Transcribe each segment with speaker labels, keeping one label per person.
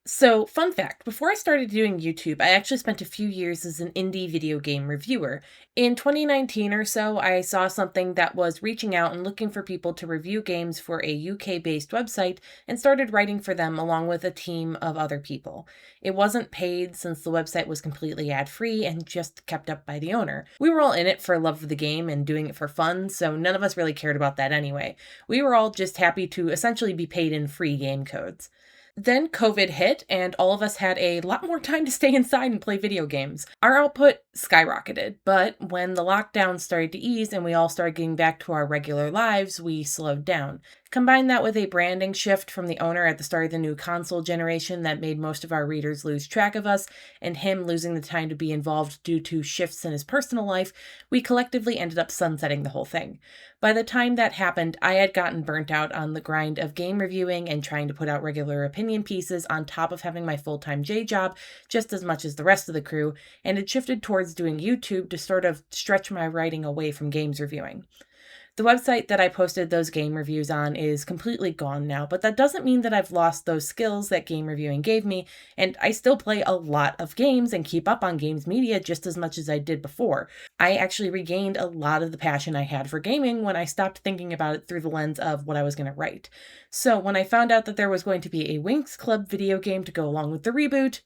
Speaker 1: So, fun fact, before I started doing YouTube, I actually spent a few years as an indie video game reviewer. In 2019 or so, I saw something that was reaching out and looking for people to review games for a UK-based website and started writing for them along with a team of other people. It wasn't paid since the website was completely ad-free and just kept up by the owner. We were all in it for love of the game and doing it for fun, so none of us really cared about that anyway. We were all just happy to essentially be paid in free game codes. Then COVID hit, and all of us had a lot more time to stay inside and play video games. Our output skyrocketed, but when the lockdown started to ease and we all started getting back to our regular lives, we slowed down. Combine that with a branding shift from the owner at the start of the new console generation that made most of our readers lose track of us, and him losing the time to be involved due to shifts in his personal life, we collectively ended up sunsetting the whole thing. By the time that happened, I had gotten burnt out on the grind of game reviewing and trying to put out regular opinion pieces on top of having my full-time J job just as much as the rest of the crew, and had shifted towards doing YouTube to sort of stretch my writing away from games reviewing. The website that I posted those game reviews on is completely gone now, but that doesn't mean that I've lost those skills that game reviewing gave me, and I still play a lot of games and keep up on games media just as much as I did before. I actually regained a lot of the passion I had for gaming when I stopped thinking about it through the lens of what I was going to write. So when I found out that there was going to be a Winx Club video game to go along with the reboot,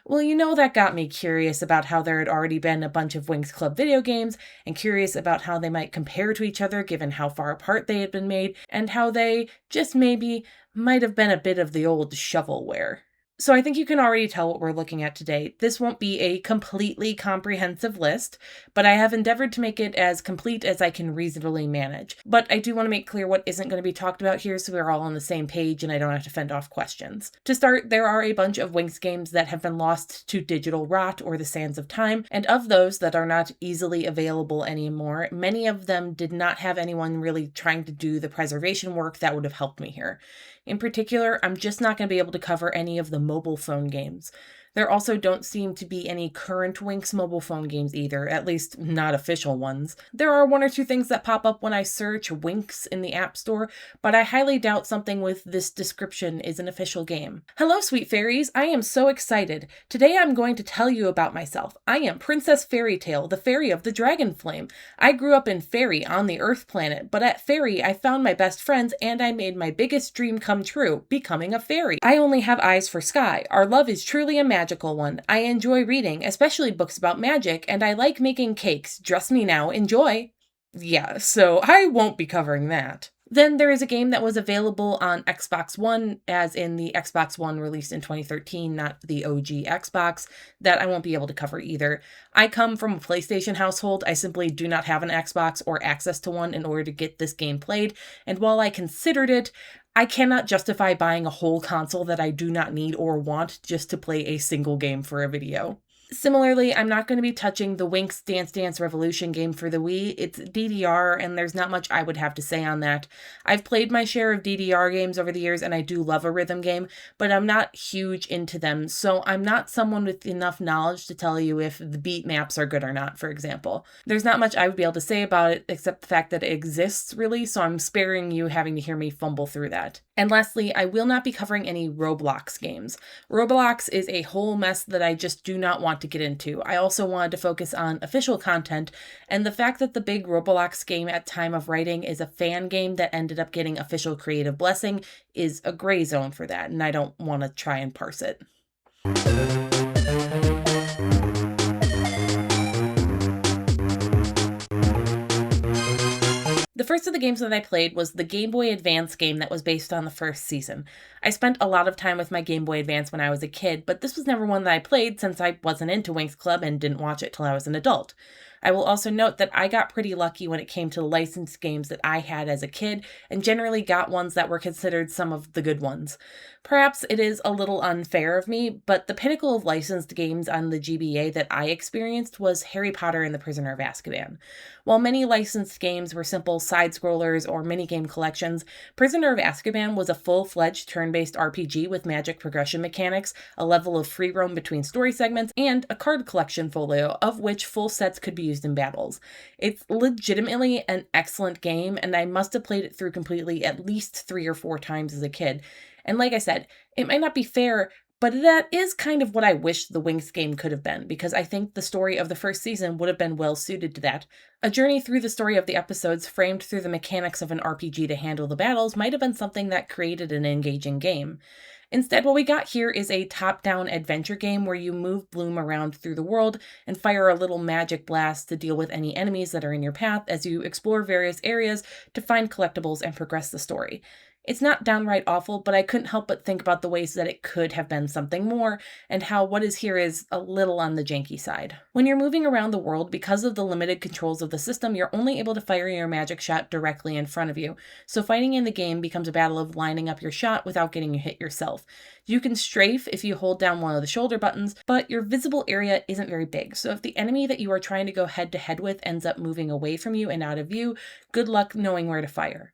Speaker 1: well, that got me curious about how there had already been a bunch of Winx Club video games, and curious about how they might compare to each other given how far apart they had been made, and how they, just maybe, might have been a bit of the old shovelware. So I think you can already tell what we're looking at today. This won't be a completely comprehensive list, but I have endeavored to make it as complete as I can reasonably manage. But I do want to make clear what isn't going to be talked about here so we're all on the same page and I don't have to fend off questions. To start, there are a bunch of Winx games that have been lost to digital rot or the sands of time, and of those that are not easily available anymore, many of them did not have anyone really trying to do the preservation work that would have helped me here. In particular, I'm just not going to be able to cover any of the mobile phone games. There also don't seem to be any current Winx mobile phone games either, at least not official ones. There are one or two things that pop up when I search Winx in the App Store, but I highly doubt something with this description is an official game. Hello, sweet fairies! I am so excited. Today I'm going to tell you about myself. I am Princess Fairy Tale, the fairy of the dragon flame. I grew up in Fairy on the Earth planet, but at Fairy I found my best friends and I made my biggest dream come true, becoming a fairy. I only have eyes for sky. Our love is truly a magical one. I enjoy reading, especially books about magic, and I like making cakes. Dress me now, enjoy! Yeah, so I won't be covering that. Then there is a game that was available on Xbox One, as in the Xbox One released in 2013, not the OG Xbox, that I won't be able to cover either. I come from a PlayStation household. I simply do not have an Xbox or access to one in order to get this game played, and while I considered it, I cannot justify buying a whole console that I do not need or want just to play a single game for a video. Similarly, I'm not going to be touching the Winx Dance Dance Revolution game for the Wii. It's DDR, and there's not much I would have to say on that. I've played my share of DDR games over the years, and I do love a rhythm game, but I'm not huge into them, so I'm not someone with enough knowledge to tell you if the beat maps are good or not, for example. There's not much I would be able to say about it, except the fact that it exists, really, so I'm sparing you having to hear me fumble through that. And lastly, I will not be covering any Roblox games. Roblox is a whole mess that I just do not want to get into. I also wanted to focus on official content, and the fact that the big Roblox game at time of writing is a fan game that ended up getting official creative blessing is a gray zone for that, and I don't want to try and parse it. The first of the games that I played was the Game Boy Advance game that was based on the first season. I spent a lot of time with my Game Boy Advance when I was a kid, but this was never one that I played since I wasn't into Winx Club and didn't watch it till I was an adult. I will also note that I got pretty lucky when it came to licensed games that I had as a kid, and generally got ones that were considered some of the good ones. Perhaps it is a little unfair of me, but the pinnacle of licensed games on the GBA that I experienced was Harry Potter and the Prisoner of Azkaban. While many licensed games were simple side-scrollers or minigame collections, Prisoner of Azkaban was a full-fledged turn-based RPG with magic progression mechanics, a level of free roam between story segments, and a card collection folio, of which full sets could be used in battles. It's legitimately an excellent game, and I must have played it through completely at least 3 or 4 times as a kid. And like I said, it might not be fair, But that is kind of what I wish the Winx game could have been, because I think the story of the first season would have been well suited to that. A journey through the story of the episodes framed through the mechanics of an RPG to handle the battles might have been something that created an engaging game. Instead, what we got here is a top-down adventure game where you move Bloom around through the world and fire a little magic blast to deal with any enemies that are in your path as you explore various areas to find collectibles and progress the story. It's not downright awful, but I couldn't help but think about the ways that it could have been something more, and how what is here is a little on the janky side. When you're moving around the world, because of the limited controls of the system, you're only able to fire your magic shot directly in front of you, so fighting in the game becomes a battle of lining up your shot without getting you hit yourself. You can strafe if you hold down one of the shoulder buttons, but your visible area isn't very big, so if the enemy that you are trying to go head to head with ends up moving away from you and out of view, good luck knowing where to fire.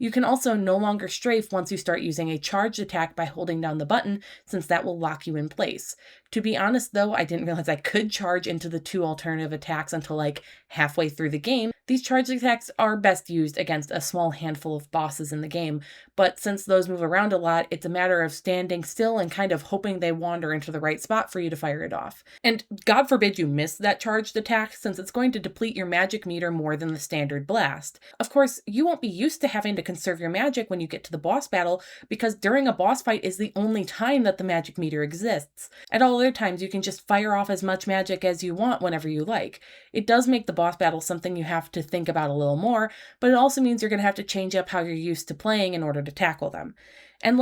Speaker 1: You can also no longer strafe once you start using a charged attack by holding down the button, since that will lock you in place. To be honest though, I didn't realize I could charge into the two alternative attacks until like halfway through the game. These charged attacks are best used against a small handful of bosses in the game, but since those move around a lot, it's a matter of standing still and kind of hoping they wander into the right spot for you to fire it off. And God forbid you miss that charged attack, since it's going to deplete your magic meter more than the standard blast. Of course, you won't be used to having to conserve your magic when you get to the boss battle, because during a boss fight is the only time that the magic meter exists. At all other times, you can just fire off as much magic as you want whenever you like. It does make the boss battle something you have to think about a little more, but it also means you're going to have to change up how you're used to playing in order to tackle them. And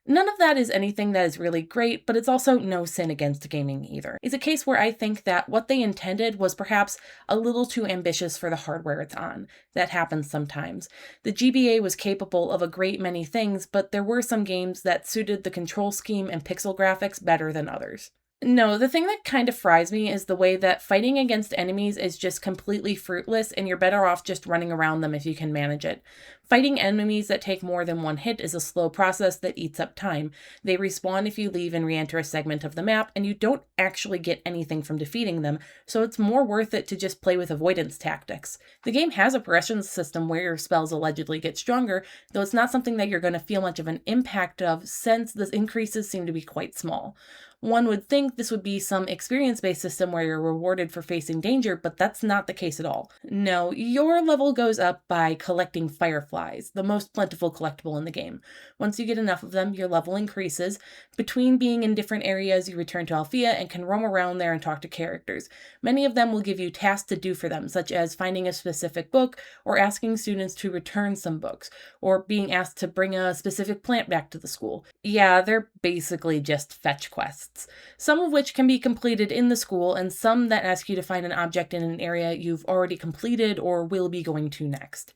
Speaker 1: none of that is anything that is really great, but it's also no sin against gaming either. It's a case where I think that what they intended was perhaps a little too ambitious for the hardware it's on. That happens sometimes. The GBA was capable of a great many things, but there were some games that suited the control scheme and pixel graphics better than others. No, the thing that kind of fries me is the way that fighting against enemies is just completely fruitless, and you're better off just running around them if you can manage it. Fighting enemies that take more than one hit is a slow process that eats up time. They respawn if you leave and re-enter a segment of the map, and you don't actually get anything from defeating them, so it's more worth it to just play with avoidance tactics. The game has a progression system where your spells allegedly get stronger, though it's not something that you're going to feel much of an impact of, since the increases seem to be quite small. One would think this would be some experience-based system where you're rewarded for facing danger, but that's not the case at all. No, your level goes up by collecting fireflies, the most plentiful collectible in the game. Once you get enough of them, your level increases. Between being in different areas, you return to Alfea and can roam around there and talk to characters. Many of them will give you tasks to do for them, such as finding a specific book, or asking students to return some books, or being asked to bring a specific plant back to the school. Yeah, they're basically just fetch quests. Some of which can be completed in the school, and some that ask you to find an object in an area you've already completed or will be going to next.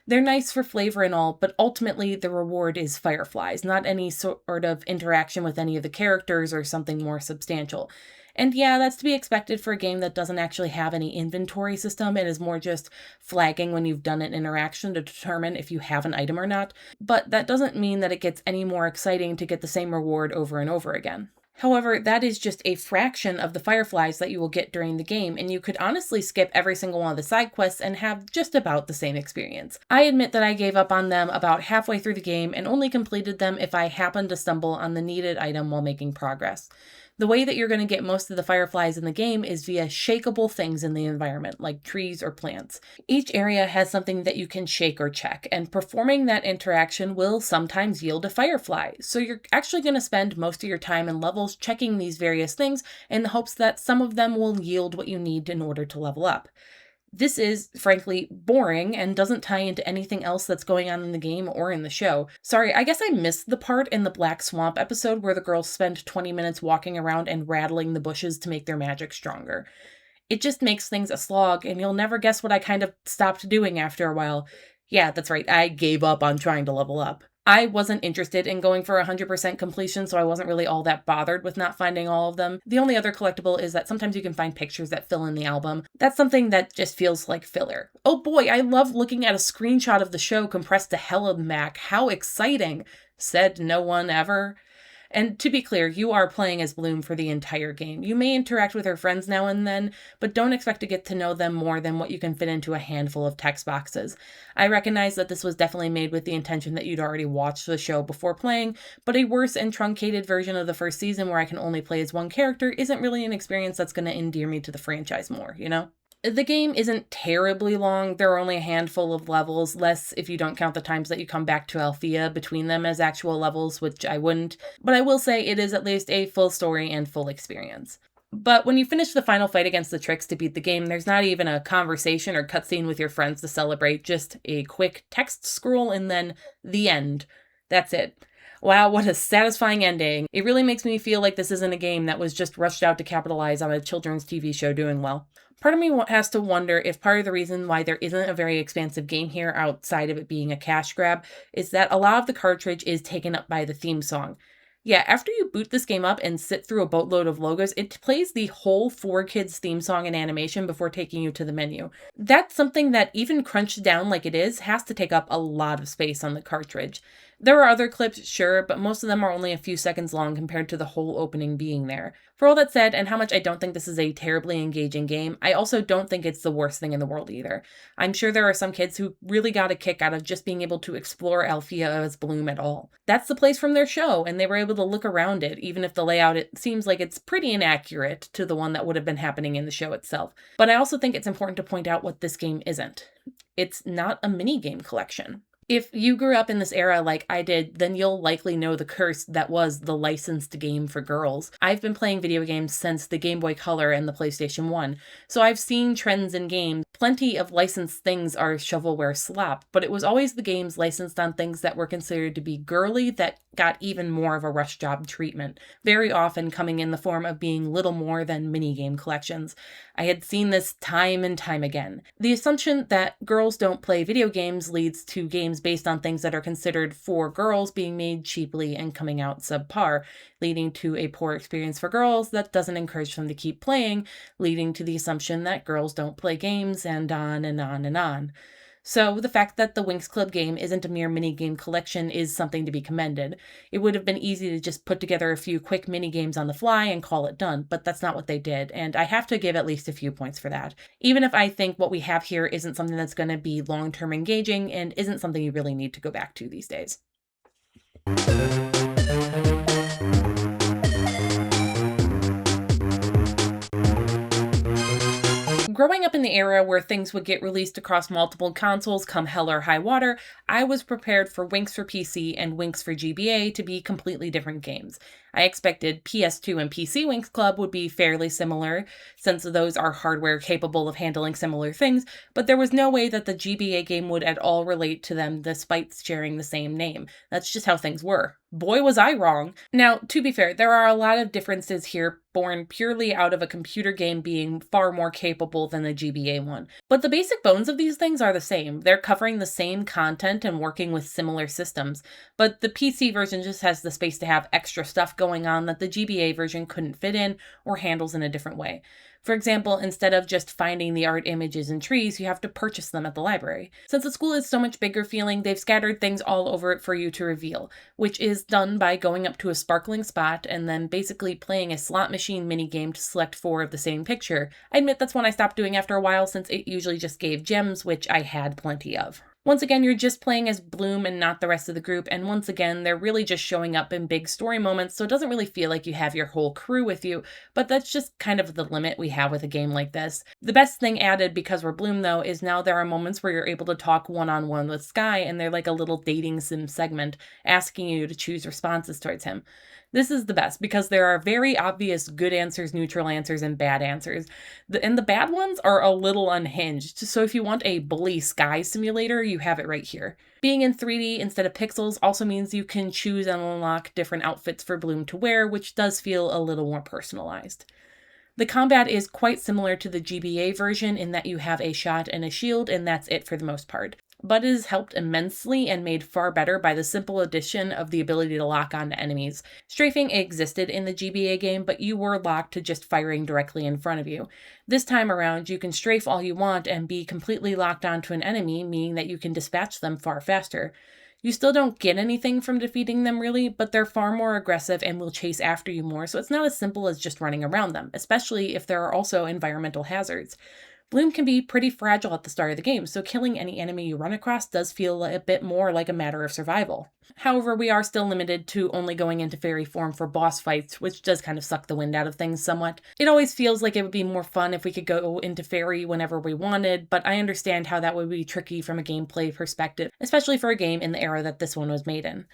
Speaker 1: They're nice for flavor and all, but ultimately the reward is fireflies, not any sort of interaction with any of the characters or something more substantial. And yeah, that's to be expected for a game that doesn't actually have any inventory system and is more just flagging when you've done an interaction to determine if you have an item or not, but that doesn't mean that it gets any more exciting to get the same reward over and over again. However, that is just a fraction of the fireflies that you will get during the game, and you could honestly skip every single one of the side quests and have just about the same experience. I admit that I gave up on them about halfway through the game and only completed them if I happened to stumble on the needed item while making progress. The way that you're going to get most of the fireflies in the game is via shakeable things in the environment, like trees or plants. Each area has something that you can shake or check, and performing that interaction will sometimes yield a firefly. So you're actually going to spend most of your time and levels checking these various things in the hopes that some of them will yield what you need in order to level up. This is, frankly, boring and doesn't tie into anything else that's going on in the game or in the show. Sorry, I guess I missed the part in the Black Swamp episode where the girls spend 20 minutes walking around and rattling the bushes to make their magic stronger. It just makes things a slog, and you'll never guess what I kind of stopped doing after a while. Yeah, that's right, I gave up on trying to level up. I wasn't interested in going for 100% completion, so I wasn't really all that bothered with not finding all of them. The only other collectible is that sometimes you can find pictures that fill in the album. That's something that just feels like filler. Oh boy, I love looking at a screenshot of the show compressed to hell of Mac. How exciting! Said no one ever. And to be clear, you are playing as Bloom for the entire game. You may interact with her friends now and then, but don't expect to get to know them more than what you can fit into a handful of text boxes. I recognize that this was definitely made with the intention that you'd already watched the show before playing, but a worse and truncated version of the first season where I can only play as one character isn't really an experience that's going to endear me to the franchise more, you know? The game isn't terribly long. There are only a handful of levels, less if you don't count the times that you come back to Alfea between them as actual levels, which I wouldn't. But I will say it is at least a full story and full experience. But when you finish the final fight against the Tricks to beat the game, there's not even a conversation or cutscene with your friends to celebrate, just a quick text scroll and then the end. That's it. Wow, what a satisfying ending. It really makes me feel like this isn't a game that was just rushed out to capitalize on a children's TV show doing well. Part of me has to wonder if part of the reason why there isn't a very expansive game here outside of it being a cash grab is that a lot of the cartridge is taken up by the theme song. Yeah, after you boot this game up and sit through a boatload of logos, it plays the whole 4Kids theme song and animation before taking you to the menu. That's something that, even crunched down like it is, has to take up a lot of space on the cartridge. There are other clips, sure, but most of them are only a few seconds long compared to the whole opening being there. For all that said, and how much I don't think this is a terribly engaging game, I also don't think it's the worst thing in the world either. I'm sure there are some kids who really got a kick out of just being able to explore Alfea as Bloom at all. That's the place from their show, and they were able to look around it, even if the layout it seems like it's pretty inaccurate to the one that would have been happening in the show itself. But I also think it's important to point out what this game isn't. It's not a minigame collection. If you grew up in this era like I did, then you'll likely know the curse that was the licensed game for girls. I've been playing video games since the Game Boy Color and the PlayStation 1, so I've seen trends in games. Plenty of licensed things are shovelware slop, but it was always the games licensed on things that were considered to be girly that got even more of a rush job treatment, very often coming in the form of being little more than minigame collections. I had seen this time and time again. The assumption that girls don't play video games leads to games based on things that are considered for girls being made cheaply and coming out subpar, leading to a poor experience for girls that doesn't encourage them to keep playing, leading to the assumption that girls don't play games, and on and on and on. So the fact that the Winx Club game isn't a mere minigame collection is something to be commended. It would have been easy to just put together a few quick minigames on the fly and call it done, but that's not what they did, and I have to give at least a few points for that. Even if I think what we have here isn't something that's going to be long-term engaging and isn't something you really need to go back to these days. Growing up in the era where things would get released across multiple consoles come hell or high water, I was prepared for Winx for PC and Winx for GBA to be completely different games. I expected PS2 and PC Winx Club would be fairly similar, since those are hardware capable of handling similar things, but there was no way that the GBA game would at all relate to them despite sharing the same name. That's just how things were. Boy, was I wrong. Now, to be fair, there are a lot of differences here born purely out of a computer game being far more capable than the GBA one. But the basic bones of these things are the same. They're covering the same content and working with similar systems, but the PC version just has the space to have extra stuff going on that the GBA version couldn't fit in or handles in a different way. For example, instead of just finding the art images in trees, you have to purchase them at the library. Since the school is so much bigger feeling, they've scattered things all over it for you to reveal, which is done by going up to a sparkling spot and then basically playing a slot machine minigame to select 4 of the same picture. I admit that's one I stopped doing after a while since it usually just gave gems, which I had plenty of. Once again, you're just playing as Bloom and not the rest of the group, and once again, they're really just showing up in big story moments, so it doesn't really feel like you have your whole crew with you, but that's just kind of the limit we have with a game like this. The best thing added because we're Bloom, though, is now there are moments where you're able to talk one-on-one with Sky, and they're like a little dating sim segment, asking you to choose responses towards him. This is the best because there are very obvious good answers, neutral answers, and bad answers. And the bad ones are a little unhinged, so if you want a bully Sky simulator, you have it right here. Being in 3D instead of pixels also means you can choose and unlock different outfits for Bloom to wear, which does feel a little more personalized. The combat is quite similar to the GBA version in that you have a shot and a shield, and that's it for the most part. But it is helped immensely and made far better by the simple addition of the ability to lock onto enemies. Strafing existed in the GBA game, but you were locked to just firing directly in front of you. This time around, you can strafe all you want and be completely locked onto an enemy, meaning that you can dispatch them far faster. You still don't get anything from defeating them really, but they're far more aggressive and will chase after you more, so it's not as simple as just running around them, especially if there are also environmental hazards. Bloom can be pretty fragile at the start of the game, so killing any enemy you run across does feel a bit more like a matter of survival. However, we are still limited to only going into fairy form for boss fights, which does kind of suck the wind out of things somewhat. It always feels like it would be more fun if we could go into fairy whenever we wanted, but I understand how that would be tricky from a gameplay perspective, especially for a game in the era that this one was made in.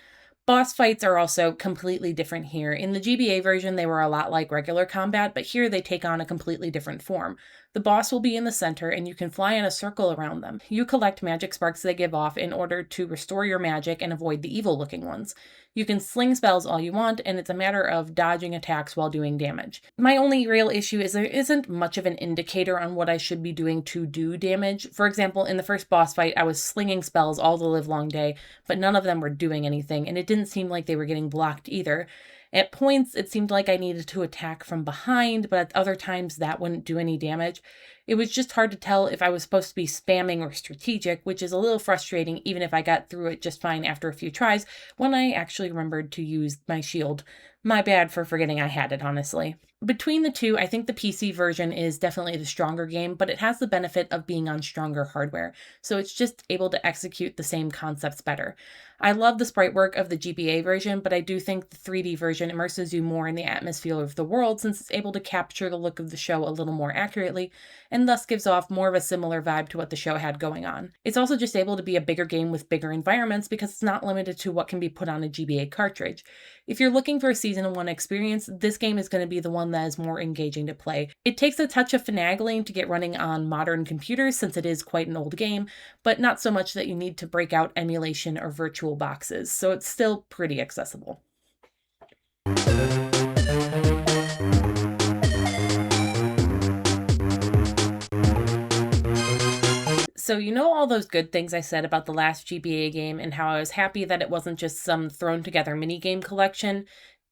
Speaker 1: Boss fights are also completely different here. In the GBA version, they were a lot like regular combat, but here they take on a completely different form. The boss will be in the center, and you can fly in a circle around them. You collect magic sparks they give off in order to restore your magic and avoid the evil-looking ones. You can sling spells all you want, and it's a matter of dodging attacks while doing damage. My only real issue is there isn't much of an indicator on what I should be doing to do damage. For example, in the first boss fight, I was slinging spells all the livelong day, but none of them were doing anything, and it didn't seem like they were getting blocked either. At points, it seemed like I needed to attack from behind, but at other times that wouldn't do any damage. It was just hard to tell if I was supposed to be spamming or strategic, which is a little frustrating even if I got through it just fine after a few tries when I actually remembered to use my shield. My bad for forgetting I had it, honestly. Between the two, I think the PC version is definitely the stronger game, but it has the benefit of being on stronger hardware, so it's just able to execute the same concepts better. I love the sprite work of the GBA version, but I do think the 3D version immerses you more in the atmosphere of the world since it's able to capture the look of the show a little more accurately, and thus gives off more of a similar vibe to what the show had going on. It's also just able to be a bigger game with bigger environments because it's not limited to what can be put on a GBA cartridge. If you're looking for a Season 1 experience, this game is going to be the one that is more engaging to play. It takes a touch of finagling to get running on modern computers since it is quite an old game, but not so much that you need to break out emulation or virtual boxes, so it's still pretty accessible. So you know all those good things I said about the last GBA game and how I was happy that it wasn't just some thrown together minigame collection?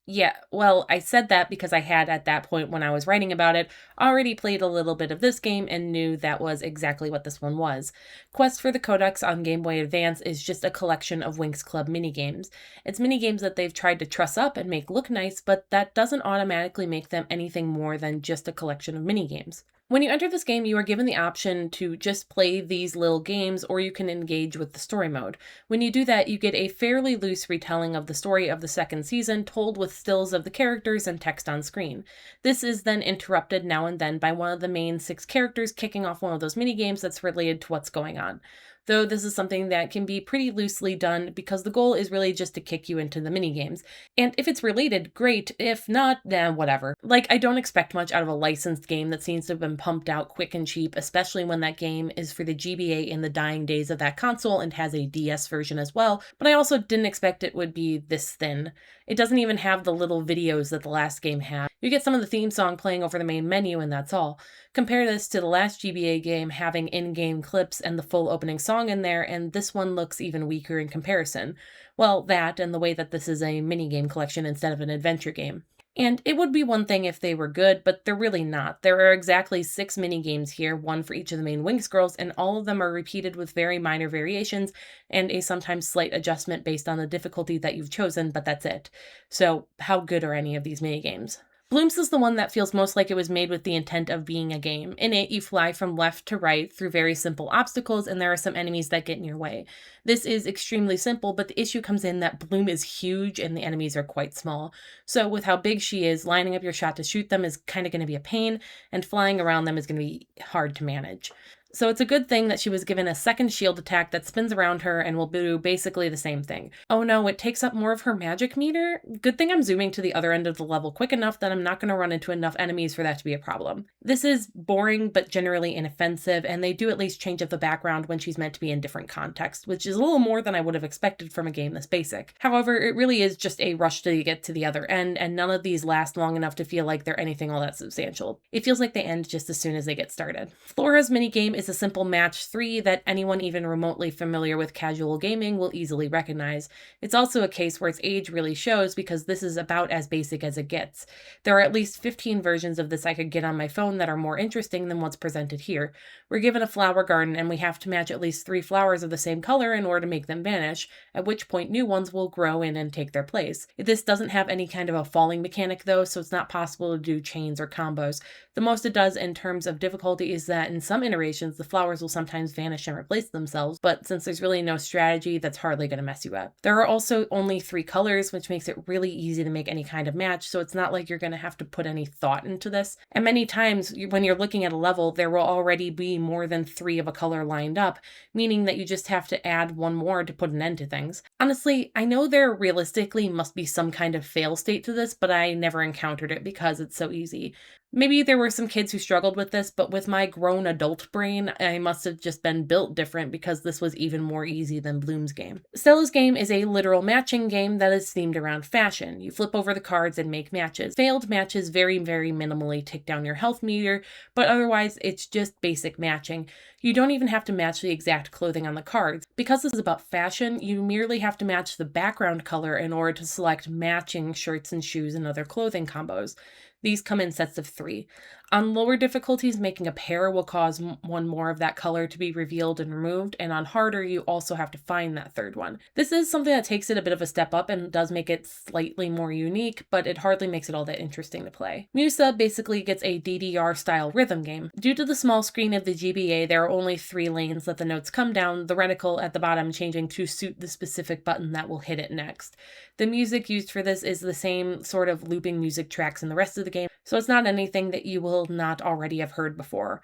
Speaker 1: Yeah, well, I said that because I had, at that point when I was writing about it, already played a little bit of this game and knew that was exactly what this one was. Quest for the Codex on Game Boy Advance is just a collection of Winx Club minigames. It's minigames that they've tried to truss up and make look nice, but that doesn't automatically make them anything more than just a collection of minigames. When you enter this game, you are given the option to just play these little games, or you can engage with the story mode. When you do that, you get a fairly loose retelling of the story of the second season, told with stills of the characters and text on screen. This is then interrupted now and then by one of the main 6 characters kicking off one of those minigames that's related to what's going on. Though this is something that can be pretty loosely done because the goal is really just to kick you into the minigames. And if it's related, great. If not, then whatever. Like, I don't expect much out of a licensed game that seems to have been pumped out quick and cheap, especially when that game is for the GBA in the dying days of that console and has a DS version as well, but I also didn't expect it would be this thin. It doesn't even have the little videos that the last game had. You get some of the theme song playing over the main menu and that's all. Compare this to the last GBA game having in-game clips and the full opening song in there, and this one looks even weaker in comparison. Well, that and the way that this is a minigame collection instead of an adventure game. And it would be one thing if they were good, but they're really not. There are exactly 6 minigames here, one for each of the main Winx girls, and all of them are repeated with very minor variations and a sometimes slight adjustment based on the difficulty that you've chosen, but that's it. So how good are any of these minigames? Bloom's is the one that feels most like it was made with the intent of being a game. In it, you fly from left to right through very simple obstacles, and there are some enemies that get in your way. This is extremely simple, but the issue comes in that Bloom is huge and the enemies are quite small. So with how big she is, lining up your shot to shoot them is kind of going to be a pain, and flying around them is going to be hard to manage. So it's a good thing that she was given a second shield attack that spins around her and will do basically the same thing. Oh no, it takes up more of her magic meter? Good thing I'm zooming to the other end of the level quick enough that I'm not going to run into enough enemies for that to be a problem. This is boring but generally inoffensive, and they do at least change up the background when she's meant to be in different contexts, which is a little more than I would have expected from a game this basic. However, it really is just a rush to get to the other end, and none of these last long enough to feel like they're anything all that substantial. It feels like they end just as soon as they get started. Flora's minigame is It's a simple match 3 that anyone even remotely familiar with casual gaming will easily recognize. It's also a case where its age really shows because this is about as basic as it gets. There are at least 15 versions of this I could get on my phone that are more interesting than what's presented here. We're given a flower garden and we have to match at least 3 flowers of the same color in order to make them vanish, at which point new ones will grow in and take their place. This doesn't have any kind of a falling mechanic though, so it's not possible to do chains or combos. The most it does in terms of difficulty is that in some iterations, the flowers will sometimes vanish and replace themselves, but since there's really no strategy, that's hardly going to mess you up. There are also only 3 colors, which makes it really easy to make any kind of match, so it's not like you're going to have to put any thought into this. And many times, when you're looking at a level, there will already be more than 3 of a color lined up, meaning that you just have to add one more to put an end to things. Honestly, I know there realistically must be some kind of fail state to this, but I never encountered it because it's so easy. Maybe there were some kids who struggled with this, but with my grown adult brain, I must have just been built different because this was even more easy than Bloom's game. Stella's game is a literal matching game that is themed around fashion. You flip over the cards and make matches. Failed matches very minimally take down your health meter, but otherwise it's just basic matching. You don't even have to match the exact clothing on the cards. Because this is about fashion, you merely have to match the background color in order to select matching shirts and shoes and other clothing combos. These come in sets of 3. On lower difficulties, making a pair will cause one more of that color to be revealed and removed, and on harder, you also have to find that third one. This is something that takes it a bit of a step up and does make it slightly more unique, but it hardly makes it all that interesting to play. Musa basically gets a DDR-style rhythm game. Due to the small screen of the GBA, there are only 3 lanes that the notes come down, the reticle at the bottom changing to suit the specific button that will hit it next. The music used for this is the same sort of looping music tracks in the rest of the game, so it's not anything that you will not already have heard before.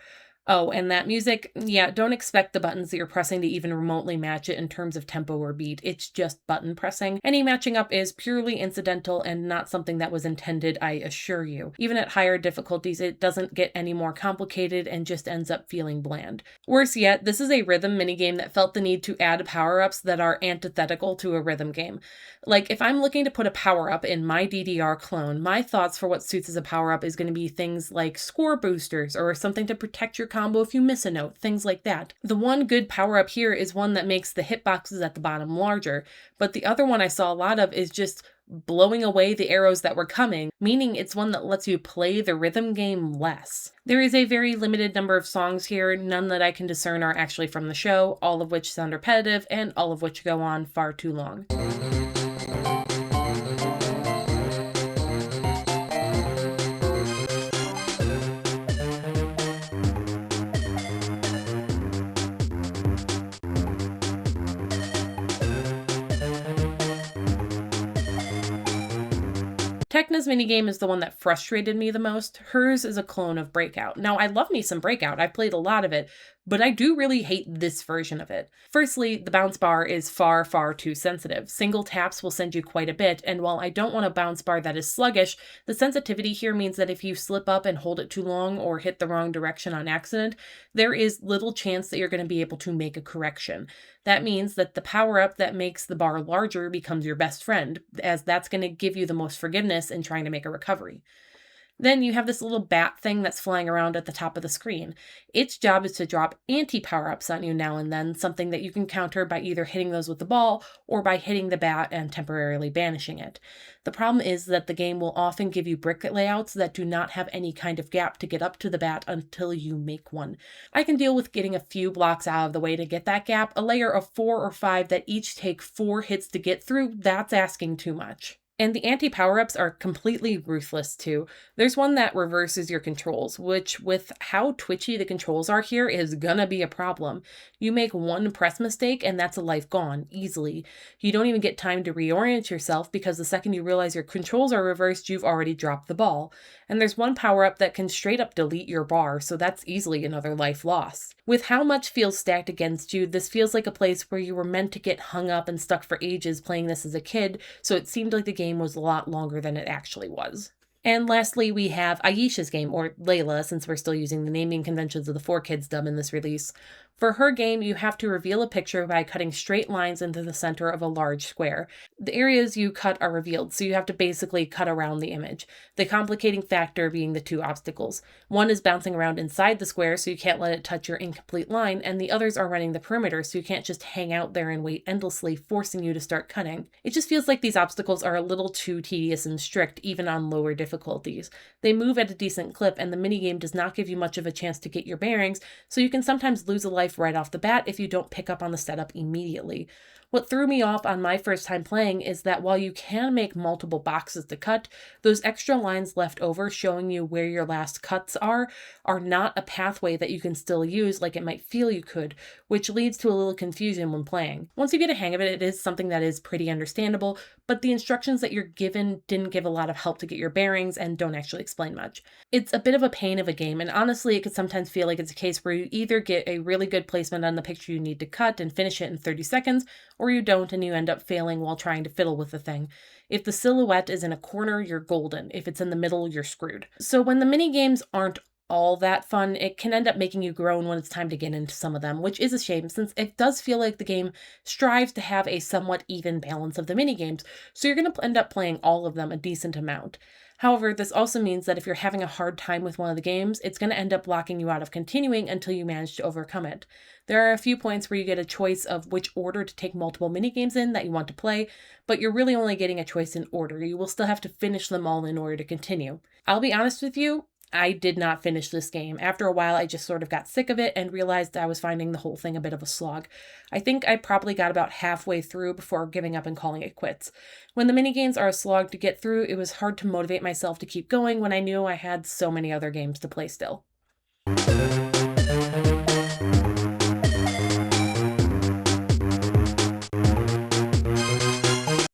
Speaker 1: Oh, and that music, yeah, don't expect the buttons that you're pressing to even remotely match it in terms of tempo or beat. It's just button pressing. Any matching up is purely incidental and not something that was intended, I assure you. Even at higher difficulties, it doesn't get any more complicated and just ends up feeling bland. Worse yet, this is a rhythm minigame that felt the need to add power-ups that are antithetical to a rhythm game. Like, if I'm looking to put a power-up in my DDR clone, my thoughts for what suits as a power-up is going to be things like score boosters or something to protect your combo if you miss a note, things like that. The one good power-up here is one that makes the hitboxes at the bottom larger, but the other one I saw a lot of is just blowing away the arrows that were coming, meaning it's one that lets you play the rhythm game less. There is a very limited number of songs here, none that I can discern are actually from the show, all of which sound repetitive, and all of which go on far too long. Tekna's minigame is the one that frustrated me the most. Hers is a clone of Breakout. Now, I love me some Breakout. I've played a lot of it, but I do really hate this version of it. Firstly, the bounce bar is far too sensitive. Single taps will send you quite a bit, and while I don't want a bounce bar that is sluggish, the sensitivity here means that if you slip up and hold it too long or hit the wrong direction on accident, there is little chance that you're going to be able to make a correction. That means that the power-up that makes the bar larger becomes your best friend, as that's going to give you the most forgiveness in trying to make a recovery. Then you have this little bat thing that's flying around at the top of the screen. Its job is to drop anti-power-ups on you now and then, something that you can counter by either hitting those with the ball or by hitting the bat and temporarily banishing it. The problem is that the game will often give you brick layouts that do not have any kind of gap to get up to the bat until you make one. I can deal with getting a few blocks out of the way to get that gap. A layer of 4 or 5 that each take 4 hits to get through, that's asking too much. And the anti-power-ups are completely ruthless too. There's one that reverses your controls, which with how twitchy the controls are here is gonna be a problem. You make one press mistake and that's a life gone, easily. You don't even get time to reorient yourself because the second you realize your controls are reversed, you've already dropped the ball. And there's one power-up that can straight up delete your bar, so that's easily another life lost. With how much feels stacked against you, this feels like a place where you were meant to get hung up and stuck for ages playing this as a kid, so it seemed like the game was a lot longer than it actually was. And lastly, we have Aisha's game, or Layla, since we're still using the naming conventions of the 4Kids dub in this release. For her game, you have to reveal a picture by cutting straight lines into the center of a large square. The areas you cut are revealed, so you have to basically cut around the image. The complicating factor being the two obstacles. One is bouncing around inside the square, so you can't let it touch your incomplete line, and the others are running the perimeter, so you can't just hang out there and wait endlessly, forcing you to start cutting. It just feels like these obstacles are a little too tedious and strict, even on lower difficulties. They move at a decent clip, and the minigame does not give you much of a chance to get your bearings, so you can sometimes lose a life right off the bat if you don't pick up on the setup immediately. What threw me off on my first time playing is that while you can make multiple boxes to cut, those extra lines left over showing you where your last cuts are not a pathway that you can still use like it might feel you could, which leads to a little confusion when playing. Once you get a hang of it, it is something that is pretty understandable, but the instructions that you're given didn't give a lot of help to get your bearings and don't actually explain much. It's a bit of a pain of a game, and honestly, it could sometimes feel like it's a case where you either get a really good placement on the picture you need to cut and finish it in 30 seconds, or you don't and you end up failing while trying to fiddle with the thing. If the silhouette is in a corner, you're golden. If it's in the middle, you're screwed. So when the mini games aren't all that fun, it can end up making you groan when it's time to get into some of them, which is a shame since it does feel like the game strives to have a somewhat even balance of the mini games, so you're going to end up playing all of them a decent amount. However, this also means that if you're having a hard time with one of the games, it's going to end up blocking you out of continuing until you manage to overcome it. There are a few points where you get a choice of which order to take multiple minigames in that you want to play, but you're really only getting a choice in order. You will still have to finish them all in order to continue. I'll be honest with you, I did not finish this game. After a while, I just sort of got sick of it and realized I was finding the whole thing a bit of a slog. I think I probably got about halfway through before giving up and calling it quits. When the minigames are a slog to get through, it was hard to motivate myself to keep going when I knew I had so many other games to play still.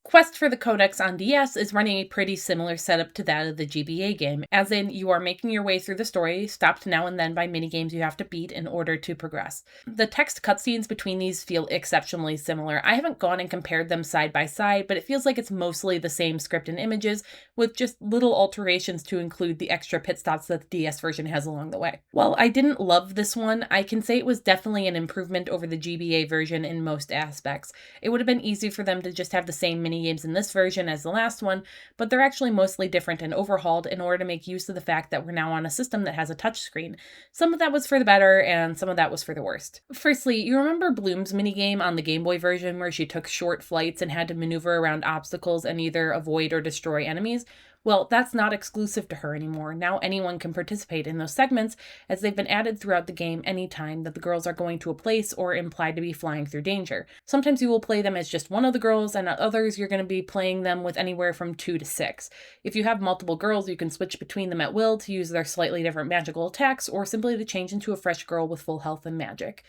Speaker 1: Quest for the Codex on DS is running a pretty similar setup to that of the GBA game, as in you are making your way through the story, stopped now and then by minigames you have to beat in order to progress. The text cutscenes between these feel exceptionally similar. I haven't gone and compared them side by side, but it feels like it's mostly the same script and images, with just little alterations to include the extra pit stops that the DS version has along the way. While I didn't love this one, I can say it was definitely an improvement over the GBA version in most aspects. It would have been easy for them to just have the same minigames in this version as the last one, but they're actually mostly different and overhauled in order to make use of the fact that we're now on a system that has a touchscreen. Some of that was for the better, and some of that was for the worst. Firstly, you remember Bloom's minigame on the Game Boy version where she took short flights and had to maneuver around obstacles and either avoid or destroy enemies? Well, that's not exclusive to her anymore. Now anyone can participate in those segments, as they've been added throughout the game anytime that the girls are going to a place or implied to be flying through danger. Sometimes you will play them as just one of the girls, and at others you're going to be playing them with anywhere from 2 to 6. If you have multiple girls, you can switch between them at will to use their slightly different magical attacks, or simply to change into a fresh girl with full health and magic.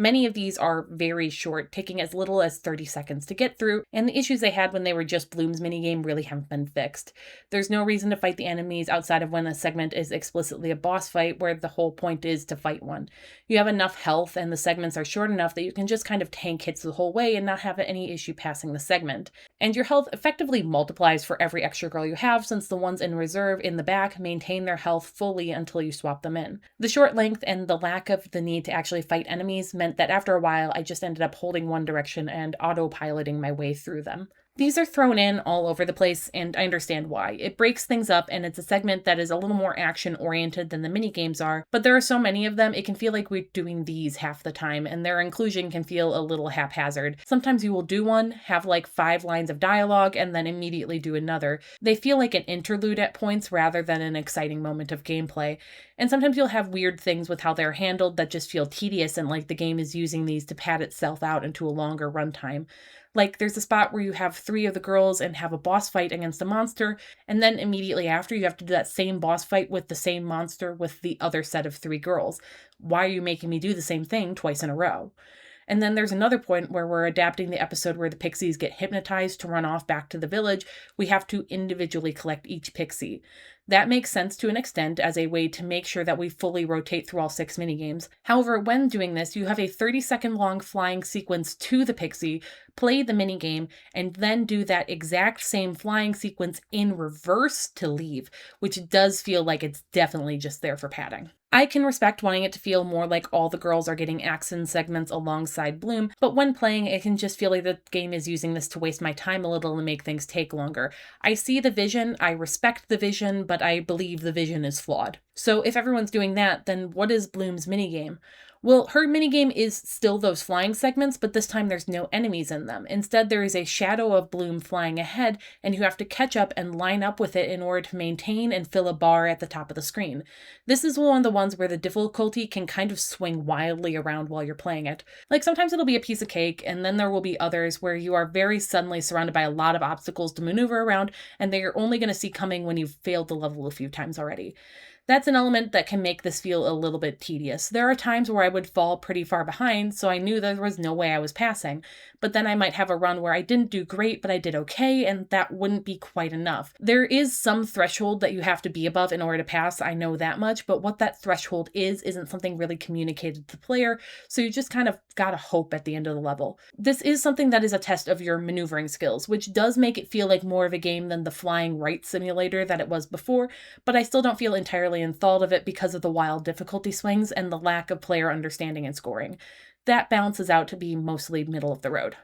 Speaker 1: Many of these are very short, taking as little as 30 seconds to get through, and the issues they had when they were just Bloom's minigame really haven't been fixed. There's no reason to fight the enemies outside of when a segment is explicitly a boss fight, where the whole point is to fight one. You have enough health, and the segments are short enough that you can just kind of tank hits the whole way and not have any issue passing the segment. And your health effectively multiplies for every extra girl you have, since the ones in reserve in the back maintain their health fully until you swap them in. The short length and the lack of the need to actually fight enemies meant that after a while I just ended up holding one direction and autopiloting my way through them. These are thrown in all over the place, and I understand why. It breaks things up, and it's a segment that is a little more action-oriented than the minigames are, but there are so many of them, it can feel like we're doing these half the time, and their inclusion can feel a little haphazard. Sometimes you will do one, have like 5 lines of dialogue, and then immediately do another. They feel like an interlude at points rather than an exciting moment of gameplay, and sometimes you'll have weird things with how they're handled that just feel tedious and like the game is using these to pad itself out into a longer runtime. Like, there's a spot where you have 3 of the girls and have a boss fight against a monster, and then immediately after you have to do that same boss fight with the same monster with the other set of 3 girls. Why are you making me do the same thing twice in a row? And then there's another point where we're adapting the episode where the pixies get hypnotized to run off back to the village. We have to individually collect each pixie. That makes sense to an extent as a way to make sure that we fully rotate through all 6 minigames. However, when doing this, you have a 30-second long flying sequence to the pixie, play the minigame, and then do that exact same flying sequence in reverse to leave, which does feel like it's definitely just there for padding. I can respect wanting it to feel more like all the girls are getting action segments alongside Bloom, but when playing, it can just feel like the game is using this to waste my time a little and make things take longer. I see the vision, I respect the vision, but I believe the vision is flawed. So if everyone's doing that, then what is Bloom's minigame? Well, her minigame is still those flying segments, but this time there's no enemies in them. Instead, there is a shadow of Bloom flying ahead, and you have to catch up and line up with it in order to maintain and fill a bar at the top of the screen. This is one of the ones where the difficulty can kind of swing wildly around while you're playing it. Like sometimes it'll be a piece of cake, and then there will be others where you are very suddenly surrounded by a lot of obstacles to maneuver around, and they are only going to see coming when you've failed the level a few times already. That's an element that can make this feel a little bit tedious. There are times where I would fall pretty far behind, so I knew there was no way I was passing. But then I might have a run where I didn't do great, but I did okay, and that wouldn't be quite enough. There is some threshold that you have to be above in order to pass, I know that much, but what that threshold isn't something really communicated to the player, so you just kind of gotta hope at the end of the level. This is something that is a test of your maneuvering skills, which does make it feel like more of a game than the flying right simulator that it was before, but I still don't feel entirely enthralled of it because of the wild difficulty swings and the lack of player understanding and scoring. That balances out to be mostly middle of the road.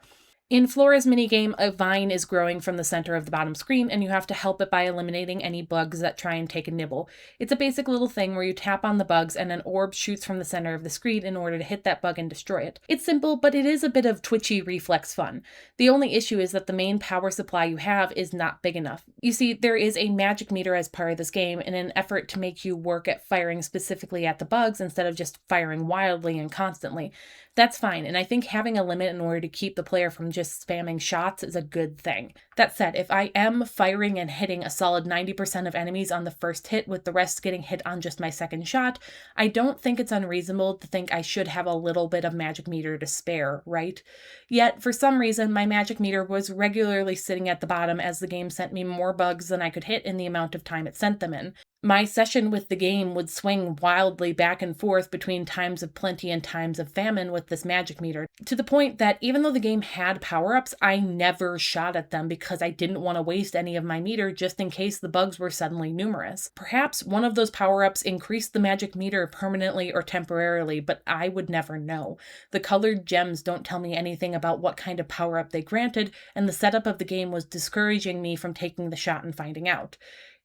Speaker 1: In Flora's minigame, a vine is growing from the center of the bottom screen, and you have to help it by eliminating any bugs that try and take a nibble. It's a basic little thing where you tap on the bugs and an orb shoots from the center of the screen in order to hit that bug and destroy it. It's simple, but it is a bit of twitchy reflex fun. The only issue is that the main power supply you have is not big enough. You see, there is a magic meter as part of this game in an effort to make you work at firing specifically at the bugs instead of just firing wildly and constantly. That's fine, and I think having a limit in order to keep the player from just spamming shots is a good thing. That said, if I am firing and hitting a solid 90% of enemies on the first hit with the rest getting hit on just my second shot, I don't think it's unreasonable to think I should have a little bit of magic meter to spare, right? Yet, for some reason, my magic meter was regularly sitting at the bottom as the game sent me more bugs than I could hit in the amount of time it sent them in. My session with the game would swing wildly back and forth between times of plenty and times of famine with this magic meter, to the point that even though the game had power-ups, I never shot at them because I didn't want to waste any of my meter just in case the bugs were suddenly numerous. Perhaps one of those power-ups increased the magic meter permanently or temporarily, but I would never know. The colored gems don't tell me anything about what kind of power-up they granted, and the setup of the game was discouraging me from taking the shot and finding out.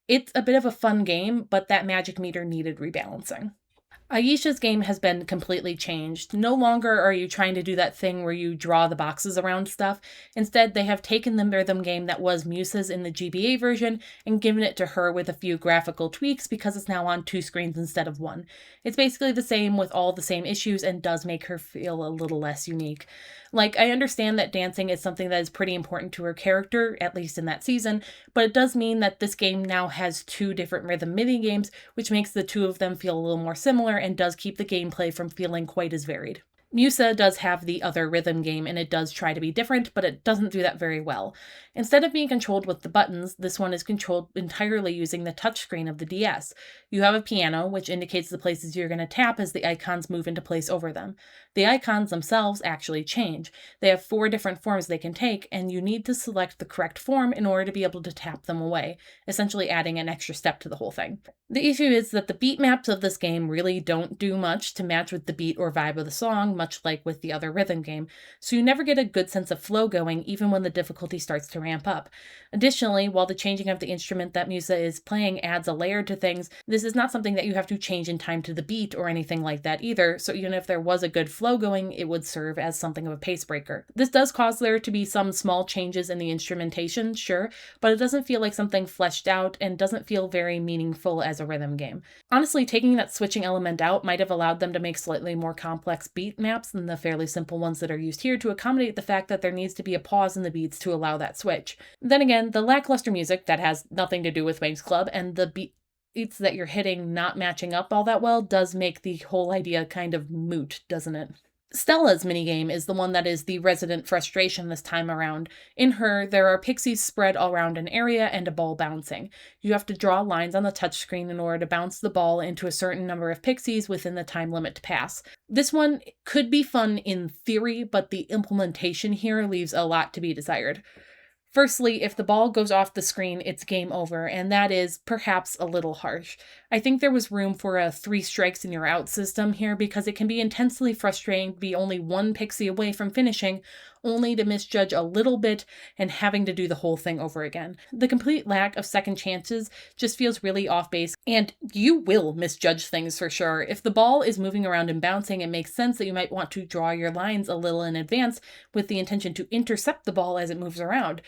Speaker 1: It's a bit of a fun game, but that magic meter needed rebalancing. Aisha's game has been completely changed. No longer are you trying to do that thing where you draw the boxes around stuff. Instead, they have taken the rhythm game that was Musa's in the GBA version and given it to her with a few graphical tweaks because it's now on 2 screens instead of 1. It's basically the same with all the same issues and does make her feel a little less unique. Like, I understand that dancing is something that is pretty important to her character, at least in that season, but it does mean that this game now has 2 different rhythm mini-games, which makes the 2 of them feel a little more similar and does keep the gameplay from feeling quite as varied. Musa does have the other rhythm game, and it does try to be different, but it doesn't do that very well. Instead of being controlled with the buttons, this one is controlled entirely using the touchscreen of the DS. You have a piano, which indicates the places you're going to tap as the icons move into place over them. The icons themselves actually change. They have 4 different forms they can take, and you need to select the correct form in order to be able to tap them away, essentially adding an extra step to the whole thing. The issue is that the beat maps of this game really don't do much to match with the beat or vibe of the song, much like with the other rhythm game, so you never get a good sense of flow going even when the difficulty starts to ramp up. Additionally, while the changing of the instrument that Musa is playing adds a layer to things, this is not something that you have to change in time to the beat or anything like that either, so even if there was a good flow going, it would serve as something of a pace breaker. This does cause there to be some small changes in the instrumentation, sure, but it doesn't feel like something fleshed out and doesn't feel very meaningful as a rhythm game. Honestly, taking that switching element out might have allowed them to make slightly more complex beat maps than the fairly simple ones that are used here to accommodate the fact that there needs to be a pause in the beats to allow that switch. Then again, the lackluster music that has nothing to do with Winx Club and the beats that you're hitting not matching up all that well does make the whole idea kind of moot, doesn't it? Stella's minigame is the one that is the resident frustration this time around. In her, there are pixies spread all around an area and a ball bouncing. You have to draw lines on the touchscreen in order to bounce the ball into a certain number of pixies within the time limit to pass. This one could be fun in theory, but the implementation here leaves a lot to be desired. Firstly, if the ball goes off the screen, it's game over, and that is perhaps a little harsh. I think there was room for a 3 strikes and you're out system here because it can be intensely frustrating to be only one pixie away from finishing, only to misjudge a little bit and having to do the whole thing over again. The complete lack of second chances just feels really off base, and you will misjudge things for sure. If the ball is moving around and bouncing, it makes sense that you might want to draw your lines a little in advance with the intention to intercept the ball as it moves around.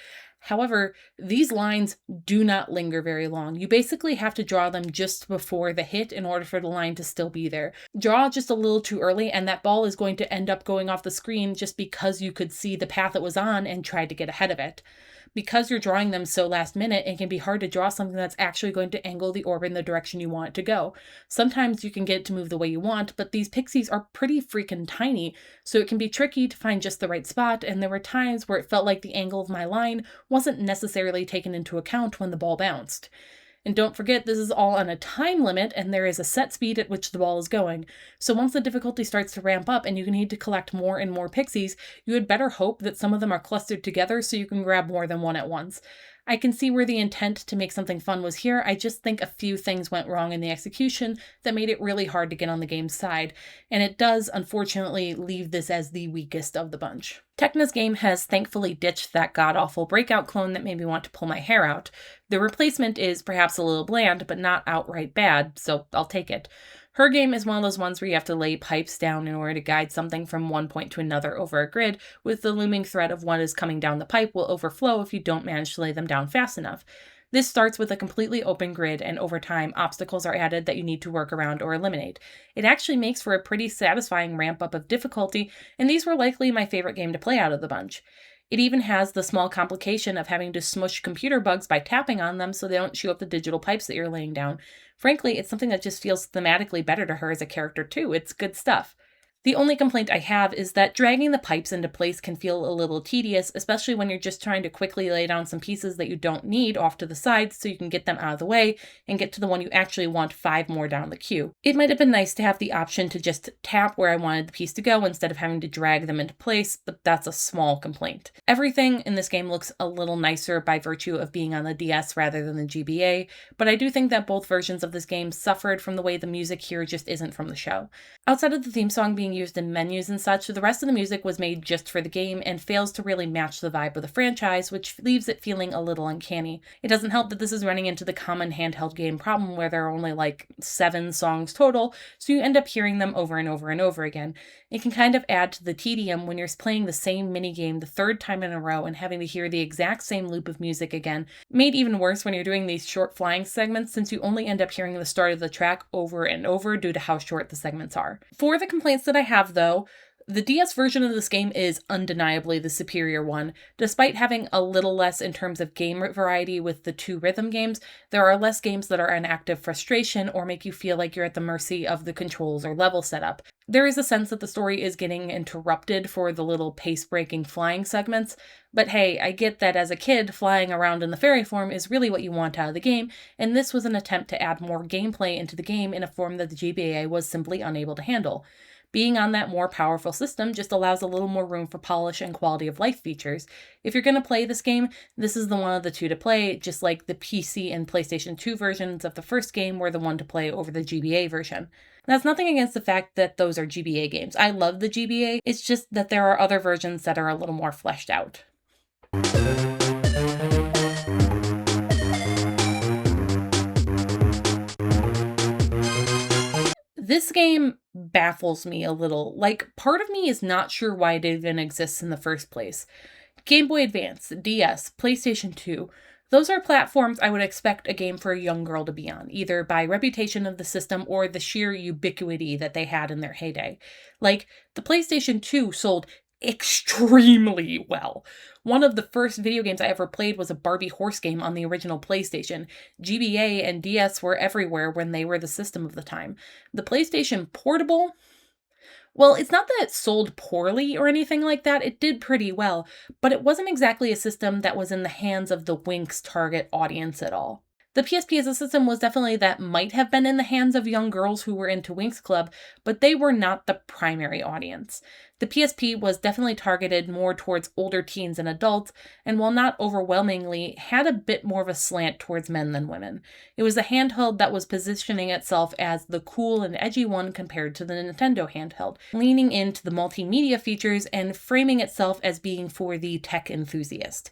Speaker 1: However, these lines do not linger very long. You basically have to draw them just before the hit in order for the line to still be there. Draw just a little too early and that ball is going to end up going off the screen just because you could see the path it was on and tried to get ahead of it. Because you're drawing them so last minute, it can be hard to draw something that's actually going to angle the orb in the direction you want it to go. Sometimes you can get it to move the way you want, but these pixies are pretty freaking tiny, so it can be tricky to find just the right spot, and there were times where it felt like the angle of my line wasn't necessarily taken into account when the ball bounced. And don't forget, this is all on a time limit, and there is a set speed at which the ball is going. So once the difficulty starts to ramp up and you need to collect more and more pixies, you had better hope that some of them are clustered together so you can grab more than one at once. I can see where the intent to make something fun was here. I just think a few things went wrong in the execution that made it really hard to get on the game's side, and it does unfortunately leave this as the weakest of the bunch. Tecna's game has thankfully ditched that god-awful breakout clone that made me want to pull my hair out. The replacement is perhaps a little bland, but not outright bad, so I'll take it. Her game is one of those ones where you have to lay pipes down in order to guide something from one point to another over a grid, with the looming threat of what is coming down the pipe will overflow if you don't manage to lay them down fast enough. This starts with a completely open grid, and over time, obstacles are added that you need to work around or eliminate. It actually makes for a pretty satisfying ramp up of difficulty, and these were likely my favorite game to play out of the bunch. It even has the small complication of having to smush computer bugs by tapping on them so they don't chew up the digital pipes that you're laying down. Frankly, it's something that just feels thematically better to her as a character too. It's good stuff. The only complaint I have is that dragging the pipes into place can feel a little tedious, especially when you're just trying to quickly lay down some pieces that you don't need off to the sides so you can get them out of the way and get to the one you actually want 5 more down the queue. It might have been nice to have the option to just tap where I wanted the piece to go instead of having to drag them into place, but that's a small complaint. Everything in this game looks a little nicer by virtue of being on the DS rather than the GBA, but I do think that both versions of this game suffered from the way the music here just isn't from the show. Outside of the theme song being used in menus and such, the rest of the music was made just for the game and fails to really match the vibe of the franchise, which leaves it feeling a little uncanny. It doesn't help that this is running into the common handheld game problem where there are only like 7 songs total, so you end up hearing them over and over and over again. It can kind of add to the tedium when you're playing the same minigame the 3rd time in a row and having to hear the exact same loop of music again, made even worse when you're doing these short flying segments since you only end up hearing the start of the track over and over due to how short the segments are. For the complaints that I have though, the DS version of this game is undeniably the superior one. Despite having a little less in terms of game variety with the 2 rhythm games, there are less games that are an active frustration or make you feel like you're at the mercy of the controls or level setup. There is a sense that the story is getting interrupted for the little pace-breaking flying segments, but hey, I get that as a kid, flying around in the fairy form is really what you want out of the game, and this was an attempt to add more gameplay into the game in a form that the GBA was simply unable to handle. Being on that more powerful system just allows a little more room for polish and quality of life features. If you're going to play this game, this is the one of the 2 to play, just like the PC and PlayStation 2 versions of the first game were the one to play over the GBA version. That's nothing against the fact that those are GBA games. I love the GBA, it's just that there are other versions that are a little more fleshed out. This game baffles me a little. Like, part of me is not sure why it even exists in the first place. Game Boy Advance, DS, PlayStation 2, those are platforms I would expect a game for a young girl to be on, either by reputation of the system or the sheer ubiquity that they had in their heyday. Like, the PlayStation 2 sold extremely well. One of the first video games I ever played was a Barbie horse game on the original PlayStation. GBA and DS were everywhere when they were the system of the time. The PlayStation Portable, Well, it's not that it sold poorly or anything like that, it did pretty well, but it wasn't exactly a system that was in the hands of the Winx target audience at all. The PSP as a system was definitely that might have been in the hands of young girls who were into Winx Club, but they were not the primary audience. The PSP was definitely targeted more towards older teens and adults, and while not overwhelmingly, had a bit more of a slant towards men than women. It was a handheld that was positioning itself as the cool and edgy one compared to the Nintendo handheld, leaning into the multimedia features and framing itself as being for the tech enthusiast.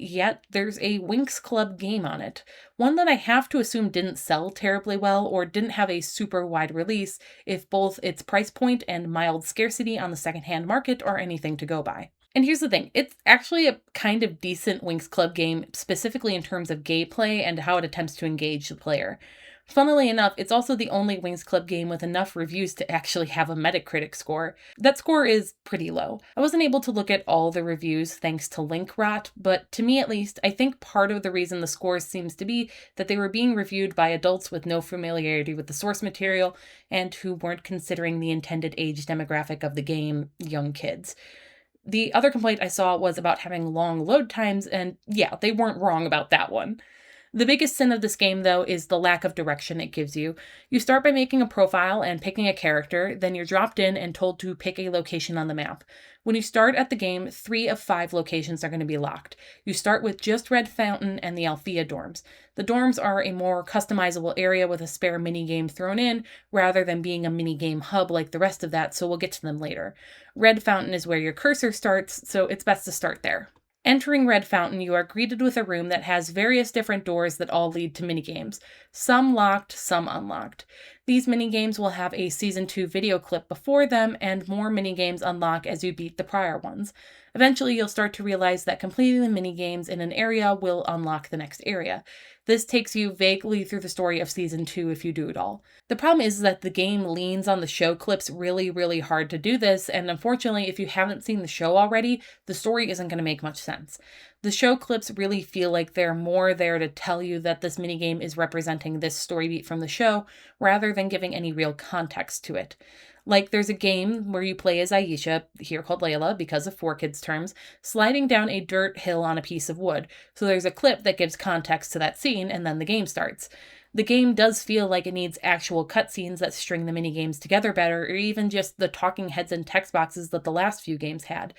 Speaker 1: Yet there's a Winx Club game on it, one that I have to assume didn't sell terribly well or didn't have a super wide release, if both its price point and mild scarcity on the secondhand market are anything to go by. And here's the thing, it's actually a kind of decent Winx Club game, specifically in terms of gameplay and how it attempts to engage the player. Funnily enough, it's also the only Winx Club game with enough reviews to actually have a Metacritic score. That score is pretty low. I wasn't able to look at all the reviews thanks to link rot, but to me at least, I think part of the reason the score seems to be that they were being reviewed by adults with no familiarity with the source material and who weren't considering the intended age demographic of the game, young kids. The other complaint I saw was about having long load times, and yeah, they weren't wrong about that one. The biggest sin of this game, though, is the lack of direction it gives you. You start by making a profile and picking a character, then you're dropped in and told to pick a location on the map. When you start at the game, 3 of 5 locations are going to be locked. You start with just Red Fountain and the Alfea dorms. The dorms are a more customizable area with a spare minigame thrown in, rather than being a minigame hub like the rest of that, so we'll get to them later. Red Fountain is where your cursor starts, so it's best to start there. Entering Red Fountain, you are greeted with a room that has various different doors that all lead to minigames, some locked, some unlocked. These minigames will have a Season 2 video clip before them, and more minigames unlock as you beat the prior ones. Eventually, you'll start to realize that completing the minigames in an area will unlock the next area. This takes you vaguely through the story of Season 2 if you do it all. The problem is that the game leans on the show clips really hard to do this, and unfortunately, if you haven't seen the show already, the story isn't going to make much sense. The show clips really feel like they're more there to tell you that this minigame is representing this story beat from the show, rather than giving any real context to it. Like, there's a game where you play as Aisha, here called Layla because of 4Kids terms, sliding down a dirt hill on a piece of wood. So there's a clip that gives context to that scene, and then the game starts. The game does feel like it needs actual cutscenes that string the minigames together better, or even just the talking heads and text boxes that the last few games had.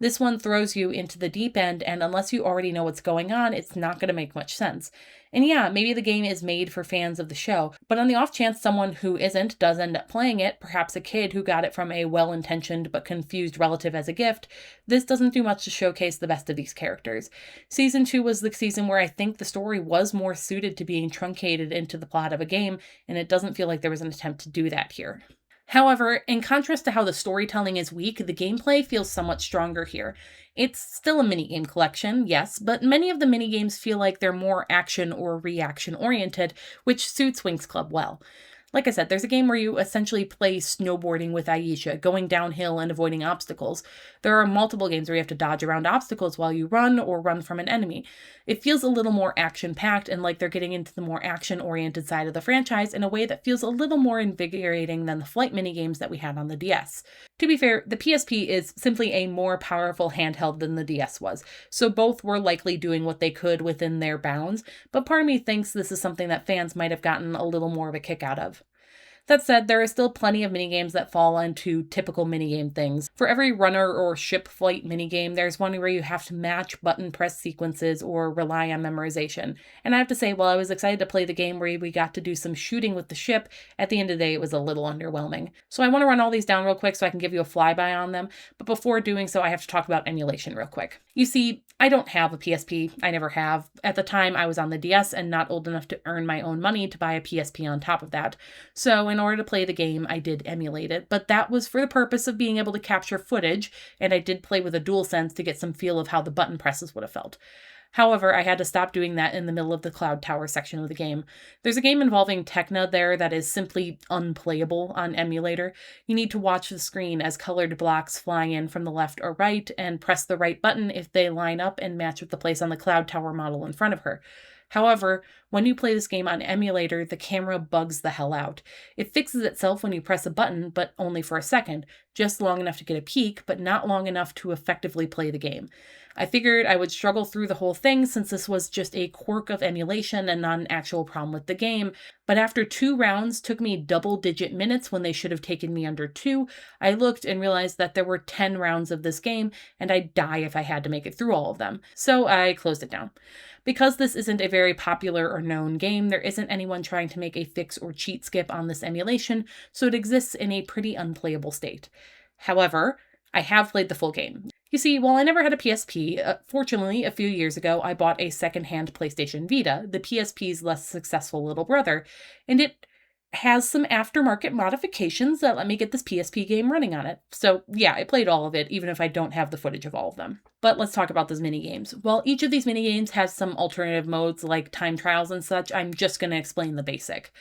Speaker 1: This one throws you into the deep end, and unless you already know what's going on, it's not going to make much sense. And yeah, maybe the game is made for fans of the show, but on the off chance someone who isn't does end up playing it, perhaps a kid who got it from a well-intentioned but confused relative as a gift, this doesn't do much to showcase the best of these characters. Season 2 was the season where I think the story was more suited to being truncated into the plot of a game, and it doesn't feel like there was an attempt to do that here. However, in contrast to how the storytelling is weak, the gameplay feels somewhat stronger here. It's still a minigame collection, yes, but many of the minigames feel like they're more action or reaction oriented, which suits Winx Club well. Like I said, there's a game where you essentially play snowboarding with Aisha, going downhill and avoiding obstacles. There are multiple games where you have to dodge around obstacles while you run or run from an enemy. It feels a little more action-packed and like they're getting into the more action-oriented side of the franchise in a way that feels a little more invigorating than the flight minigames that we had on the DS. To be fair, the PSP is simply a more powerful handheld than the DS was, so both were likely doing what they could within their bounds, but part of me thinks this is something that fans might have gotten a little more of a kick out of. That said, there are still plenty of minigames that fall into typical minigame things. For every runner or ship flight minigame, there's one where you have to match button press sequences or rely on memorization. And I have to say, while I was excited to play the game where we got to do some shooting with the ship, at the end of the day it was a little underwhelming. So I want to run all these down real quick so I can give you a flyby on them, but before doing so I have to talk about emulation real quick. You see, I don't have a PSP, I never have. At the time I was on the DS and not old enough to earn my own money to buy a PSP on top of that. So in order to play the game, I did emulate it, but that was for the purpose of being able to capture footage, and I did play with a DualSense to get some feel of how the button presses would have felt. However, I had to stop doing that in the middle of the Cloud Tower section of the game. There's a game involving Tecna there that is simply unplayable on emulator. You need to watch the screen as colored blocks fly in from the left or right, and press the right button if they line up and match with the place on the Cloud Tower model in front of her. However, when you play this game on emulator, the camera bugs the hell out. It fixes itself when you press a button, but only for a second, just long enough to get a peek, but not long enough to effectively play the game. I figured I would struggle through the whole thing since this was just a quirk of emulation and not an actual problem with the game, but after 2 rounds took me double-digit minutes when they should have taken me under 2, I looked and realized that there were 10 rounds of this game, and I'd die if I had to make it through all of them. So I closed it down. Because this isn't a very popular or known game, there isn't anyone trying to make a fix or cheat skip on this emulation, so it exists in a pretty unplayable state. However, I have played the full game. You see, while I never had a PSP, fortunately, a few years ago, I bought a secondhand PlayStation Vita, the PSP's less successful little brother, and it has some aftermarket modifications that let me get this PSP game running on it. So yeah, I played all of it, even if I don't have the footage of all of them. But let's talk about those minigames. While each of these minigames has some alternative modes like time trials and such, I'm just going to explain the basic.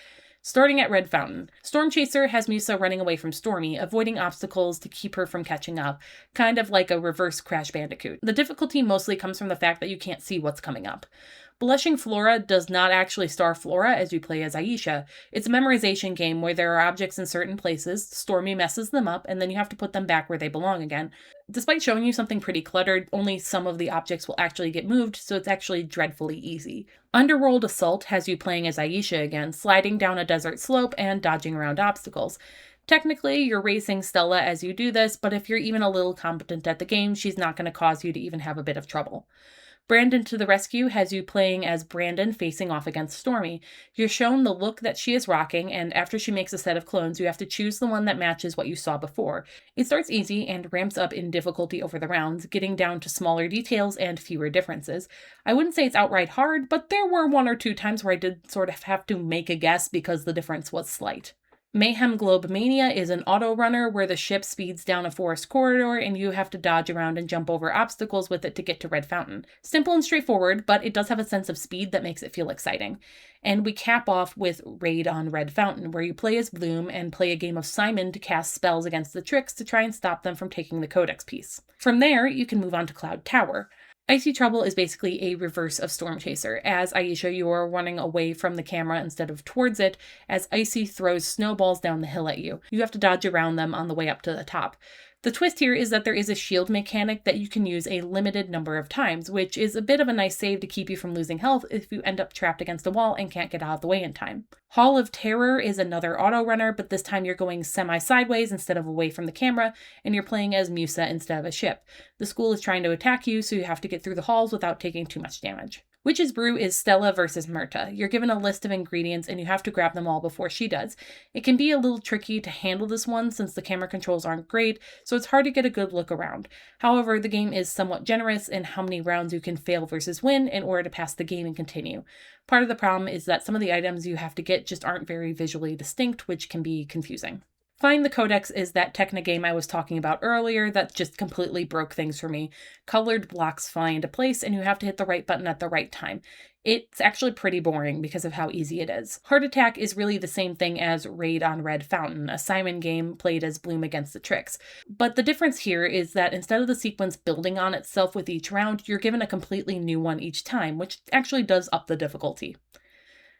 Speaker 1: Starting at Red Fountain, Storm Chaser has Musa running away from Stormy, avoiding obstacles to keep her from catching up, kind of like a reverse Crash Bandicoot. The difficulty mostly comes from the fact that you can't see what's coming up. Blushing Flora does not actually star Flora as you play as Aisha. It's a memorization game where there are objects in certain places, Stormy messes them up, and then you have to put them back where they belong again. Despite showing you something pretty cluttered, only some of the objects will actually get moved, so it's actually dreadfully easy. Underworld Assault has you playing as Aisha again, sliding down a desert slope and dodging around obstacles. Technically, you're racing Stella as you do this, but if you're even a little competent at the game, she's not going to cause you to even have a bit of trouble. Brandon to the Rescue has you playing as Brandon facing off against Stormy. You're shown the look that she is rocking, and after she makes a set of clones, you have to choose the one that matches what you saw before. It starts easy and ramps up in difficulty over the rounds, getting down to smaller details and fewer differences. I wouldn't say it's outright hard, but there were 1 or 2 times where I did sort of have to make a guess because the difference was slight. Mayhem Globe Mania is an auto runner where the ship speeds down a forest corridor and you have to dodge around and jump over obstacles with it to get to Red Fountain. Simple and straightforward, but it does have a sense of speed that makes it feel exciting. And we cap off with Raid on Red Fountain, where you play as Bloom and play a game of Simon to cast spells against the Tricks to try and stop them from taking the Codex piece. From there, you can move on to Cloud Tower. Icy Trouble is basically a reverse of Storm Chaser. As Aisha, you are running away from the camera instead of towards it, as Icy throws snowballs down the hill at you. You have to dodge around them on the way up to the top. The twist here is that there is a shield mechanic that you can use a limited number of times, which is a bit of a nice save to keep you from losing health if you end up trapped against a wall and can't get out of the way in time. Hall of Terror is another auto runner, but this time you're going semi-sideways instead of away from the camera, and you're playing as Musa instead of a ship. The school is trying to attack you, so you have to get through the halls without taking too much damage. Witch's Brew is Stella versus Myrta. You're given a list of ingredients and you have to grab them all before she does. It can be a little tricky to handle this one since the camera controls aren't great, so it's hard to get a good look around. However, the game is somewhat generous in how many rounds you can fail versus win in order to pass the game and continue. Part of the problem is that some of the items you have to get just aren't very visually distinct, which can be confusing. Find the Codex is that Techna game I was talking about earlier that just completely broke things for me. Colored blocks fly into place and you have to hit the right button at the right time. It's actually pretty boring because of how easy it is. Heart Attack is really the same thing as Raid on Red Fountain, a Simon game played as Bloom against the Tricks. But the difference here is that instead of the sequence building on itself with each round, you're given a completely new one each time, which actually does up the difficulty.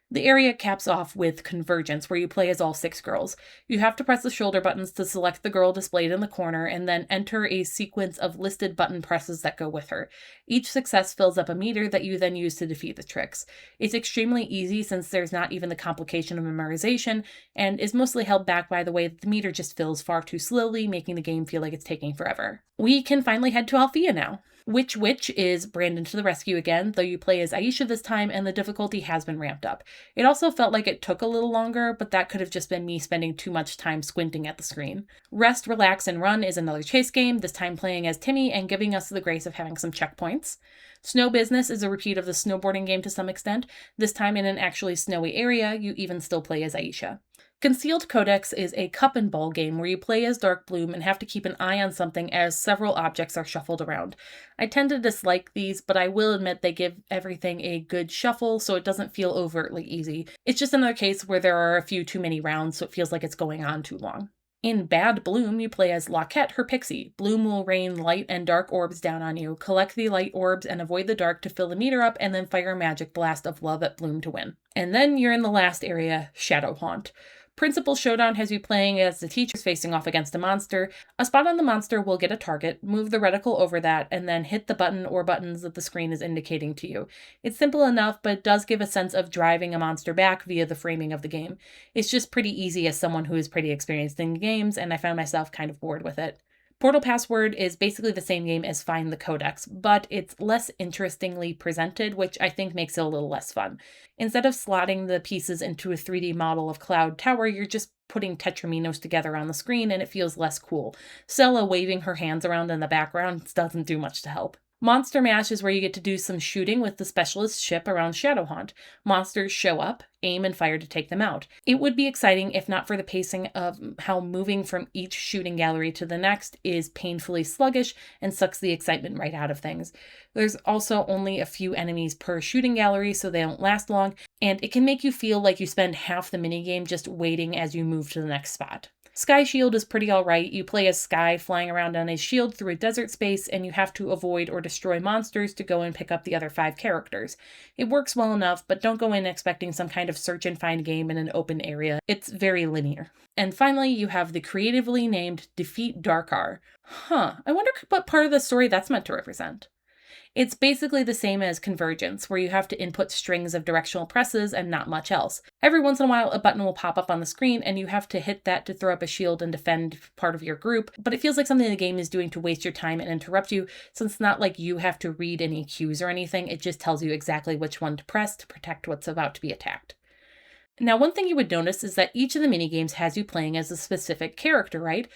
Speaker 1: The area caps off with Convergence, where you play as all 6 girls. You have to press the shoulder buttons to select the girl displayed in the corner, and then enter a sequence of listed button presses that go with her. Each success fills up a meter that you then use to defeat the Tricks. It's extremely easy since there's not even the complication of memorization, and is mostly held back by the way that the meter just fills far too slowly, making the game feel like it's taking forever. We can finally head to Alfea now. Witch is Brandon to the Rescue again, though you play as Aisha this time and the difficulty has been ramped up. It also felt like it took a little longer, but that could have just been me spending too much time squinting at the screen. Rest, Relax, and Run is another chase game, this time playing as Timmy and giving us the grace of having some checkpoints. Snow Business is a repeat of the snowboarding game to some extent, this time in an actually snowy area, you even still play as Aisha. Concealed Codex is a cup and ball game where you play as Dark Bloom and have to keep an eye on something as several objects are shuffled around. I tend to dislike these, but I will admit they give everything a good shuffle so it doesn't feel overtly easy. It's just another case where there are a few too many rounds so it feels like it's going on too long. In Bad Bloom, you play as Lockette, her pixie. Bloom will rain light and dark orbs down on you. Collect the light orbs and avoid the dark to fill the meter up, and then fire a magic blast of love at Bloom to win. And then you're in the last area, Shadow Haunt. Principal Showdown has you playing as the teachers facing off against a monster. A spot on the monster will get a target, move the reticle over that, and then hit the button or buttons that the screen is indicating to you. It's simple enough, but it does give a sense of driving a monster back via the framing of the game. It's just pretty easy as someone who is pretty experienced in games, and I found myself kind of bored with it. Portal Password is basically the same game as Find the Codex, but it's less interestingly presented, which I think makes it a little less fun. Instead of slotting the pieces into a 3D model of Cloud Tower, you're just putting Tetraminos together on the screen and it feels less cool. Stella waving her hands around in the background doesn't do much to help. Monster Mash is where you get to do some shooting with the specialist ship around Shadowhaunt. Monsters show up, aim, and fire to take them out. It would be exciting if not for the pacing of how moving from each shooting gallery to the next is painfully sluggish and sucks the excitement right out of things. There's also only a few enemies per shooting gallery, so they don't last long, and it can make you feel like you spend half the minigame just waiting as you move to the next spot. Sky Shield is pretty alright. You play as Sky flying around on a shield through a desert space, and you have to avoid or destroy monsters to go and pick up the other 5 characters. It works well enough, but don't go in expecting some kind of search and find game in an open area. It's very linear. And finally, you have the creatively named Defeat Darkar. I wonder what part of the story that's meant to represent. It's basically the same as Convergence, where you have to input strings of directional presses and not much else. Every once in a while, a button will pop up on the screen, and you have to hit that to throw up a shield and defend part of your group, but it feels like something the game is doing to waste your time and interrupt you, since it's not like you have to read any cues or anything, it just tells you exactly which one to press to protect what's about to be attacked. Now, one thing you would notice is that each of the minigames has you playing as a specific character, right?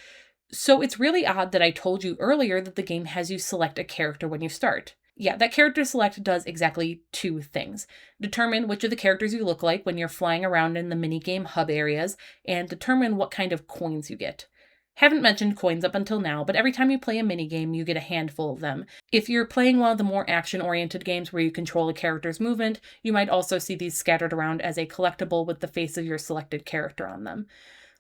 Speaker 1: So it's really odd that I told you earlier that the game has you select a character when you start. Yeah, that character select does exactly 2 things. Determine which of the characters you look like when you're flying around in the minigame hub areas, and determine what kind of coins you get. Haven't mentioned coins up until now, but every time you play a minigame, you get a handful of them. If you're playing one of the more action-oriented games where you control a character's movement, you might also see these scattered around as a collectible with the face of your selected character on them.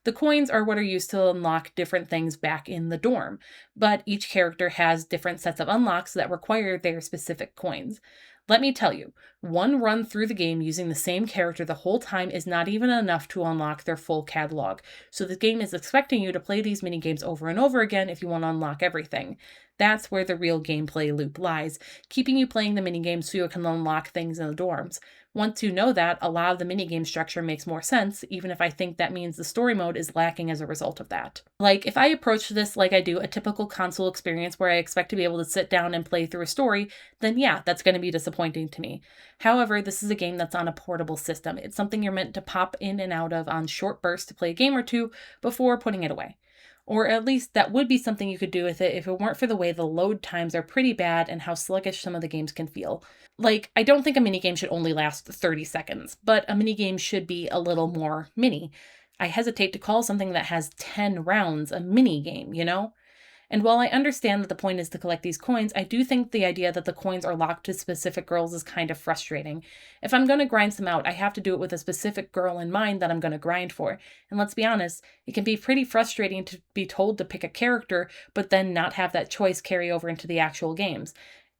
Speaker 1: The coins are what are used to unlock different things back in the dorm, but each character has different sets of unlocks that require their specific coins. Let me tell you, one run through the game using the same character the whole time is not even enough to unlock their full catalog, so the game is expecting you to play these minigames over and over again if you want to unlock everything. That's where the real gameplay loop lies, keeping you playing the minigames so you can unlock things in the dorms. Once you know that, a lot of the minigame structure makes more sense, even if I think that means the story mode is lacking as a result of that. Like, if I approach this like I do a typical console experience where I expect to be able to sit down and play through a story, then yeah, that's going to be disappointing to me. However, this is a game that's on a portable system. It's something you're meant to pop in and out of on short bursts to play a game or two before putting it away. Or at least that would be something you could do with it if it weren't for the way the load times are pretty bad and how sluggish some of the games can feel. Like, I don't think a minigame should only last 30 seconds, but a minigame should be a little more mini. I hesitate to call something that has 10 rounds a minigame, you know? And while I understand that the point is to collect these coins, I do think the idea that the coins are locked to specific girls is kind of frustrating. If I'm going to grind some out, I have to do it with a specific girl in mind that I'm going to grind for. And let's be honest, it can be pretty frustrating to be told to pick a character, but then not have that choice carry over into the actual games.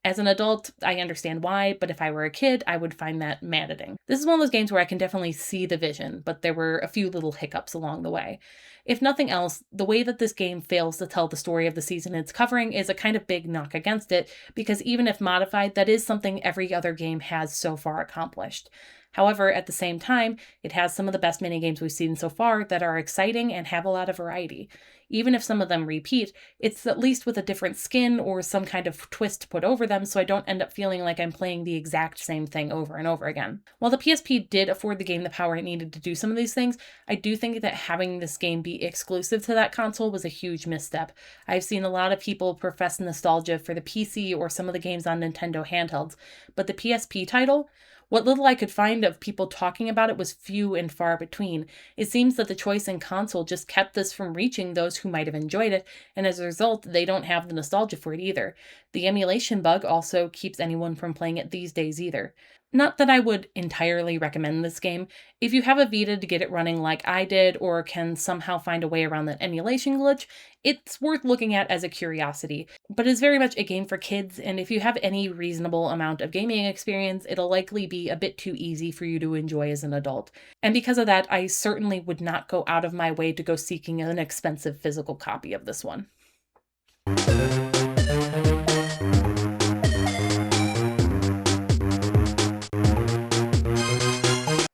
Speaker 1: As an adult, I understand why, but if I were a kid, I would find that maddening. This is one of those games where I can definitely see the vision, but there were a few little hiccups along the way. If nothing else, the way that this game fails to tell the story of the season it's covering is a kind of big knock against it, because even if modified, that is something every other game has so far accomplished. However, at the same time, it has some of the best minigames we've seen so far that are exciting and have a lot of variety. Even if some of them repeat, it's at least with a different skin or some kind of twist put over them, so I don't end up feeling like I'm playing the exact same thing over and over again. While the PSP did afford the game the power it needed to do some of these things, I do think that having this game be exclusive to that console was a huge misstep. I've seen a lot of people profess nostalgia for the PC or some of the games on Nintendo handhelds, but the PSP title? What little I could find of people talking about it was few and far between. It seems that the choice in console just kept this from reaching those who might have enjoyed it, and as a result, they don't have the nostalgia for it either. The emulation bug also keeps anyone from playing it these days either. Not that I would entirely recommend this game. If you have a Vita to get it running like I did, or can somehow find a way around that emulation glitch, it's worth looking at as a curiosity. But it's very much a game for kids, and if you have any reasonable amount of gaming experience, it'll likely be a bit too easy for you to enjoy as an adult. And because of that, I certainly would not go out of my way to go seeking an expensive physical copy of this one.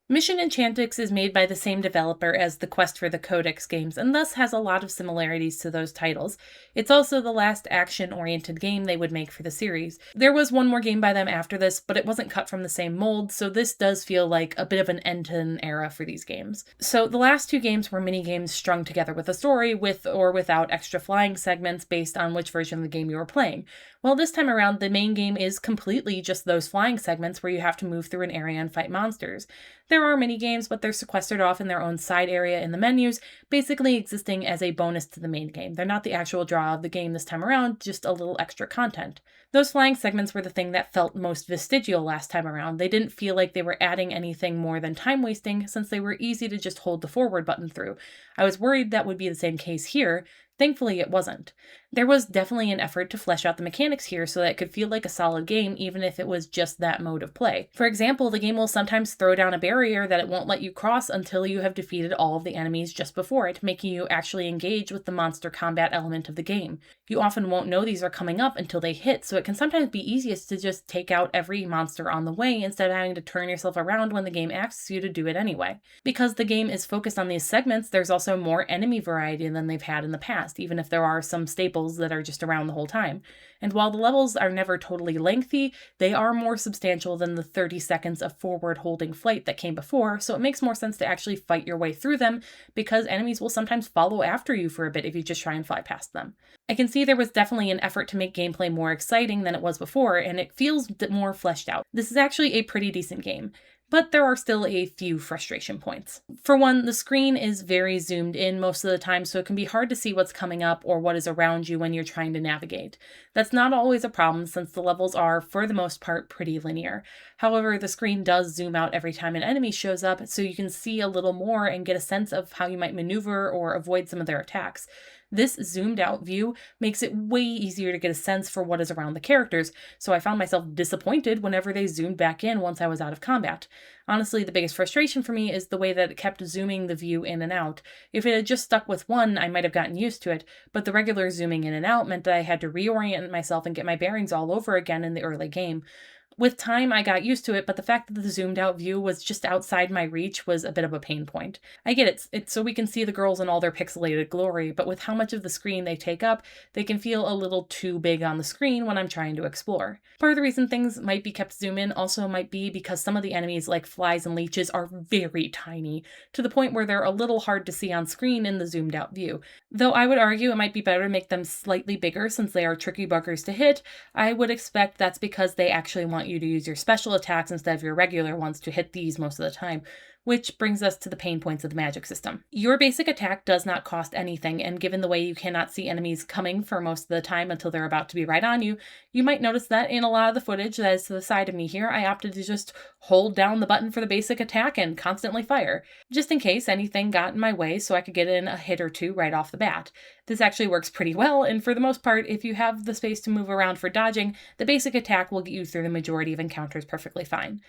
Speaker 1: Mission Enchantix is made by the same developer as the Quest for the Codex games, and thus has a lot of similarities to those titles. It's also the last action-oriented game they would make for the series. There was one more game by them after this, but it wasn't cut from the same mold, so this does feel like a bit of an end-to-an era for these games. So the last two games were mini-games strung together with a story, with or without extra flying segments based on which version of the game you were playing. Well, this time around, the main game is completely just those flying segments where you have to move through an area and fight monsters. There are mini games, but they're sequestered off in their own side area in the menus, basically existing as a bonus to the main game. They're not the actual draw of the game this time around, just a little extra content. Those flying segments were the thing that felt most vestigial last time around. They didn't feel like they were adding anything more than time wasting, since they were easy to just hold the forward button through. I was worried that would be the same case here. Thankfully, it wasn't. There was definitely an effort to flesh out the mechanics here so that it could feel like a solid game, even if it was just that mode of play. For example, the game will sometimes throw down a barrier that it won't let you cross until you have defeated all of the enemies just before it, making you actually engage with the monster combat element of the game. You often won't know these are coming up until they hit, so it can sometimes be easiest to just take out every monster on the way instead of having to turn yourself around when the game asks you to do it anyway. Because the game is focused on these segments, there's also more enemy variety than they've had in the past, even if there are some staples that are just around the whole time. And while the levels are never totally lengthy, they are more substantial than the 30 seconds of forward holding flight that came before, so it makes more sense to actually fight your way through them, because enemies will sometimes follow after you for a bit if you just try and fly past them. I can see there was definitely an effort to make gameplay more exciting than it was before, and it feels more fleshed out. This is actually a pretty decent game, but there are still a few frustration points. For one, the screen is very zoomed in most of the time, so it can be hard to see what's coming up or what is around you when you're trying to navigate. That's not always a problem since the levels are, for the most part, pretty linear. However, the screen does zoom out every time an enemy shows up, so you can see a little more and get a sense of how you might maneuver or avoid some of their attacks. This zoomed out view makes it way easier to get a sense for what is around the characters, so I found myself disappointed whenever they zoomed back in once I was out of combat. Honestly, the biggest frustration for me is the way that it kept zooming the view in and out. If it had just stuck with one, I might have gotten used to it, but the regular zooming in and out meant that I had to reorient myself and get my bearings all over again in the early game. With time, I got used to it, but the fact that the zoomed out view was just outside my reach was a bit of a pain point. I get it, it's so we can see the girls in all their pixelated glory, but with how much of the screen they take up, they can feel a little too big on the screen when I'm trying to explore. Part of the reason things might be kept zoom in also might be because some of the enemies like flies and leeches are very tiny, to the point where they're a little hard to see on screen in the zoomed out view. Though I would argue it might be better to make them slightly bigger since they are tricky buggers to hit, I would expect that's because they actually want you to use your special attacks instead of your regular ones to hit these most of the time. Which brings us to the pain points of the magic system. Your basic attack does not cost anything, and given the way you cannot see enemies coming for most of the time until they're about to be right on you, you might notice that in a lot of the footage that is to the side of me here, I opted to just hold down the button for the basic attack and constantly fire, just in case anything got in my way so I could get in a hit or two right off the bat. This actually works pretty well, and for the most part, if you have the space to move around for dodging, the basic attack will get you through the majority of encounters perfectly fine.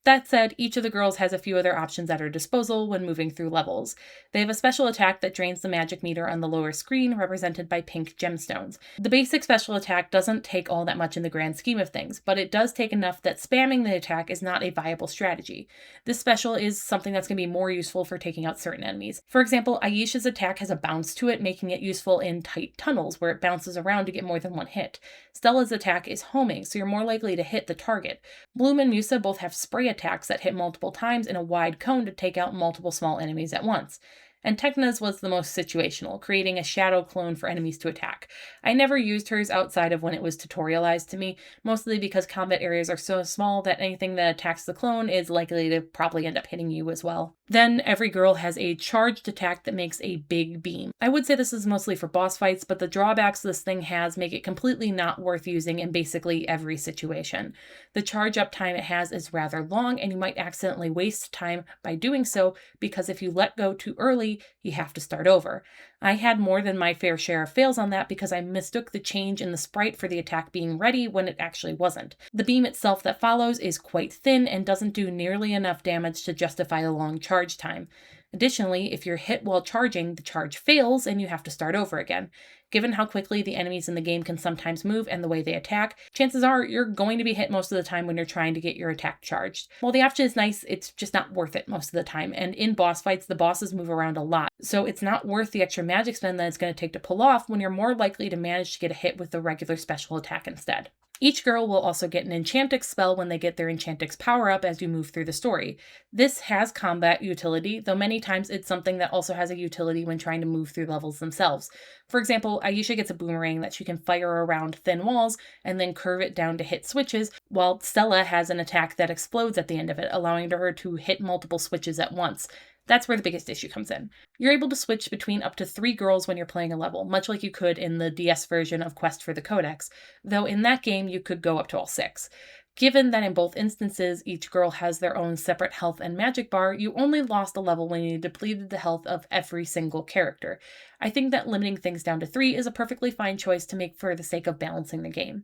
Speaker 1: That said, each of the girls has a few other options at her disposal when moving through levels. They have a special attack that drains the magic meter on the lower screen, represented by pink gemstones. The basic special attack doesn't take all that much in the grand scheme of things, but it does take enough that spamming the attack is not a viable strategy. This special is something that's going to be more useful for taking out certain enemies. For example, Ayesha's attack has a bounce to it, making it useful in tight tunnels where it bounces around to get more than one hit. Stella's attack is homing, so you're more likely to hit the target. Bloom and Musa both have spray attacks that hit multiple times in a wide cone to take out multiple small enemies at once. And Techna's was the most situational, creating a shadow clone for enemies to attack. I never used hers outside of when it was tutorialized to me, mostly because combat areas are so small that anything that attacks the clone is likely to probably end up hitting you as well. Then every girl has a charged attack that makes a big beam. I would say this is mostly for boss fights, but the drawbacks this thing has make it completely not worth using in basically every situation. The charge up time it has is rather long, and you might accidentally waste time by doing so because if you let go too early, you have to start over. I had more than my fair share of fails on that because I mistook the change in the sprite for the attack being ready when it actually wasn't. The beam itself that follows is quite thin and doesn't do nearly enough damage to justify a long charge time. Additionally, if you're hit while charging, the charge fails and you have to start over again. Given how quickly the enemies in the game can sometimes move and the way they attack, chances are you're going to be hit most of the time when you're trying to get your attack charged. While the option is nice, it's just not worth it most of the time, and in boss fights, the bosses move around a lot, so it's not worth the extra magic spend that it's going to take to pull off when you're more likely to manage to get a hit with the regular special attack instead. Each girl will also get an Enchantix spell when they get their Enchantix power-up as you move through the story. This has combat utility, though many times it's something that also has a utility when trying to move through levels themselves. For example, Aisha gets a boomerang that she can fire around thin walls and then curve it down to hit switches, while Stella has an attack that explodes at the end of it, allowing her to hit multiple switches at once. That's where the biggest issue comes in. You're able to switch between up to 3 girls when you're playing a level, much like you could in the DS version of Quest for the Codex, though in that game you could go up to all 6. Given that in both instances each girl has their own separate health and magic bar, you only lost a level when you depleted the health of every single character. I think that limiting things down to 3 is a perfectly fine choice to make for the sake of balancing the game.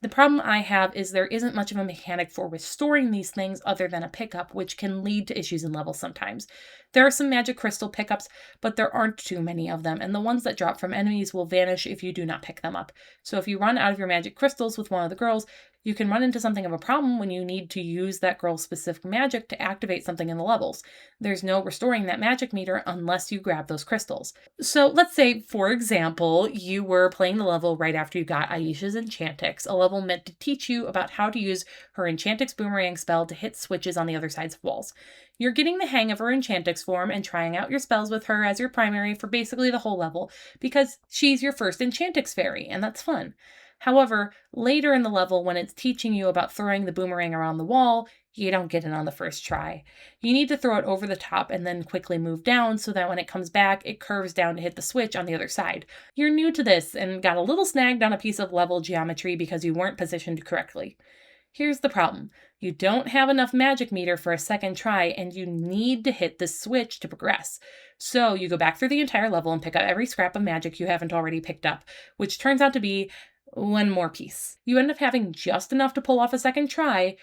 Speaker 1: The problem I have is there isn't much of a mechanic for restoring these things other than a pickup, which can lead to issues in levels sometimes. There are some magic crystal pickups, but there aren't too many of them, and the ones that drop from enemies will vanish if you do not pick them up. So if you run out of your magic crystals with one of the girls, you can run into something of a problem when you need to use that girl's specific magic to activate something in the levels. There's no restoring that magic meter unless you grab those crystals. So let's say, for example, you were playing the level right after you got Aisha's Enchantix, a level meant to teach you about how to use her Enchantix boomerang spell to hit switches on the other sides of walls. You're getting the hang of her Enchantix form and trying out your spells with her as your primary for basically the whole level, because she's your first Enchantix fairy, and that's fun. However, later in the level, when it's teaching you about throwing the boomerang around the wall, you don't get it on the first try. You need to throw it over the top and then quickly move down so that when it comes back, it curves down to hit the switch on the other side. You're new to this and got a little snagged on a piece of level geometry because you weren't positioned correctly. Here's the problem. You don't have enough magic meter for a second try, and you need to hit this switch to progress. So you go back through the entire level and pick up every scrap of magic you haven't already picked up, which turns out to be one more piece. You end up having just enough to pull off a second try,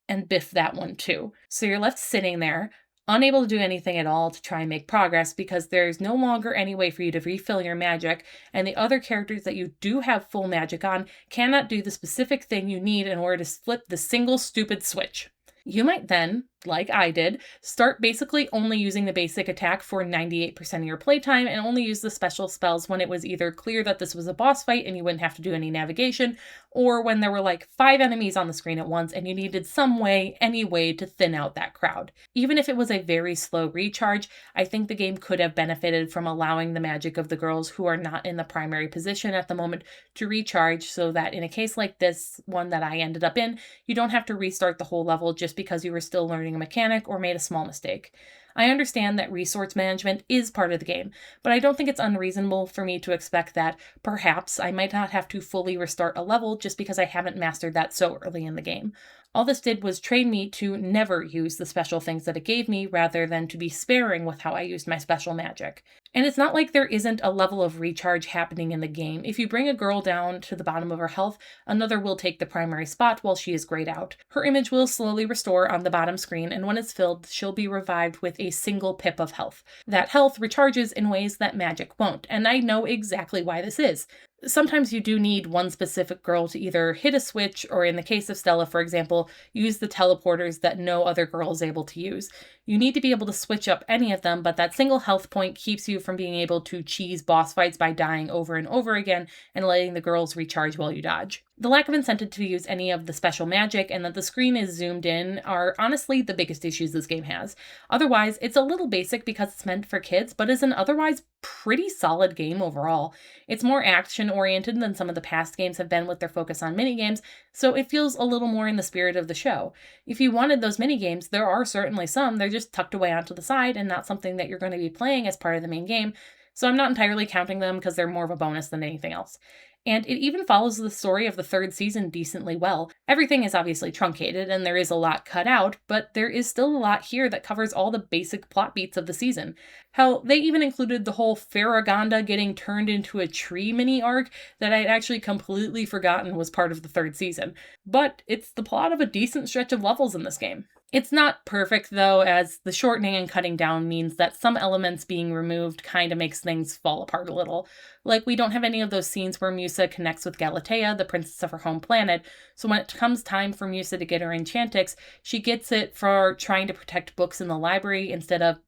Speaker 1: and biff that one too. So you're left sitting there, unable to do anything at all to try and make progress because there's no longer any way for you to refill your magic, and the other characters that you do have full magic on cannot do the specific thing you need in order to flip the single stupid switch. You might then, like I did, start basically only using the basic attack for 98% of your playtime and only use the special spells when it was either clear that this was a boss fight and you wouldn't have to do any navigation, or when there were like 5 enemies on the screen at once and you needed some way, any way, to thin out that crowd. Even if it was a very slow recharge, I think the game could have benefited from allowing the magic of the girls who are not in the primary position at the moment to recharge so that in a case like this one that I ended up in, you don't have to restart the whole level just because you were still learning a mechanic or made a small mistake. I understand that resource management is part of the game, but I don't think it's unreasonable for me to expect that perhaps I might not have to fully restart a level just because I haven't mastered that so early in the game. All this did was train me to never use the special things that it gave me rather than to be sparing with how I used my special magic. And it's not like there isn't a level of recharge happening in the game. If you bring a girl down to the bottom of her health, another will take the primary spot while she is grayed out. Her image will slowly restore on the bottom screen, and when it's filled, she'll be revived with a single pip of health. That health recharges in ways that magic won't, and I know exactly why this is. Sometimes you do need one specific girl to either hit a switch or, in the case of Stella, for example, use the teleporters that no other girl is able to use. You need to be able to switch up any of them, but that single health point keeps you from being able to cheese boss fights by dying over and over again and letting the girls recharge while you dodge. The lack of incentive to use any of the special magic and that the screen is zoomed in are honestly the biggest issues this game has. Otherwise, it's a little basic because it's meant for kids, but is an otherwise pretty solid game overall. It's more action oriented than some of the past games have been with their focus on minigames, so it feels a little more in the spirit of the show. If you wanted those minigames, there are certainly some, they're just tucked away onto the side and not something that you're going to be playing as part of the main game, so I'm not entirely counting them because they're more of a bonus than anything else. And it even follows the story of the third season decently well. Everything is obviously truncated and there is a lot cut out, but there is still a lot here that covers all the basic plot beats of the season. Hell, they even included the whole Farragonda getting turned into a tree mini arc that I'd actually completely forgotten was part of the third season. But it's the plot of a decent stretch of levels in this game. It's not perfect, though, as the shortening and cutting down means that some elements being removed kind of makes things fall apart a little. Like, we don't have any of those scenes where Musa connects with Galatea, the princess of her home planet, so when it comes time for Musa to get her Enchantix, she gets it for trying to protect books in the library instead of,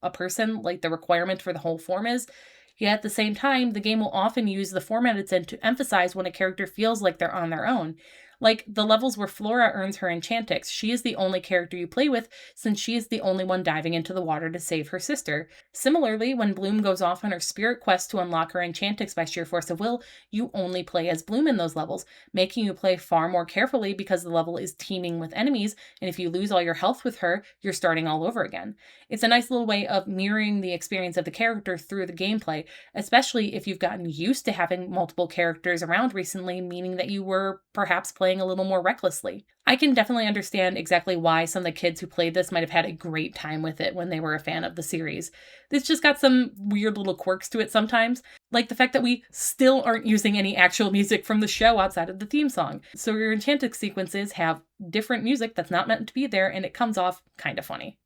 Speaker 1: a person, like the requirement for the whole form is. Yet at the same time, the game will often use the format it's in to emphasize when a character feels like they're on their own. Like the levels where Flora earns her Enchantix, she is the only character you play with since she is the only one diving into the water to save her sister. Similarly, when Bloom goes off on her spirit quest to unlock her Enchantix by sheer force of will, you only play as Bloom in those levels, making you play far more carefully because the level is teeming with enemies, and if you lose all your health with her, you're starting all over again. It's a nice little way of mirroring the experience of the character through the gameplay, especially if you've gotten used to having multiple characters around recently, meaning that you were perhaps playing a little more recklessly. I can definitely understand exactly why some of the kids who played this might have had a great time with it when they were a fan of the series. This just got some weird little quirks to it sometimes, like the fact that we still aren't using any actual music from the show outside of the theme song. So your Enchantix sequences have different music that's not meant to be there, and it comes off kind of funny.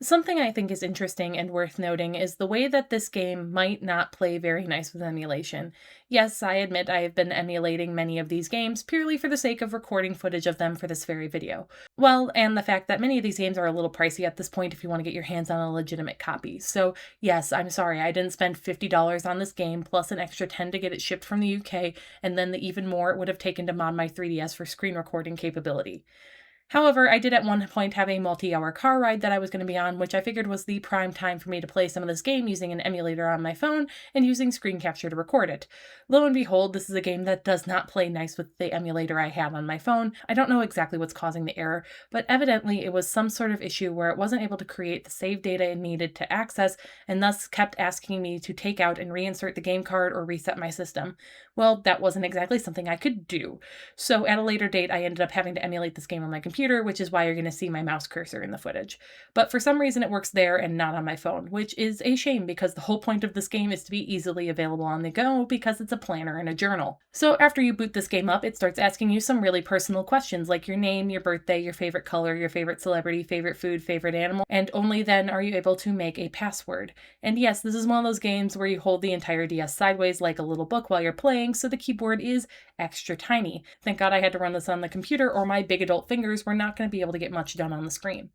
Speaker 1: Something I think is interesting and worth noting is the way that this game might not play very nice with emulation. Yes, I admit I have been emulating many of these games purely for the sake of recording footage of them for this very video. Well, and the fact that many of these games are a little pricey at this point if you want to get your hands on a legitimate copy. So yes, I'm sorry, I didn't spend $50 on this game plus an extra $10 to get it shipped from the UK, and then the even more it would have taken to mod my 3DS for screen recording capability. However, I did at one point have a multi-hour car ride that I was going to be on, which I figured was the prime time for me to play some of this game using an emulator on my phone and using screen capture to record it. Lo and behold, this is a game that does not play nice with the emulator I have on my phone. I don't know exactly what's causing the error, but evidently it was some sort of issue where it wasn't able to create the save data it needed to access, and thus kept asking me to take out and reinsert the game card or reset my system. Well, that wasn't exactly something I could do. So at a later date, I ended up having to emulate this game on my computer, which is why you're going to see my mouse cursor in the footage. But for some reason it works there and not on my phone, which is a shame because the whole point of this game is to be easily available on the go because it's a planner and a journal. So after you boot this game up, it starts asking you some really personal questions like your name, your birthday, your favorite color, your favorite celebrity, favorite food, favorite animal, and only then are you able to make a password. And yes, this is one of those games where you hold the entire DS sideways like a little book while you're playing, so the keyboard is extra tiny. Thank God I had to run this on the computer or my big adult fingers were not going to be able to get much done on the screen.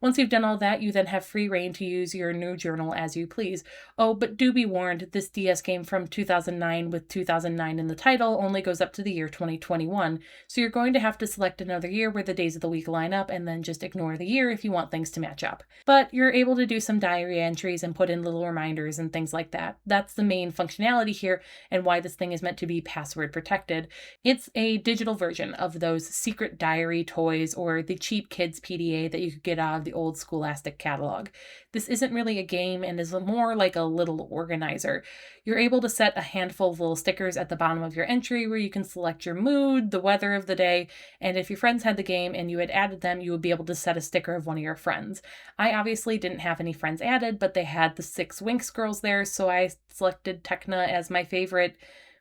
Speaker 1: Once you've done all that, you then have free reign to use your new journal as you please. Oh, but do be warned, this DS game from 2009 with 2009 in the title only goes up to the year 2021, so you're going to have to select another year where the days of the week line up and then just ignore the year if you want things to match up. But you're able to do some diary entries and put in little reminders and things like that. That's the main functionality here and why this thing is meant to be password protected. It's a digital version of those secret diary toys or the cheap kids PDA that you could get out of the old Scholastic catalog. This isn't really a game and is more like a little organizer. You're able to set a handful of little stickers at the bottom of your entry where you can select your mood, the weather of the day, and if your friends had the game and you had added them, you would be able to set a sticker of one of your friends. I obviously didn't have any friends added, but they had the 6 Winx girls there, so I selected Tecna as my favorite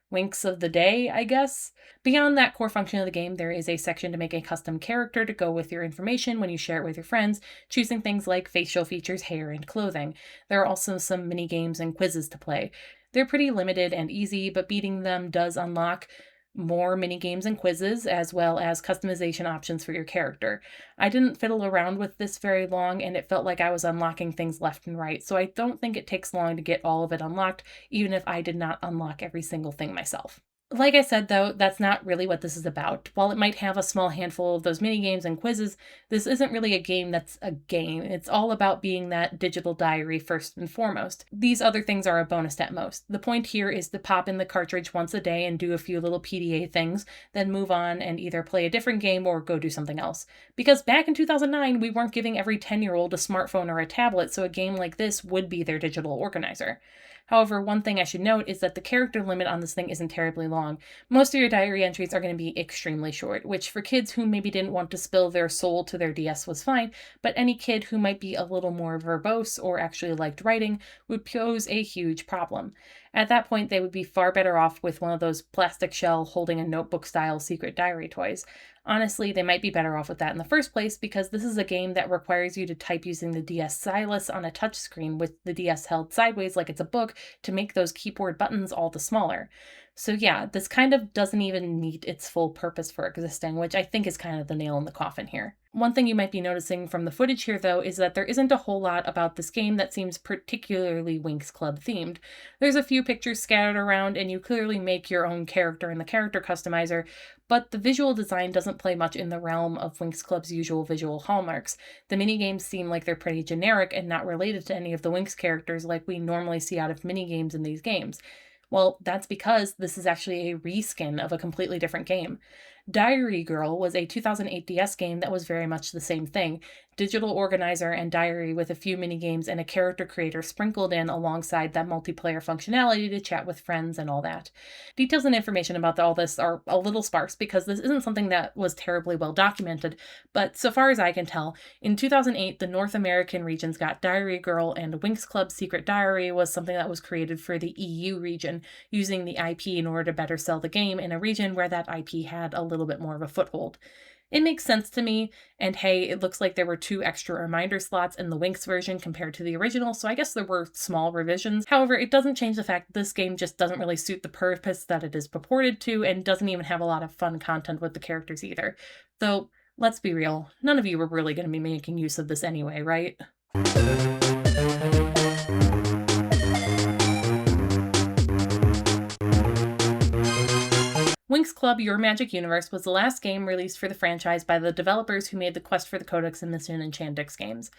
Speaker 1: winks of the day, I guess. Beyond that core function of the game, there is a section to make a custom character to go with your information when you share it with your friends, choosing things like facial features, hair, and clothing. There are also some mini games and quizzes to play. They're pretty limited and easy, but beating them does unlock more mini games and quizzes, as well as customization options for your character. I didn't fiddle around with this very long, and it felt like I was unlocking things left and right, so I don't think it takes long to get all of it unlocked, even if I did not unlock every single thing myself. Like I said, though, that's not really what this is about. While it might have a small handful of those mini games and quizzes, this isn't really a game that's a game. It's all about being that digital diary first and foremost. These other things are a bonus at most. The point here is to pop in the cartridge once a day and do a few little PDA things, then move on and either play a different game or go do something else. Because back in 2009, we weren't giving every 10-year-old a smartphone or a tablet, so a game like this would be their digital organizer. However, one thing I should note is that the character limit on this thing isn't terribly long. Most of your diary entries are going to be extremely short, which for kids who maybe didn't want to spill their soul to their DS was fine, but any kid who might be a little more verbose or actually liked writing would pose a huge problem. At that point, they would be far better off with one of those plastic shell holding a notebook style secret diary toys. Honestly, they might be better off with that in the first place because this is a game that requires you to type using the DS stylus on a touchscreen with the DS held sideways like it's a book to make those keyboard buttons all the smaller. So yeah, this kind of doesn't even meet its full purpose for existing, which I think is kind of the nail in the coffin here. One thing you might be noticing from the footage here, though, is that there isn't a whole lot about this game that seems particularly Winx Club themed. There's a few pictures scattered around, and you clearly make your own character in the character customizer, but the visual design doesn't play much in the realm of Winx Club's usual visual hallmarks. The minigames seem like they're pretty generic and not related to any of the Winx characters like we normally see out of minigames in these games. Well, that's because this is actually a reskin of a completely different game. Diary Girl was a 2008 DS game that was very much the same thing. Digital organizer and diary with a few minigames and a character creator sprinkled in alongside that multiplayer functionality to chat with friends and all that. Details and information about all this are a little sparse because this isn't something that was terribly well documented, but so far as I can tell, in 2008 the North American regions got Diary Girl, and Winx Club Secret Diary was something that was created for the EU region, using the IP in order to better sell the game in a region where that IP had a little bit more of a foothold. It makes sense to me, and hey, it looks like there were 2 extra reminder slots in the Winx version compared to the original, so I guess there were small revisions. However, it doesn't change the fact that this game just doesn't really suit the purpose that it is purported to, and doesn't even have a lot of fun content with the characters either. Though, let's be real, none of you are really going to be making use of this anyway, right? Winx Club Your Magic Universe was the last game released for the franchise by the developers who made the Quest for the Codex and Mission Enchantix games.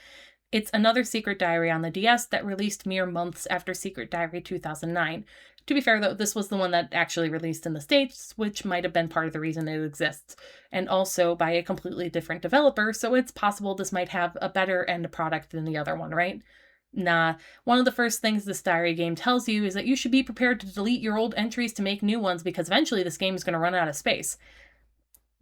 Speaker 1: It's another Secret Diary on the DS that released mere months after Secret Diary 2009. To be fair, though, this was the one that actually released in the States, which might have been part of the reason it exists, and also by a completely different developer, so it's possible this might have a better end product than the other one, right? Nah, one of the first things this diary game tells you is that you should be prepared to delete your old entries to make new ones because eventually this game is going to run out of space.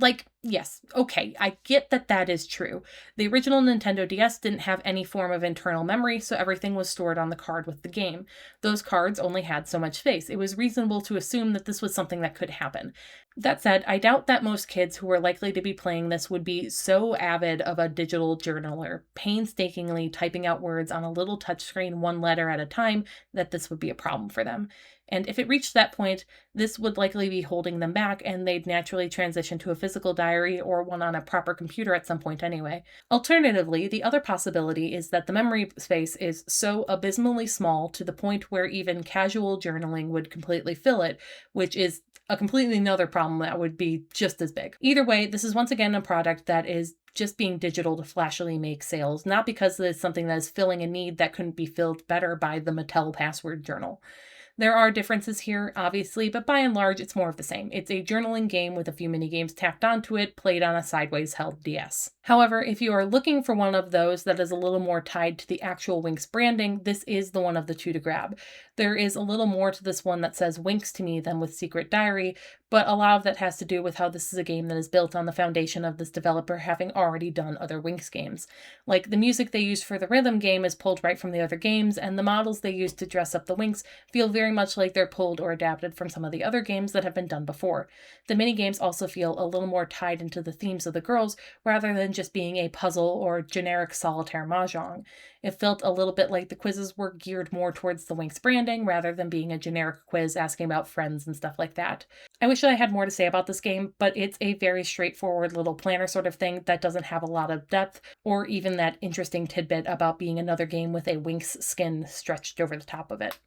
Speaker 1: Like, yes, okay, I get that that is true. The original Nintendo DS didn't have any form of internal memory, so everything was stored on the card with the game. Those cards only had so much space. It was reasonable to assume that this was something that could happen. That said, I doubt that most kids who are likely to be playing this would be so avid of a digital journaler, painstakingly typing out words on a little touchscreen one letter at a time, that this would be a problem for them. And if it reached that point, this would likely be holding them back, and they'd naturally transition to a physical diary or one on a proper computer at some point anyway. Alternatively, the other possibility is that the memory space is so abysmally small to the point where even casual journaling would completely fill it, which is a completely another problem that would be just as big. Either way, this is once again a product that is just being digital to flashily make sales, not because it's something that is filling a need that couldn't be filled better by the Mattel password journal. There are differences here, obviously, but by and large, it's more of the same. It's a journaling game with a few minigames tacked onto it, played on a sideways held DS. However, if you are looking for one of those that is a little more tied to the actual Winx branding, this is the one of the two to grab. There is a little more to this one that says Winx to me than with Secret Diary, But a lot of that has to do with how this is a game that is built on the foundation of this developer having already done other Winx games. Like, the music they use for the rhythm game is pulled right from the other games, and the models they use to dress up the Winx feel very much like they're pulled or adapted from some of the other games that have been done before. The minigames also feel a little more tied into the themes of the girls, rather than just being a puzzle or generic solitaire mahjong. It felt a little bit like the quizzes were geared more towards the Winx branding, rather than being a generic quiz asking about friends and stuff like that. I wish I had more to say about this game, but it's a very straightforward little planner sort of thing that doesn't have a lot of depth, or even that interesting tidbit about being another game with a Winx skin stretched over the top of it.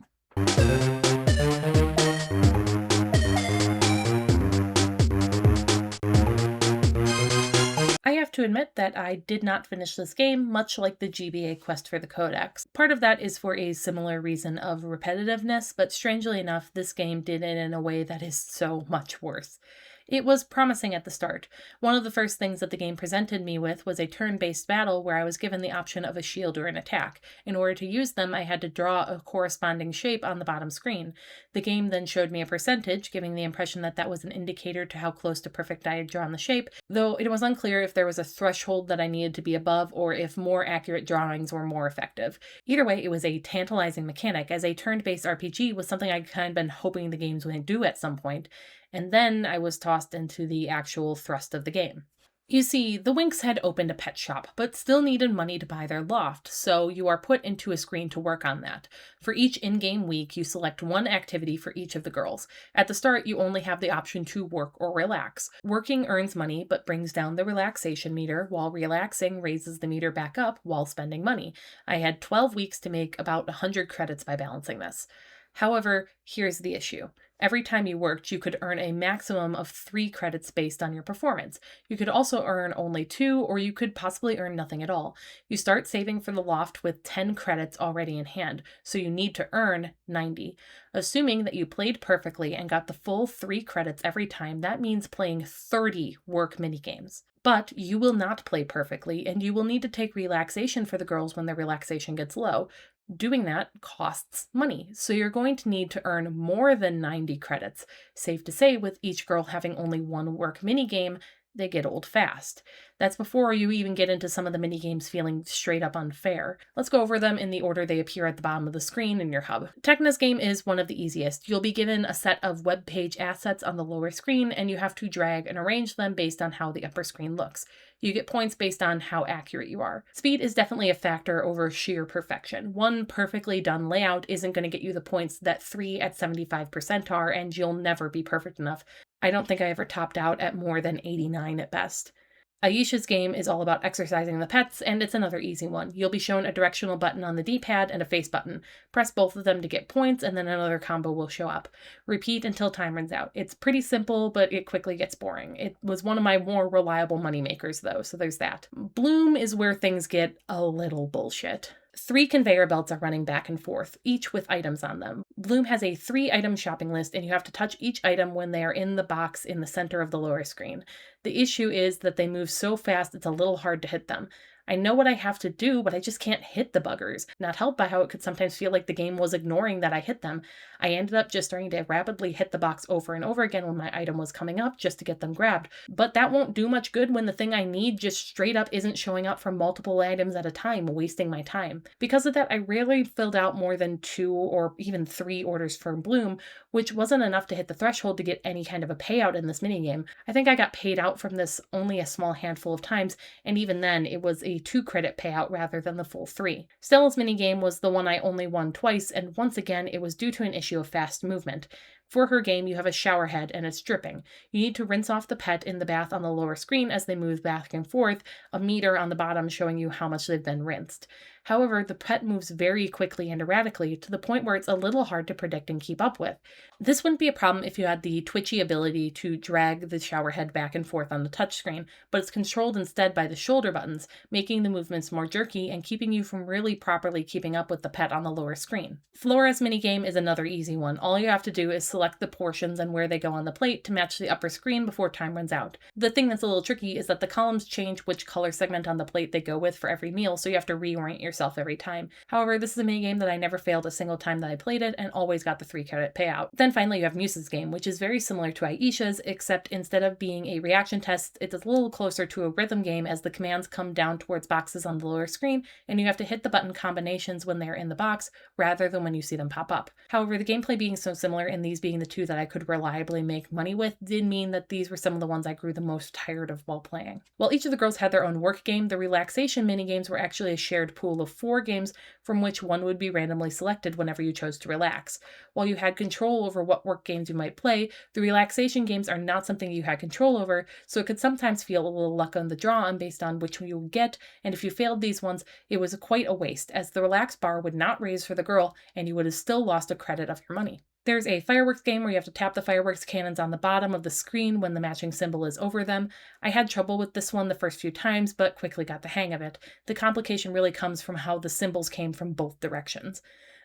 Speaker 1: I have to admit that I did not finish this game, much like the GBA quest for the Codex. Part of that is for a similar reason of repetitiveness, but strangely enough, this game did it in a way that is so much worse. It was promising at the start. One of the first things that the game presented me with was a turn-based battle where I was given the option of a shield or an attack. In order to use them, I had to draw a corresponding shape on the bottom screen. The game then showed me a percentage, giving the impression that that was an indicator to how close to perfect I had drawn the shape, though it was unclear if there was a threshold that I needed to be above or if more accurate drawings were more effective. Either way, it was a tantalizing mechanic, as a turn-based RPG was something I'd kind of been hoping the games would do at some point. And then I was tossed into the actual thrust of the game. You see, the Winx had opened a pet shop, but still needed money to buy their loft, so you are put into a screen to work on that. For each in-game week, you select one activity for each of the girls. At the start, you only have the option to work or relax. Working earns money, but brings down the relaxation meter, while relaxing raises the meter back up while spending money. I had 12 weeks to make about 100 credits by balancing this. However, here's the issue. Every time you worked, you could earn a maximum of 3 credits based on your performance. You could also earn only 2, or you could possibly earn nothing at all. You start saving for the loft with 10 credits already in hand, so you need to earn 90. Assuming that you played perfectly and got the full 3 credits every time, that means playing 30 work minigames. But you will not play perfectly, and you will need to take relaxation for the girls when their relaxation gets low. Doing that costs money, so you're going to need to earn more than 90 credits. Safe to say, with each girl having only one work minigame, they get old fast. That's before you even get into some of the minigames feeling straight up unfair. Let's go over them in the order they appear at the bottom of the screen in your hub. Tekna's game is one of the easiest. You'll be given a set of web page assets on the lower screen, and you have to drag and arrange them based on how the upper screen looks. You get points based on how accurate you are. Speed is definitely a factor over sheer perfection. One perfectly done layout isn't going to get you the points that 3 at 75% are, and you'll never be perfect enough. I don't think I ever topped out at more than 89 at best. Aisha's game is all about exercising the pets, and it's another easy one. You'll be shown a directional button on the D-pad and a face button. Press both of them to get points, and then another combo will show up. Repeat until time runs out. It's pretty simple, but it quickly gets boring. It was one of my more reliable moneymakers, though, so there's that. Bloom is where things get a little bullshit. 3 conveyor belts are running back and forth, each with items on them. Bloom has a 3-item shopping list, and you have to touch each item when they are in the box in the center of the lower screen. The issue is that they move so fast it's a little hard to hit them. I know what I have to do, but I just can't hit the buggers. Not helped by how it could sometimes feel like the game was ignoring that I hit them. I ended up just starting to rapidly hit the box over and over again when my item was coming up just to get them grabbed. But that won't do much good when the thing I need just straight up isn't showing up for multiple items at a time, wasting my time. Because of that, I rarely filled out more than 2 or even 3 orders for Bloom, which wasn't enough to hit the threshold to get any kind of a payout in this minigame. I think I got paid out from this only a small handful of times, and even then it was a 2-credit payout rather than the full 3. Stella's minigame was the one I only won twice, and once again it was due to an issue of fast movement. For her game, you have a shower head and it's dripping. You need to rinse off the pet in the bath on the lower screen as they move back and forth, a meter on the bottom showing you how much they've been rinsed. However, the pet moves very quickly and erratically to the point where it's a little hard to predict and keep up with. This wouldn't be a problem if you had the twitchy ability to drag the shower head back and forth on the touchscreen, but it's controlled instead by the shoulder buttons, making the movements more jerky and keeping you from really properly keeping up with the pet on the lower screen. Flora's minigame is another easy one. All you have to do is select the portions and where they go on the plate to match the upper screen before time runs out. The thing that's a little tricky is that the columns change which color segment on the plate they go with for every meal, so you have to reorient your yourself every time. However, this is a minigame that I never failed a single time that I played it and always got the 3 credit payout. Then finally you have Muse's game, which is very similar to Aisha's, except instead of being a reaction test, it's a little closer to a rhythm game as the commands come down towards boxes on the lower screen and you have to hit the button combinations when they're in the box rather than when you see them pop up. However, the gameplay being so similar and these being the 2 that I could reliably make money with did mean that these were some of the ones I grew the most tired of while playing. While each of the girls had their own work game, the relaxation minigames were actually a shared pool of 4 games from which one would be randomly selected whenever you chose to relax. While you had control over what work games you might play, the relaxation games are not something you had control over, so it could sometimes feel a little luck on the draw and based on which one you would get, and if you failed these ones, it was quite a waste, as the relax bar would not raise for the girl, and you would have still lost a credit of your money. There's a fireworks game where you have to tap the fireworks cannons on the bottom of the screen when the matching symbol is over them. I had trouble with this one the first few times, but quickly got the hang of it. The complication really comes from how the symbols came from both directions.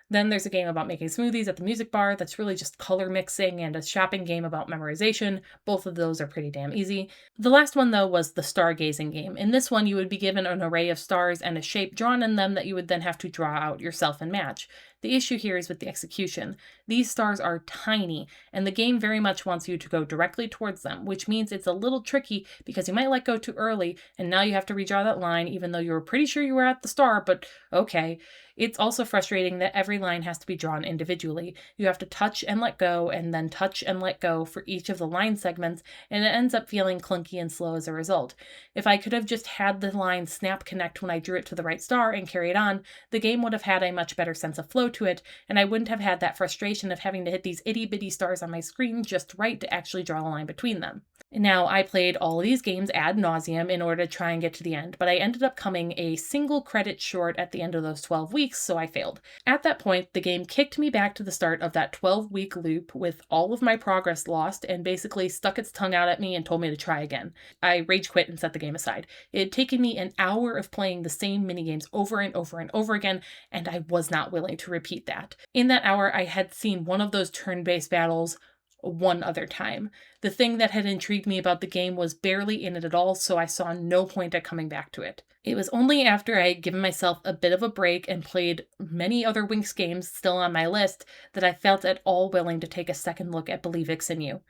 Speaker 1: Then there's a game about making smoothies at the music bar that's really just color mixing, and a shopping game about memorization. Both of those are pretty damn easy. The last one, though, was the stargazing game. In this one, you would be given an array of stars and a shape drawn in them that you would then have to draw out yourself and match. The issue here is with the execution. These stars are tiny, and the game very much wants you to go directly towards them, which means it's a little tricky because you might let go too early, and now you have to redraw that line even though you were pretty sure you were at the star, but okay. It's also frustrating that every line has to be drawn individually. You have to touch and let go, and then touch and let go for each of the line segments, and it ends up feeling clunky and slow as a result. If I could have just had the line snap connect when I drew it to the right star and carried on, the game would have had a much better sense of flow to it, and I wouldn't have had that frustration of having to hit these itty-bitty stars on my screen just right to actually draw a line between them. Now, I played all of these games ad nauseum in order to try and get to the end, but I ended up coming a single credit short at the end of those 12 weeks, so I failed. At that point, the game kicked me back to the start of that 12-week loop with all of my progress lost and basically stuck its tongue out at me and told me to try again. I rage quit and set the game aside. It had taken me an hour of playing the same minigames over and over and over again, and I was not willing to repeat that. In that hour, I had seen one of those turn-based battles one other time. The thing that had intrigued me about the game was barely in it at all, so I saw no point at coming back to it. It was only after I had given myself a bit of a break and played many other Winx games still on my list that I felt at all willing to take a second look at Believix and You.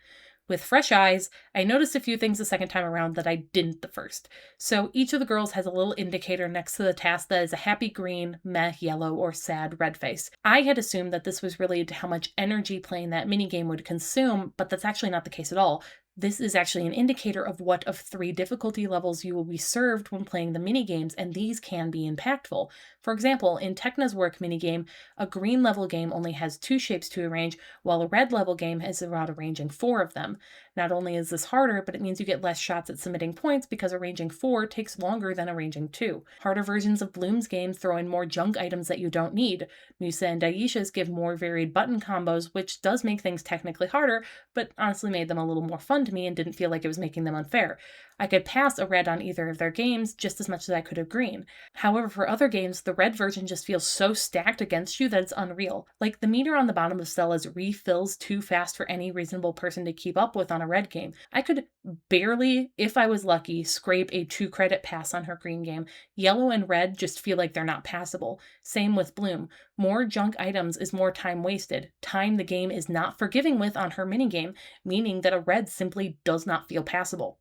Speaker 1: With fresh eyes, I noticed a few things the second time around that I didn't the first. So each of the girls has a little indicator next to the task that is a happy green, meh yellow, or sad red face. I had assumed that this was related to how much energy playing that minigame would consume, but that's actually not the case at all. This is actually an indicator of what of 3 difficulty levels you will be served when playing the minigames, and these can be impactful. For example, in Tekna's work minigame, a green level game only has 2 shapes to arrange, while a red level game is about arranging 4 of them. Not only is this harder, but it means you get less shots at submitting points because arranging 4 takes longer than arranging 2. Harder versions of Bloom's games throw in more junk items that you don't need. Musa and Aisha's give more varied button combos, which does make things technically harder, but honestly made them a little more fun to me and didn't feel like it was making them unfair. I could pass a red on either of their games just as much as I could a green. However, for other games, the red version just feels so stacked against you that it's unreal. Like, the meter on the bottom of Stella's refills too fast for any reasonable person to keep up with on a red game. I could barely, if I was lucky, scrape a 2 credit pass on her green game. Yellow and red just feel like they're not passable. Same with Bloom. More junk items is more time wasted. Time the game is not forgiving with on her minigame, meaning that a red simply does not feel passable.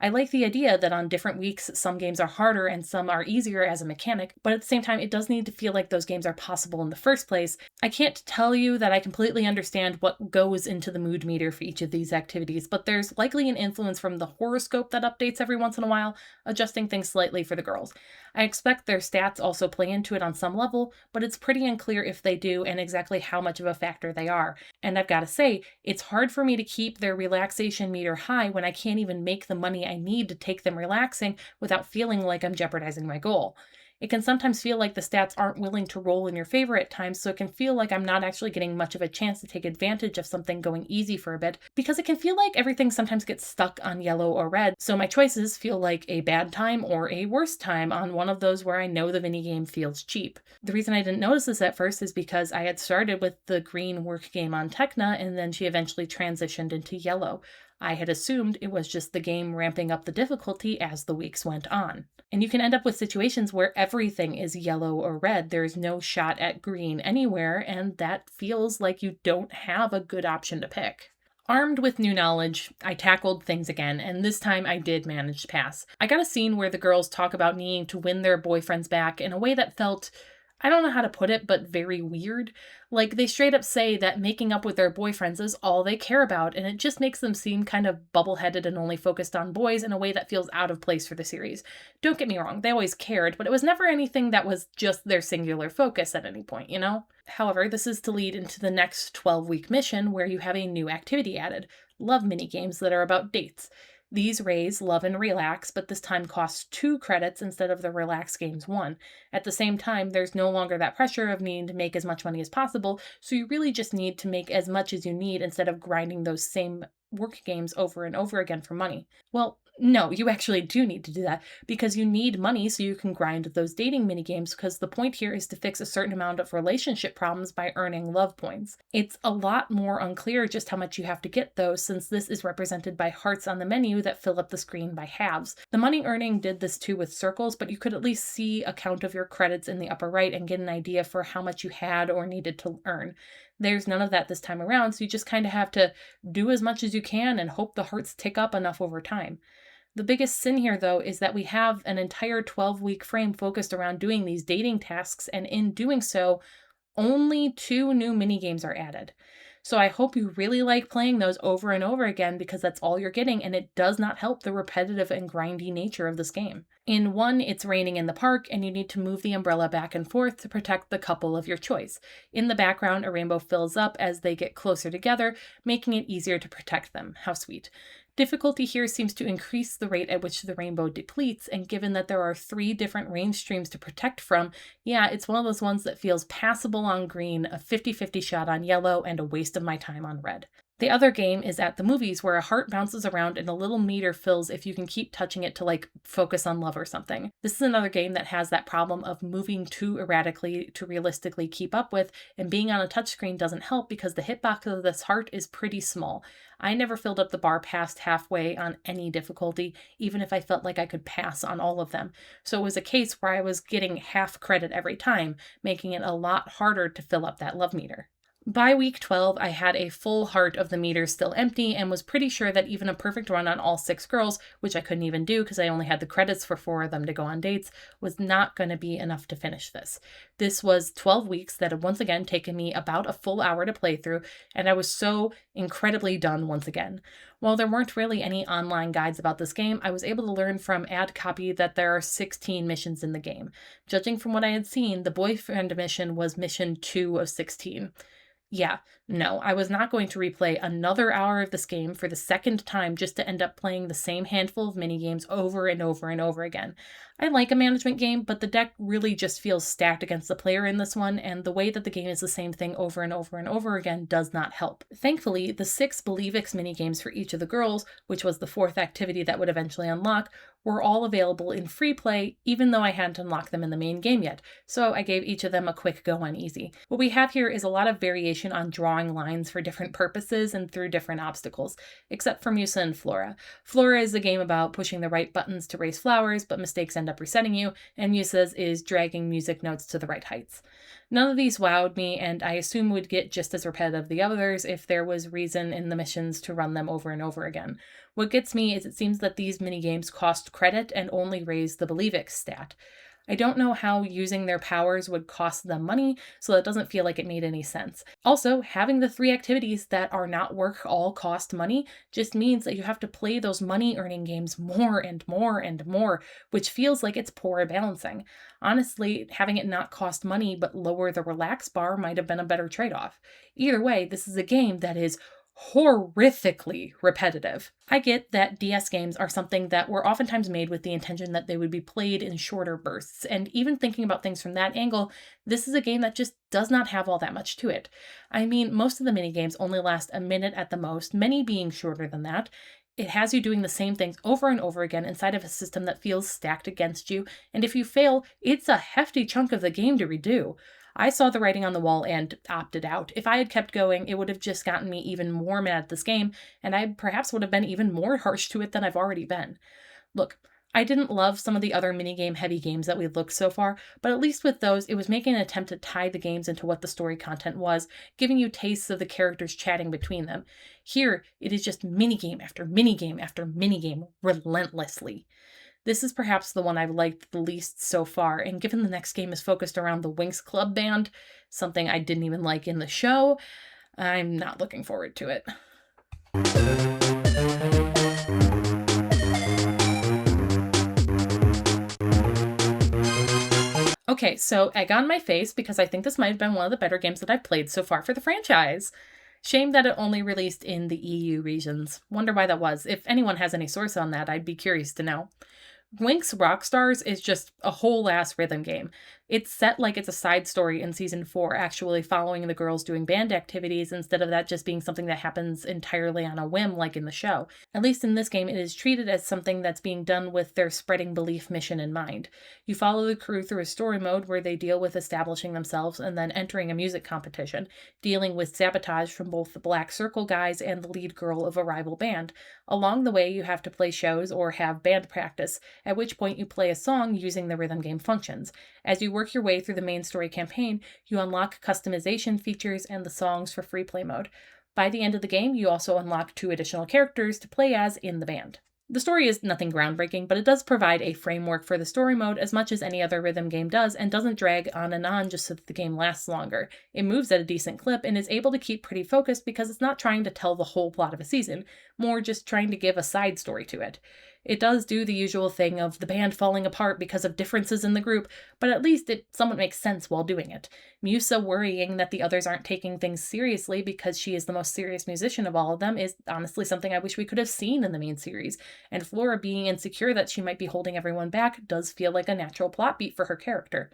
Speaker 1: I like the idea that on different weeks, some games are harder and some are easier as a mechanic, but at the same time, it does need to feel like those games are possible in the first place. I can't tell you that I completely understand what goes into the mood meter for each of these activities, but there's likely an influence from the horoscope that updates every once in a while, adjusting things slightly for the girls. I expect their stats also play into it on some level, but it's pretty unclear if they do and exactly how much of a factor they are. And I've got to say, it's hard for me to keep their relaxation meter high when I can't even make the money I need to take them relaxing without feeling like I'm jeopardizing my goal. It can sometimes feel like the stats aren't willing to roll in your favor at times, so it can feel like I'm not actually getting much of a chance to take advantage of something going easy for a bit, because it can feel like everything sometimes gets stuck on yellow or red, so my choices feel like a bad time or a worse time on one of those where I know the minigame feels cheap. The reason I didn't notice this at first is because I had started with the green work game on Tekna, and then she eventually transitioned into yellow. I had assumed it was just the game ramping up the difficulty as the weeks went on. And you can end up with situations where everything is yellow or red. There's no shot at green anywhere, and that feels like you don't have a good option to pick. Armed with new knowledge, I tackled things again, and this time I did manage to pass. I got a scene where the girls talk about needing to win their boyfriends back in a way that felt, I don't know how to put it, but very weird. Like, they straight up say that making up with their boyfriends is all they care about, and it just makes them seem kind of bubble-headed and only focused on boys in a way that feels out of place for the series. Don't get me wrong, they always cared, but it was never anything that was just their singular focus at any point, you know? However, this is to lead into the next 12-week mission where you have a new activity added, love minigames that are about dates. These raise love and relax, but this time cost 2 credits instead of the relax game's 1. At the same time, there's no longer that pressure of needing to make as much money as possible, so you really just need to make as much as you need instead of grinding those same work games over and over again for money. Well, no, you actually do need to do that because you need money so you can grind those dating minigames, because the point here is to fix a certain amount of relationship problems by earning love points. It's a lot more unclear just how much you have to get though, since this is represented by hearts on the menu that fill up the screen by halves. The money earning did this too with circles, but you could at least see a count of your credits in the upper right and get an idea for how much you had or needed to earn. There's none of that this time around, so you just kind of have to do as much as you can and hope the hearts tick up enough over time. The biggest sin here, though, is that we have an entire 12-week frame focused around doing these dating tasks, and in doing so, only 2 new minigames are added. So I hope you really like playing those over and over again, because that's all you're getting, and it does not help the repetitive and grindy nature of this game. In one, it's raining in the park, and you need to move the umbrella back and forth to protect the couple of your choice. In the background, a rainbow fills up as they get closer together, making it easier to protect them. How sweet. Difficulty here seems to increase the rate at which the rainbow depletes, and given that there are 3 different rain streams to protect from, yeah, it's one of those ones that feels passable on green, a 50-50 shot on yellow, and a waste of my time on red. The other game is at the movies, where a heart bounces around and a little meter fills if you can keep touching it to, like, focus on love or something. This is another game that has that problem of moving too erratically to realistically keep up with, and being on a touchscreen doesn't help because the hitbox of this heart is pretty small. I never filled up the bar past halfway on any difficulty, even if I felt like I could pass on all of them. So it was a case where I was getting half credit every time, making it a lot harder to fill up that love meter. By week 12, I had a full heart of the meter still empty and was pretty sure that even a perfect run on all 6 girls, which I couldn't even do because I only had the credits for 4 of them to go on dates, was not going to be enough to finish this. This was 12 weeks that had once again taken me about a full hour to play through, and I was so incredibly done once again. While there weren't really any online guides about this game, I was able to learn from ad copy that there are 16 missions in the game. Judging from what I had seen, the boyfriend mission was mission 2 of 16. Yeah, no, I was not going to replay another hour of this game for the second time just to end up playing the same handful of minigames over and over and over again. I like a management game, but the deck really just feels stacked against the player in this one, and the way that the game is the same thing over and over and over again does not help. Thankfully, the 6 Believix minigames for each of the girls, which was the 4th activity that would eventually unlock, were all available in free play, even though I hadn't unlocked them in the main game yet, so I gave each of them a quick go on easy. What we have here is a lot of variation on drawing lines for different purposes and through different obstacles, except for Musa and Flora. Flora is a game about pushing the right buttons to raise flowers, but mistakes end up resetting you, and Musa's is dragging music notes to the right heights. None of these wowed me, and I assume would get just as repetitive the others if there was reason in the missions to run them over and over again. What gets me is it seems that these minigames cost credit and only raise the Believix stat. I don't know how using their powers would cost them money, so that doesn't feel like it made any sense. Also, having the 3 activities that are not work all cost money just means that you have to play those money-earning games more and more and more, which feels like it's poor balancing. Honestly, having it not cost money but lower the relax bar might have been a better trade-off. Either way, this is a game that is horrifically repetitive. I get that DS games are something that were oftentimes made with the intention that they would be played in shorter bursts, and even thinking about things from that angle, this is a game that just does not have all that much to it. I mean, most of the minigames only last a minute at the most, many being shorter than that. It has you doing the same things over and over again inside of a system that feels stacked against you, and if you fail, it's a hefty chunk of the game to redo. I saw the writing on the wall and opted out. If I had kept going, it would have just gotten me even more mad at this game, and I perhaps would have been even more harsh to it than I've already been. Look, I didn't love some of the other minigame heavy games that we've looked so far, but at least with those, it was making an attempt to tie the games into what the story content was, giving you tastes of the characters chatting between them. Here, it is just minigame after minigame after minigame, relentlessly. This is perhaps the one I've liked the least so far, and given the next game is focused around the Winx Club band, something I didn't even like in the show, I'm not looking forward to it. Okay, so egg on my face because I think this might have been one of the better games that I've played so far for the franchise. Shame that it only released in the EU regions. Wonder why that was. If anyone has any source on that, I'd be curious to know. Winx Rockstars is just a whole ass rhythm game. It's set like it's a side story in season 4, actually following the girls doing band activities instead of that just being something that happens entirely on a whim like in the show. At least in this game, it is treated as something that's being done with their spreading belief mission in mind. You follow the crew through a story mode where they deal with establishing themselves and then entering a music competition, dealing with sabotage from both the Black Circle guys and the lead girl of a rival band. Along the way, you have to play shows or have band practice, at which point you play a song using the rhythm game functions. As you work your way through the main story campaign, you unlock customization features and the songs for free play mode. By the end of the game, you also unlock 2 additional characters to play as in the band. The story is nothing groundbreaking, but it does provide a framework for the story mode as much as any other rhythm game does, and doesn't drag on and on just so that the game lasts longer. It moves at a decent clip and is able to keep pretty focused because it's not trying to tell the whole plot of a season, more just trying to give a side story to it. It does do the usual thing of the band falling apart because of differences in the group, but at least it somewhat makes sense while doing it. Musa worrying that the others aren't taking things seriously because she is the most serious musician of all of them is honestly something I wish we could have seen in the main series, and Flora being insecure that she might be holding everyone back does feel like a natural plot beat for her character.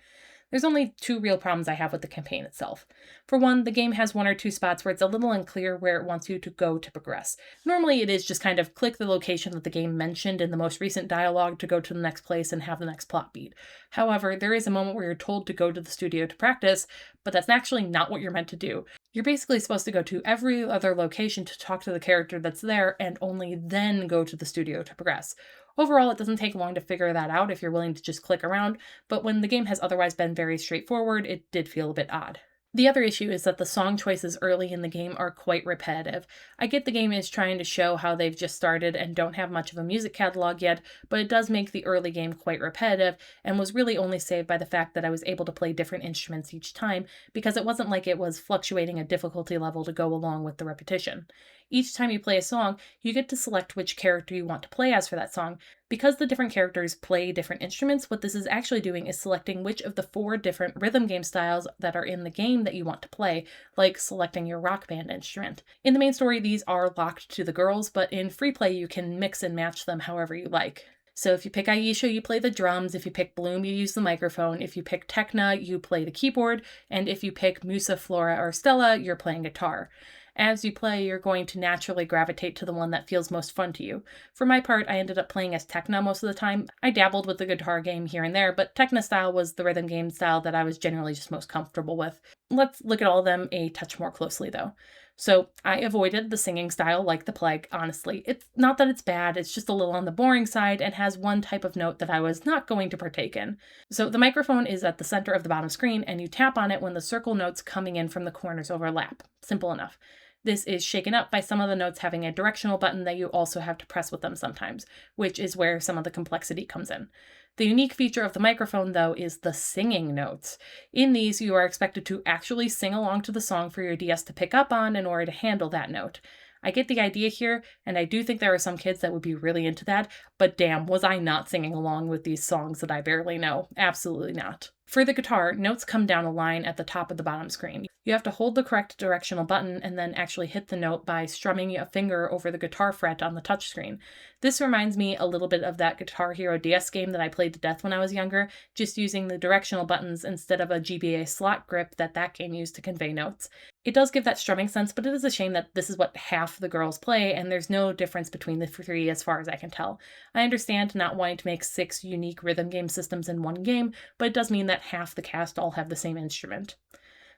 Speaker 1: There's only 2 real problems I have with the campaign itself. For one, the game has 1 or 2 spots where it's a little unclear where it wants you to go to progress. Normally it is just kind of click the location that the game mentioned in the most recent dialogue to go to the next place and have the next plot beat. However, there is a moment where you're told to go to the studio to practice, but that's actually not what you're meant to do. You're basically supposed to go to every other location to talk to the character that's there and only then go to the studio to progress. Overall, it doesn't take long to figure that out if you're willing to just click around, but when the game has otherwise been very straightforward, it did feel a bit odd. The other issue is that the song choices early in the game are quite repetitive. I get the game is trying to show how they've just started and don't have much of a music catalog yet, but it does make the early game quite repetitive, and was really only saved by the fact that I was able to play different instruments each time, because it wasn't like it was fluctuating a difficulty level to go along with the repetition. Each time you play a song, you get to select which character you want to play as for that song. Because the different characters play different instruments, what this is actually doing is selecting which of the 4 different rhythm game styles that are in the game that you want to play, like selecting your rock band instrument. In the main story, these are locked to the girls, but in free play, you can mix and match them however you like. So if you pick Aisha, you play the drums. If you pick Bloom, you use the microphone. If you pick Tekna, you play the keyboard. And if you pick Musa, Flora, or Stella, you're playing guitar. As you play, you're going to naturally gravitate to the one that feels most fun to you. For my part, I ended up playing as Tekna most of the time. I dabbled with the guitar game here and there, but Tekna style was the rhythm game style that I was generally just most comfortable with. Let's look at all of them a touch more closely, though. So I avoided the singing style like the plague, honestly. It's not that it's bad, it's just a little on the boring side and has one type of note that I was not going to partake in. So the microphone is at the center of the bottom screen, and you tap on it when the circle notes coming in from the corners overlap. Simple enough. This is shaken up by some of the notes having a directional button that you also have to press with them sometimes, which is where some of the complexity comes in. The unique feature of the microphone, though, is the singing notes. In these, you are expected to actually sing along to the song for your DS to pick up on in order to handle that note. I get the idea here, and I do think there are some kids that would be really into that, but damn, was I not singing along with these songs that I barely know. Absolutely not. For the guitar, notes come down a line at the top of the bottom screen. You have to hold the correct directional button and then actually hit the note by strumming a finger over the guitar fret on the touchscreen. This reminds me a little bit of that Guitar Hero DS game that I played to death when I was younger, just using the directional buttons instead of a GBA slot grip that game used to convey notes. It does give that strumming sense, but it is a shame that this is what half the girls play, and there's no difference between the 3 as far as I can tell. I understand not wanting to make 6 unique rhythm game systems in one game, but it does mean that that half the cast all have the same instrument.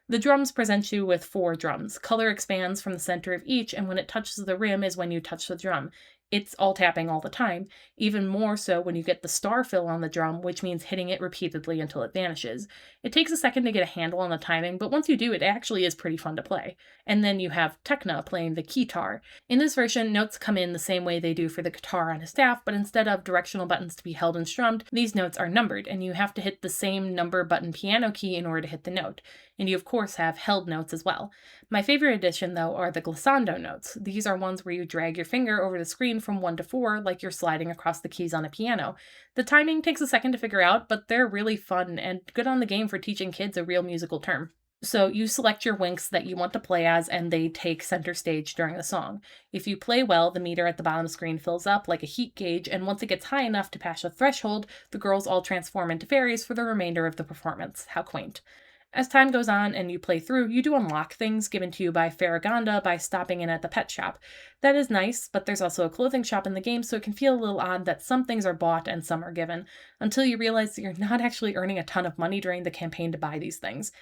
Speaker 1: The drums present you with 4 drums. Color expands from the center of each, and when it touches the rim is when you touch the drum. It's all tapping all the time, even more so when you get the star fill on the drum, which means hitting it repeatedly until it vanishes. It takes a second to get a handle on the timing, but once you do, it actually is pretty fun to play. And then you have Tekna playing the keytar. In this version, notes come in the same way they do for the guitar on a staff, but instead of directional buttons to be held and strummed, these notes are numbered, and you have to hit the same number button piano key in order to hit the note. And you of course have held notes as well. My favorite addition though are the glissando notes. These are ones where you drag your finger over the screen from 1 to 4 like you're sliding across the keys on a piano. The timing takes a second to figure out, but they're really fun and good on the game for teaching kids a real musical term. So you select your Winx that you want to play as, and they take center stage during the song. If you play well, the meter at the bottom screen fills up like a heat gauge, and once it gets high enough to pass a threshold, the girls all transform into fairies for the remainder of the performance. How quaint. As time goes on and you play through, you do unlock things given to you by Farragonda by stopping in at the pet shop. That is nice, but there's also a clothing shop in the game, so it can feel a little odd that some things are bought and some are given, until you realize that you're not actually earning a ton of money during the campaign to buy these things.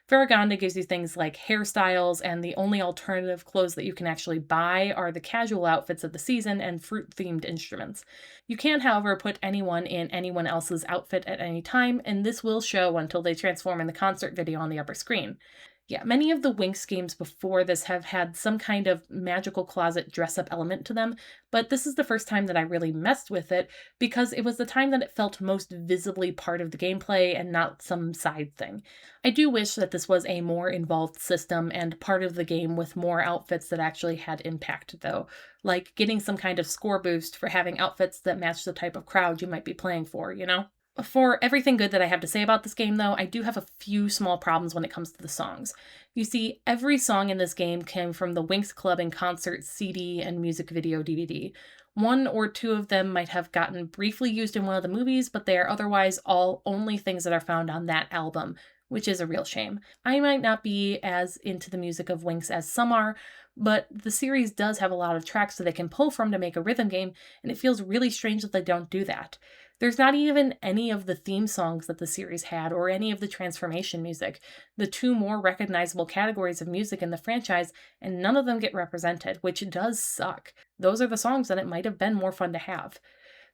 Speaker 1: Farragonda gives you things like hairstyles, and the only alternative clothes that you can actually buy are the casual outfits of the season and fruit-themed instruments. You can, however, put anyone in anyone else's outfit at any time, and this will show until they transform in the concert video on the upper screen. Yeah, many of the Winx games before this have had some kind of magical closet dress-up element to them, but this is the first time that I really messed with it because it was the time that it felt most visibly part of the gameplay and not some side thing. I do wish that this was a more involved system and part of the game with more outfits that actually had impact, though, like getting some kind of score boost for having outfits that match the type of crowd you might be playing for, you know? For everything good that I have to say about this game, though, I do have a few small problems when it comes to the songs. You see, every song in this game came from the Winx Club in Concert CD and music video DVD. 1 or 2 of them might have gotten briefly used in one of the movies, but they are otherwise all only things that are found on that album, which is a real shame. I might not be as into the music of Winx as some are, but the series does have a lot of tracks that they can pull from to make a rhythm game, and it feels really strange that they don't do that. There's not even any of the theme songs that the series had or any of the transformation music, the 2 more recognizable categories of music in the franchise, and none of them get represented, which does suck. Those are the songs that it might have been more fun to have.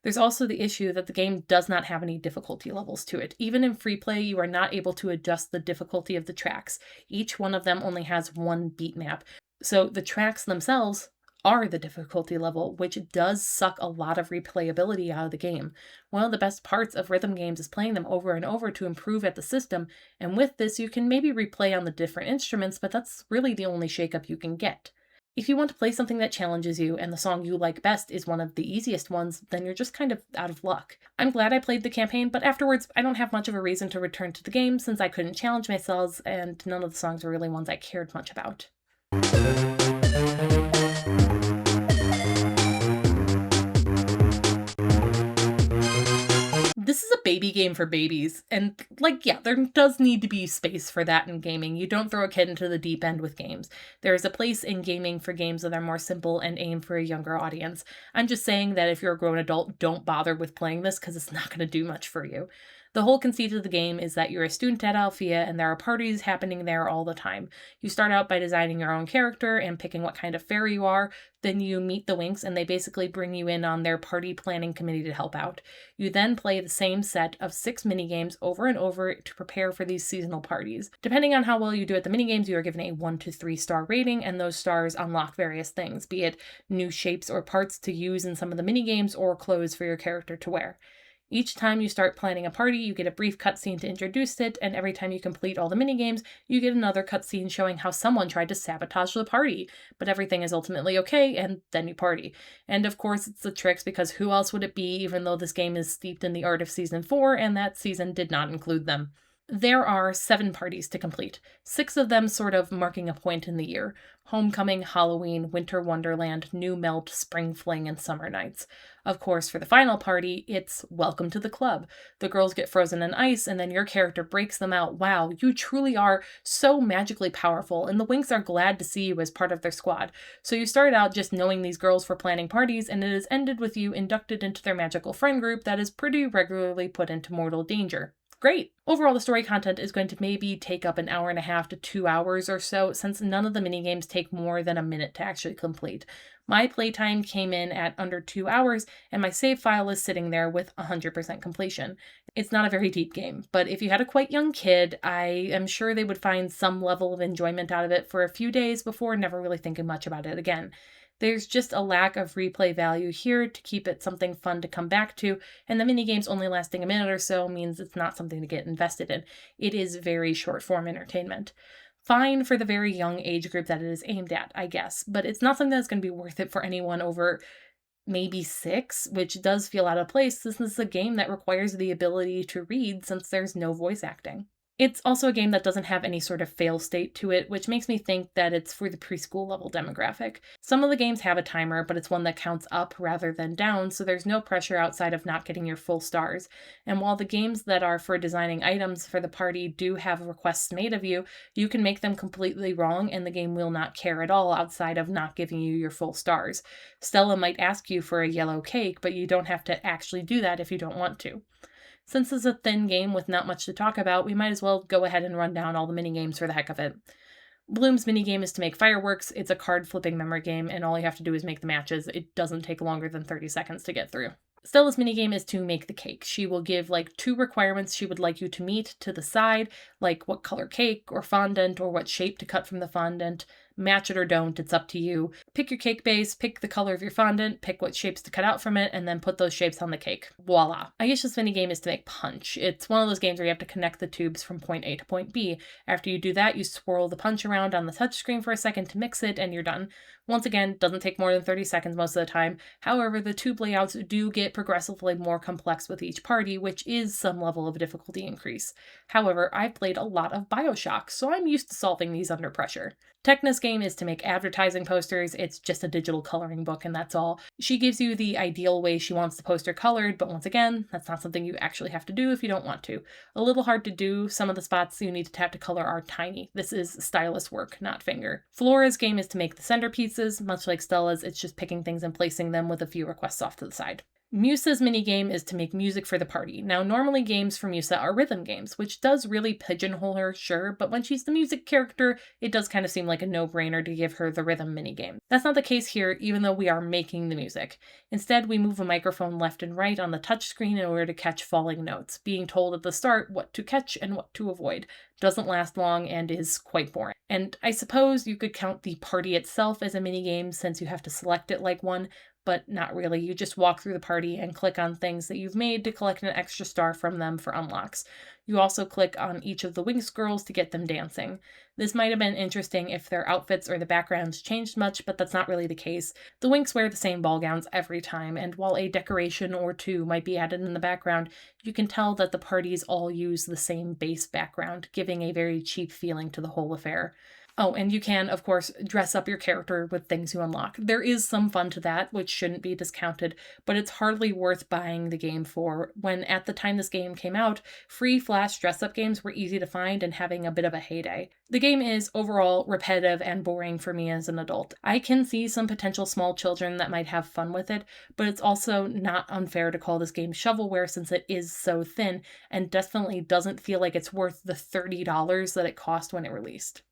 Speaker 1: There's also the issue that the game does not have any difficulty levels to it. Even in free play, you are not able to adjust the difficulty of the tracks. Each one of them only has 1 beat map. So the tracks themselves are the difficulty level, which does suck a lot of replayability out of the game. One of the best parts of rhythm games is playing them over and over to improve at the system, and with this you can maybe replay on the different instruments, but that's really the only shakeup you can get. If you want to play something that challenges you and the song you like best is one of the easiest ones, then you're just kind of out of luck. I'm glad I played the campaign, but afterwards I don't have much of a reason to return to the game since I couldn't challenge myself and none of the songs were really ones I cared much about. This is a baby game for babies, and yeah, there does need to be space for that in gaming. You don't throw a kid into the deep end with games. There is a place in gaming for games that are more simple and aim for a younger audience. I'm just saying that if you're a grown adult, don't bother with playing this because it's not going to do much for you. The whole conceit of the game is that you're a student at Alfea and there are parties happening there all the time. You start out by designing your own character and picking what kind of fairy you are, then you meet the Winx and they basically bring you in on their party planning committee to help out. You then play the same set of 6 minigames over and over to prepare for these seasonal parties. Depending on how well you do at the minigames, you are given a 1 to 3 star rating, and those stars unlock various things, be it new shapes or parts to use in some of the minigames or clothes for your character to wear. Each time you start planning a party, you get a brief cutscene to introduce it, and every time you complete all the minigames, you get another cutscene showing how someone tried to sabotage the party, but everything is ultimately okay, and then you party. And of course, it's the tricks, because who else would it be, even though this game is steeped in the art of Season 4, and that season did not include them. There are 7 parties to complete, 6 of them sort of marking a point in the year: Homecoming, Halloween, Winter Wonderland, New Melt, Spring Fling, and Summer Nights. Of course, for the final party, it's Welcome to the Club. The girls get frozen in ice, and then your character breaks them out. Wow, you truly are so magically powerful, and the Winx are glad to see you as part of their squad. So you start out just knowing these girls for planning parties, and it is ended with you inducted into their magical friend group that is pretty regularly put into mortal danger. Great! Overall, the story content is going to maybe take up an hour and a half to 2 hours or so, since none of the minigames take more than a minute to actually complete. My playtime came in at under 2 hours, and my save file is sitting there with 100% completion. It's not a very deep game, but if you had a quite young kid, I am sure they would find some level of enjoyment out of it for a few days before never really thinking much about it again. There's just a lack of replay value here to keep it something fun to come back to, and the minigames only lasting a minute or so means it's not something to get invested in. It is very short form entertainment. Fine for the very young age group that it is aimed at, I guess, but it's not something that's going to be worth it for anyone over maybe 6, which does feel out of place since this is a game that requires the ability to read since there's no voice acting. It's also a game that doesn't have any sort of fail state to it, which makes me think that it's for the preschool level demographic. Some of the games have a timer, but it's one that counts up rather than down, so there's no pressure outside of not getting your full stars. And while the games that are for designing items for the party do have requests made of you, you can make them completely wrong and the game will not care at all outside of not giving you your full stars. Stella might ask you for a yellow cake, but you don't have to actually do that if you don't want to. Since it's a thin game with not much to talk about, we might as well go ahead and run down all the minigames for the heck of it. Bloom's minigame is to make fireworks. It's a card flipping memory game, and all you have to do is make the matches. It doesn't take longer than 30 seconds to get through. Stella's minigame is to make the cake. She will give 2 requirements she would like you to meet to the side, like what color cake or fondant or what shape to cut from the fondant. Match it or don't, it's up to you. Pick your cake base, pick the color of your fondant, pick what shapes to cut out from it, and then put those shapes on the cake. Voila. Aisha's minigame is to make punch. It's one of those games where you have to connect the tubes from point A to point B. After you do that, you swirl the punch around on the touchscreen for a second to mix it, and you're done. Once again, doesn't take more than 30 seconds most of the time. However, the tube layouts do get progressively more complex with each party, which is some level of difficulty increase. However, I've played a lot of BioShock, so I'm used to solving these under pressure. Tekna's game is to make advertising posters. It's just a digital coloring book and that's all. She gives you the ideal way she wants the poster colored, but once again, that's not something you actually have to do if you don't want to. A little hard to do. Some of the spots you need to tap to color are tiny. This is stylus work, not finger. Flora's game is to make the centerpieces. Much like Stella's, it's just picking things and placing them with a few requests off to the side. Musa's minigame is to make music for the party. Now, normally games for Musa are rhythm games, which does really pigeonhole her, sure, but when she's the music character, it does kind of seem like a no-brainer to give her the rhythm minigame. That's not the case here, even though we are making the music. Instead, we move a microphone left and right on the touchscreen in order to catch falling notes, being told at the start what to catch and what to avoid. Doesn't last long and is quite boring. And I suppose you could count the party itself as a minigame since you have to select it like one, but not really. You just walk through the party and click on things that you've made to collect an extra star from them for unlocks. You also click on each of the Winx girls to get them dancing. This might have been interesting if their outfits or the backgrounds changed much, but that's not really the case. The Winx wear the same ball gowns every time, and while a decoration or two might be added in the background, you can tell that the parties all use the same base background, giving a very cheap feeling to the whole affair. Oh, and you can, of course, dress up your character with things you unlock. There is some fun to that, which shouldn't be discounted, but it's hardly worth buying the game for, when at the time this game came out, free Flash dress-up games were easy to find and having a bit of a heyday. The game is, overall, repetitive and boring for me as an adult. I can see some potential small children that might have fun with it, but it's also not unfair to call this game shovelware since it is so thin, and definitely doesn't feel like it's worth the $30 that it cost when it released.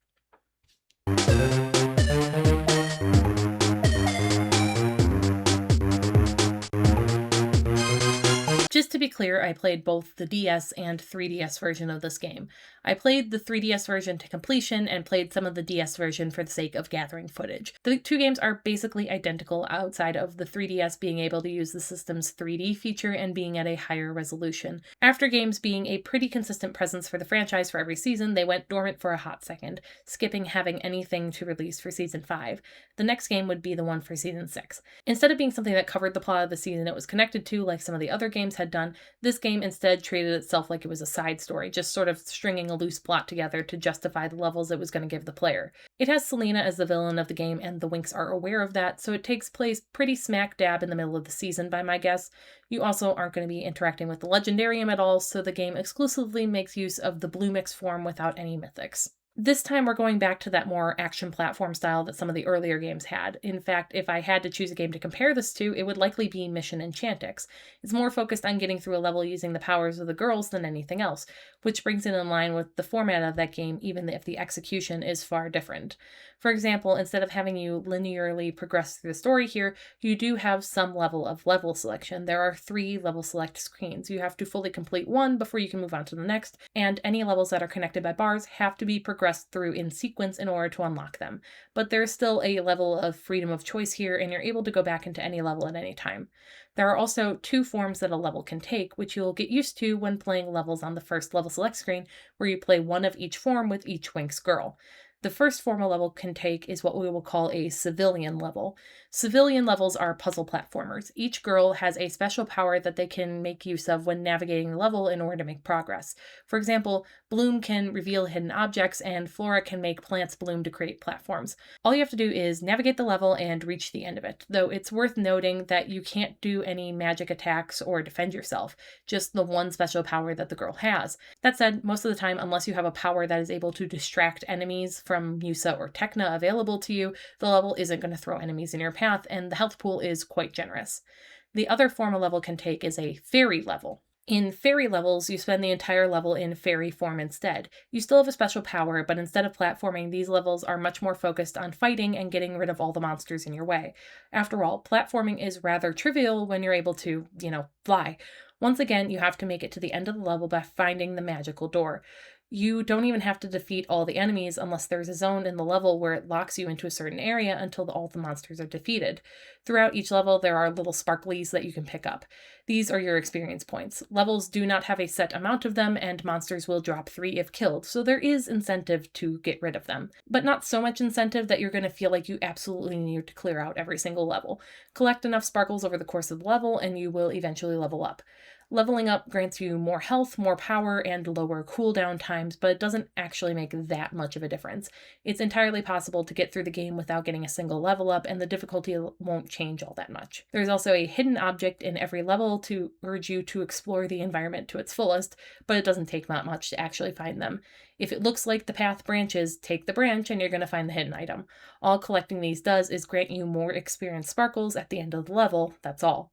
Speaker 1: Just to be clear, I played both the DS and 3DS version of this game. I played the 3DS version to completion and played some of the DS version for the sake of gathering footage. The two games are basically identical outside of the 3DS being able to use the system's 3D feature and being at a higher resolution. After games being a pretty consistent presence for the franchise for every season, they went dormant for a hot second, skipping having anything to release for Season 5. The next game would be the one for Season 6. Instead of being something that covered the plot of the season it was connected to, like some of the other games had done, this game instead treated itself like it was a side story, just sort of stringing a loose plot together to justify the levels it was going to give the player. It has Selena as the villain of the game, and the Winx are aware of that, so it takes place pretty smack dab in the middle of the season by my guess. You also aren't going to be interacting with the Legendarium at all, so the game exclusively makes use of the Blue Mix form without any mythics. This time we're going back to that more action platform style that some of the earlier games had. In fact, if I had to choose a game to compare this to, it would likely be Mission Enchantix. It's more focused on getting through a level using the powers of the girls than anything else, which brings it in line with the format of that game, even if the execution is far different. For example, instead of having you linearly progress through the story here, you do have some level of level selection. There are 3 level select screens. You have to fully complete one before you can move on to the next, and any levels that are connected by bars have to be progressed through in sequence in order to unlock them. But there's still a level of freedom of choice here, and you're able to go back into any level at any time. There are also 2 forms that a level can take, which you'll get used to when playing levels on the first level select screen, where you play one of each form with each Winx girl. The first form a level can take is what we will call a civilian level. Civilian levels are puzzle platformers. Each girl has a special power that they can make use of when navigating the level in order to make progress. For example, Bloom can reveal hidden objects, and Flora can make plants bloom to create platforms. All you have to do is navigate the level and reach the end of it, though it's worth noting that you can't do any magic attacks or defend yourself, just the one special power that the girl has. That said, most of the time, unless you have a power that is able to distract enemies from Musa or Tekna available to you, the level isn't going to throw enemies in your path, and the health pool is quite generous. The other form a level can take is a fairy level. In fairy levels, you spend the entire level in fairy form instead. You still have a special power, but instead of platforming, these levels are much more focused on fighting and getting rid of all the monsters in your way. After all, platforming is rather trivial when you're able to, fly. Once again, you have to make it to the end of the level by finding the magical door. You don't even have to defeat all the enemies unless there's a zone in the level where it locks you into a certain area until all the monsters are defeated. Throughout each level, there are little sparklies that you can pick up. These are your experience points. Levels do not have a set amount of them, and monsters will drop 3 if killed, so there is incentive to get rid of them. But not so much incentive that you're going to feel like you absolutely need to clear out every single level. Collect enough sparkles over the course of the level, and you will eventually level up. Leveling up grants you more health, more power, and lower cooldown times, but it doesn't actually make that much of a difference. It's entirely possible to get through the game without getting a single level up, and the difficulty won't change all that much. There's also a hidden object in every level to urge you to explore the environment to its fullest, but it doesn't take that much to actually find them. If it looks like the path branches, take the branch and you're going to find the hidden item. All collecting these does is grant you more experience sparkles at the end of the level, that's all.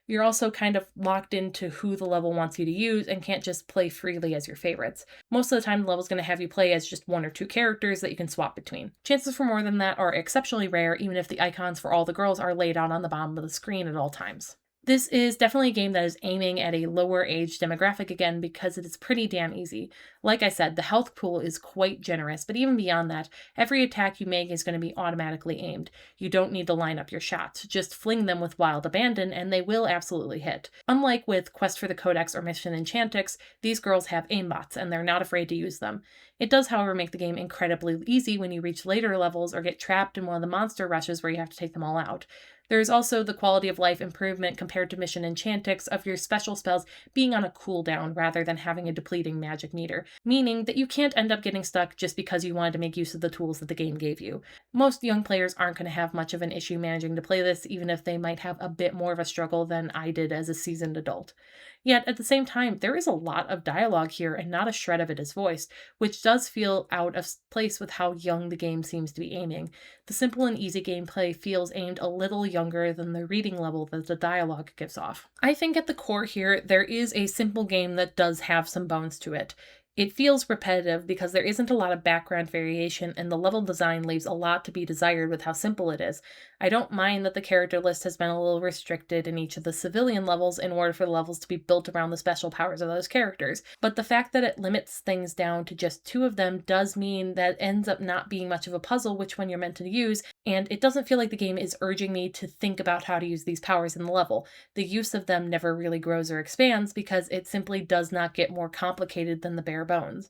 Speaker 1: You're also kind of locked into who the level wants you to use and can't just play freely as your favorites. Most of the time, the level's going to have you play as just 1 or 2 characters that you can swap between. Chances for more than that are exceptionally rare, even if the icons for all the girls are laid out on the bottom of the screen at all times. This is definitely a game that is aiming at a lower age demographic again because it is pretty damn easy. Like I said, the health pool is quite generous, but even beyond that, every attack you make is going to be automatically aimed. You don't need to line up your shots, just fling them with wild abandon and they will absolutely hit. Unlike with Quest for the Codex or Mission Enchantix, these girls have aimbots and they're not afraid to use them. It does, however, make the game incredibly easy when you reach later levels or get trapped in one of the monster rushes where you have to take them all out. There is also the quality of life improvement compared to Mission Enchantix of your special spells being on a cooldown rather than having a depleting magic meter, meaning that you can't end up getting stuck just because you wanted to make use of the tools that the game gave you. Most young players aren't going to have much of an issue managing to play this, even if they might have a bit more of a struggle than I did as a seasoned adult. Yet, at the same time, there is a lot of dialogue here and not a shred of it is voiced, which does feel out of place with how young the game seems to be aiming. The simple and easy gameplay feels aimed a little younger than the reading level that the dialogue gives off. I think at the core here, there is a simple game that does have some bones to it. It feels repetitive because there isn't a lot of background variation and the level design leaves a lot to be desired with how simple it is. I don't mind that the character list has been a little restricted in each of the civilian levels in order for the levels to be built around the special powers of those characters, but the fact that it limits things down to just 2 of them does mean that it ends up not being much of a puzzle which one you're meant to use, and it doesn't feel like the game is urging me to think about how to use these powers in the level. The use of them never really grows or expands because it simply does not get more complicated than the bare bones.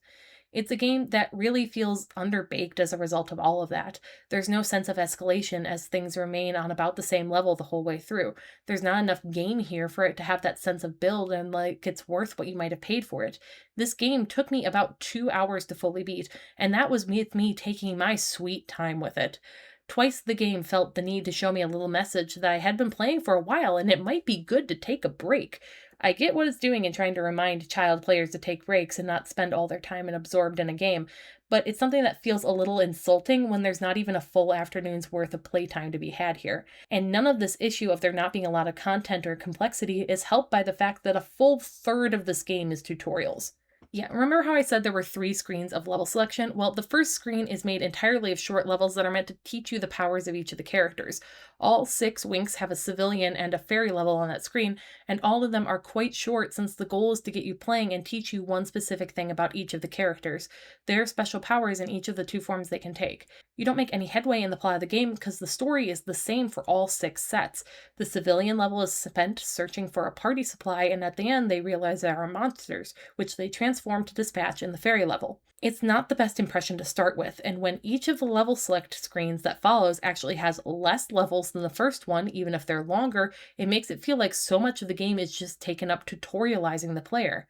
Speaker 1: It's a game that really feels underbaked as a result of all of that. There's no sense of escalation as things remain on about the same level the whole way through. There's not enough game here for it to have that sense of build and like it's worth what you might have paid for it. This game took me about 2 hours to fully beat, and that was with me taking my sweet time with it. Twice the game felt the need to show me a little message that I had been playing for a while and it might be good to take a break. I get what it's doing in trying to remind child players to take breaks and not spend all their time and absorbed in a game, but it's something that feels a little insulting when there's not even a full afternoon's worth of playtime to be had here. And none of this issue of there not being a lot of content or complexity is helped by the fact that a full third of this game is tutorials. Yeah, remember how I said there were 3 screens of level selection? Well, the first screen is made entirely of short levels that are meant to teach you the powers of each of the characters. All 6 Winx have a civilian and a fairy level on that screen, and all of them are quite short since the goal is to get you playing and teach you one specific thing about each of the characters, their special powers in each of the 2 forms they can take. You don't make any headway in the plot of the game because the story is the same for all 6 sets. The civilian level is spent searching for a party supply, and at the end they realize there are monsters, which they transform to dispatch in the fairy level. It's not the best impression to start with, and when each of the level select screens that follows actually has less levels than the first one, even if they're longer, it makes it feel like so much of the game is just taken up tutorializing the player.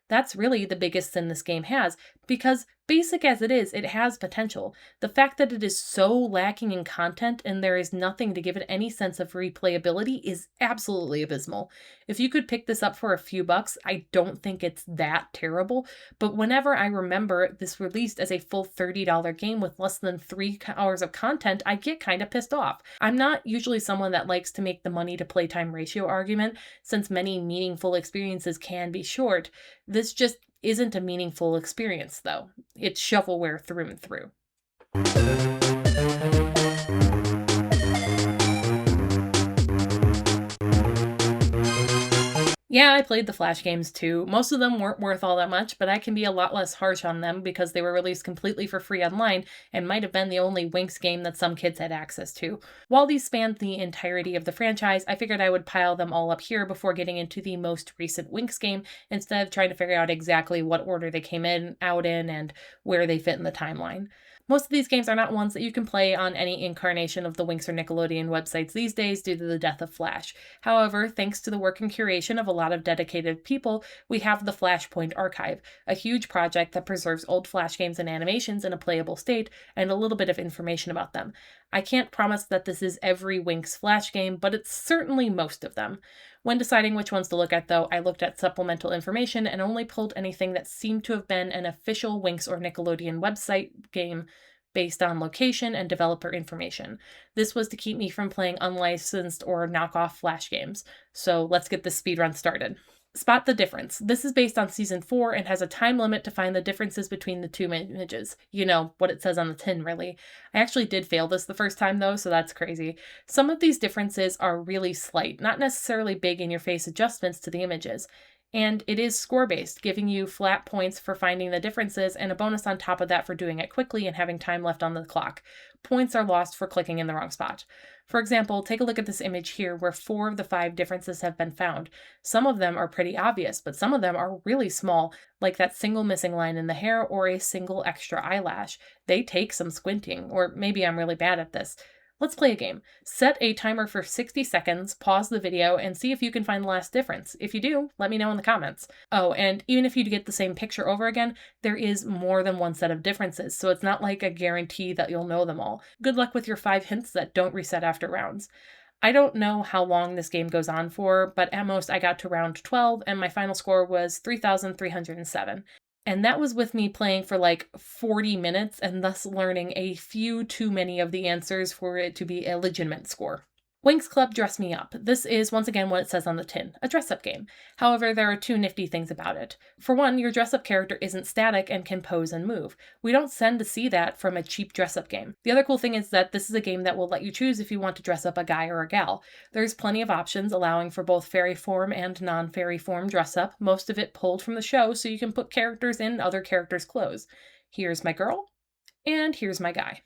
Speaker 1: That's really the biggest sin this game has, because basic as it is, it has potential. The fact that it is so lacking in content and there is nothing to give it any sense of replayability is absolutely abysmal. If you could pick this up for a few bucks, I don't think it's that terrible, but whenever I remember this released as a full $30 game with less than 3 hours of content, I get kind of pissed off. I'm not usually someone that likes to make the money to playtime ratio argument, since many meaningful experiences can be short. This just isn't a meaningful experience, though. It's shovelware through and through. Yeah, I played the Flash games too. Most of them weren't worth all that much, but I can be a lot less harsh on them because they were released completely for free online and might have been the only Winx game that some kids had access to. While these spanned the entirety of the franchise, I figured I would pile them all up here before getting into the most recent Winx game instead of trying to figure out exactly what order they came out in, and where they fit in the timeline. Most of these games are not ones that you can play on any incarnation of the Winx or Nickelodeon websites these days due to the death of Flash. However, thanks to the work and curation of a lot of dedicated people, we have the Flashpoint Archive, a huge project that preserves old Flash games and animations in a playable state and a little bit of information about them. I can't promise that this is every Winx Flash game, but it's certainly most of them. When deciding which ones to look at, though, I looked at supplemental information and only pulled anything that seemed to have been an official Winx or Nickelodeon website game based on location and developer information. This was to keep me from playing unlicensed or knockoff Flash games. So let's get this speedrun started. Spot the difference. This is based on Season 4 and has a time limit to find the differences between the 2 images. You know, what it says on the tin, really. I actually did fail this the first time, though, so that's crazy. Some of these differences are really slight, not necessarily big in-your-face adjustments to the images. And it is score-based, giving you flat points for finding the differences and a bonus on top of that for doing it quickly and having time left on the clock. Points are lost for clicking in the wrong spot. For example, take a look at this image here where 4 of the 5 differences have been found. Some of them are pretty obvious, but some of them are really small, like that single missing line in the hair or a single extra eyelash. They take some squinting, or maybe I'm really bad at this. Let's play a game. Set a timer for 60 seconds, pause the video, and see if you can find the last difference. If you do, let me know in the comments. Oh, and even if you get the same picture over again, there is more than one set of differences, so it's not like a guarantee that you'll know them all. Good luck with your 5 hints that don't reset after rounds. I don't know how long this game goes on for, but at most I got to round 12, and my final score was 3,307. And that was with me playing for like 40 minutes and thus learning a few too many of the answers for it to be a legitimate score. Winx Club Dress Me Up. This is once again what it says on the tin, a dress-up game. However, there are 2 nifty things about it. For one, your dress-up character isn't static and can pose and move. We don't tend to see that from a cheap dress-up game. The other cool thing is that this is a game that will let you choose if you want to dress up a guy or a gal. There's plenty of options allowing for both fairy form and non-fairy form dress-up, most of it pulled from the show so you can put characters in other characters' clothes. Here's my girl, and here's my guy.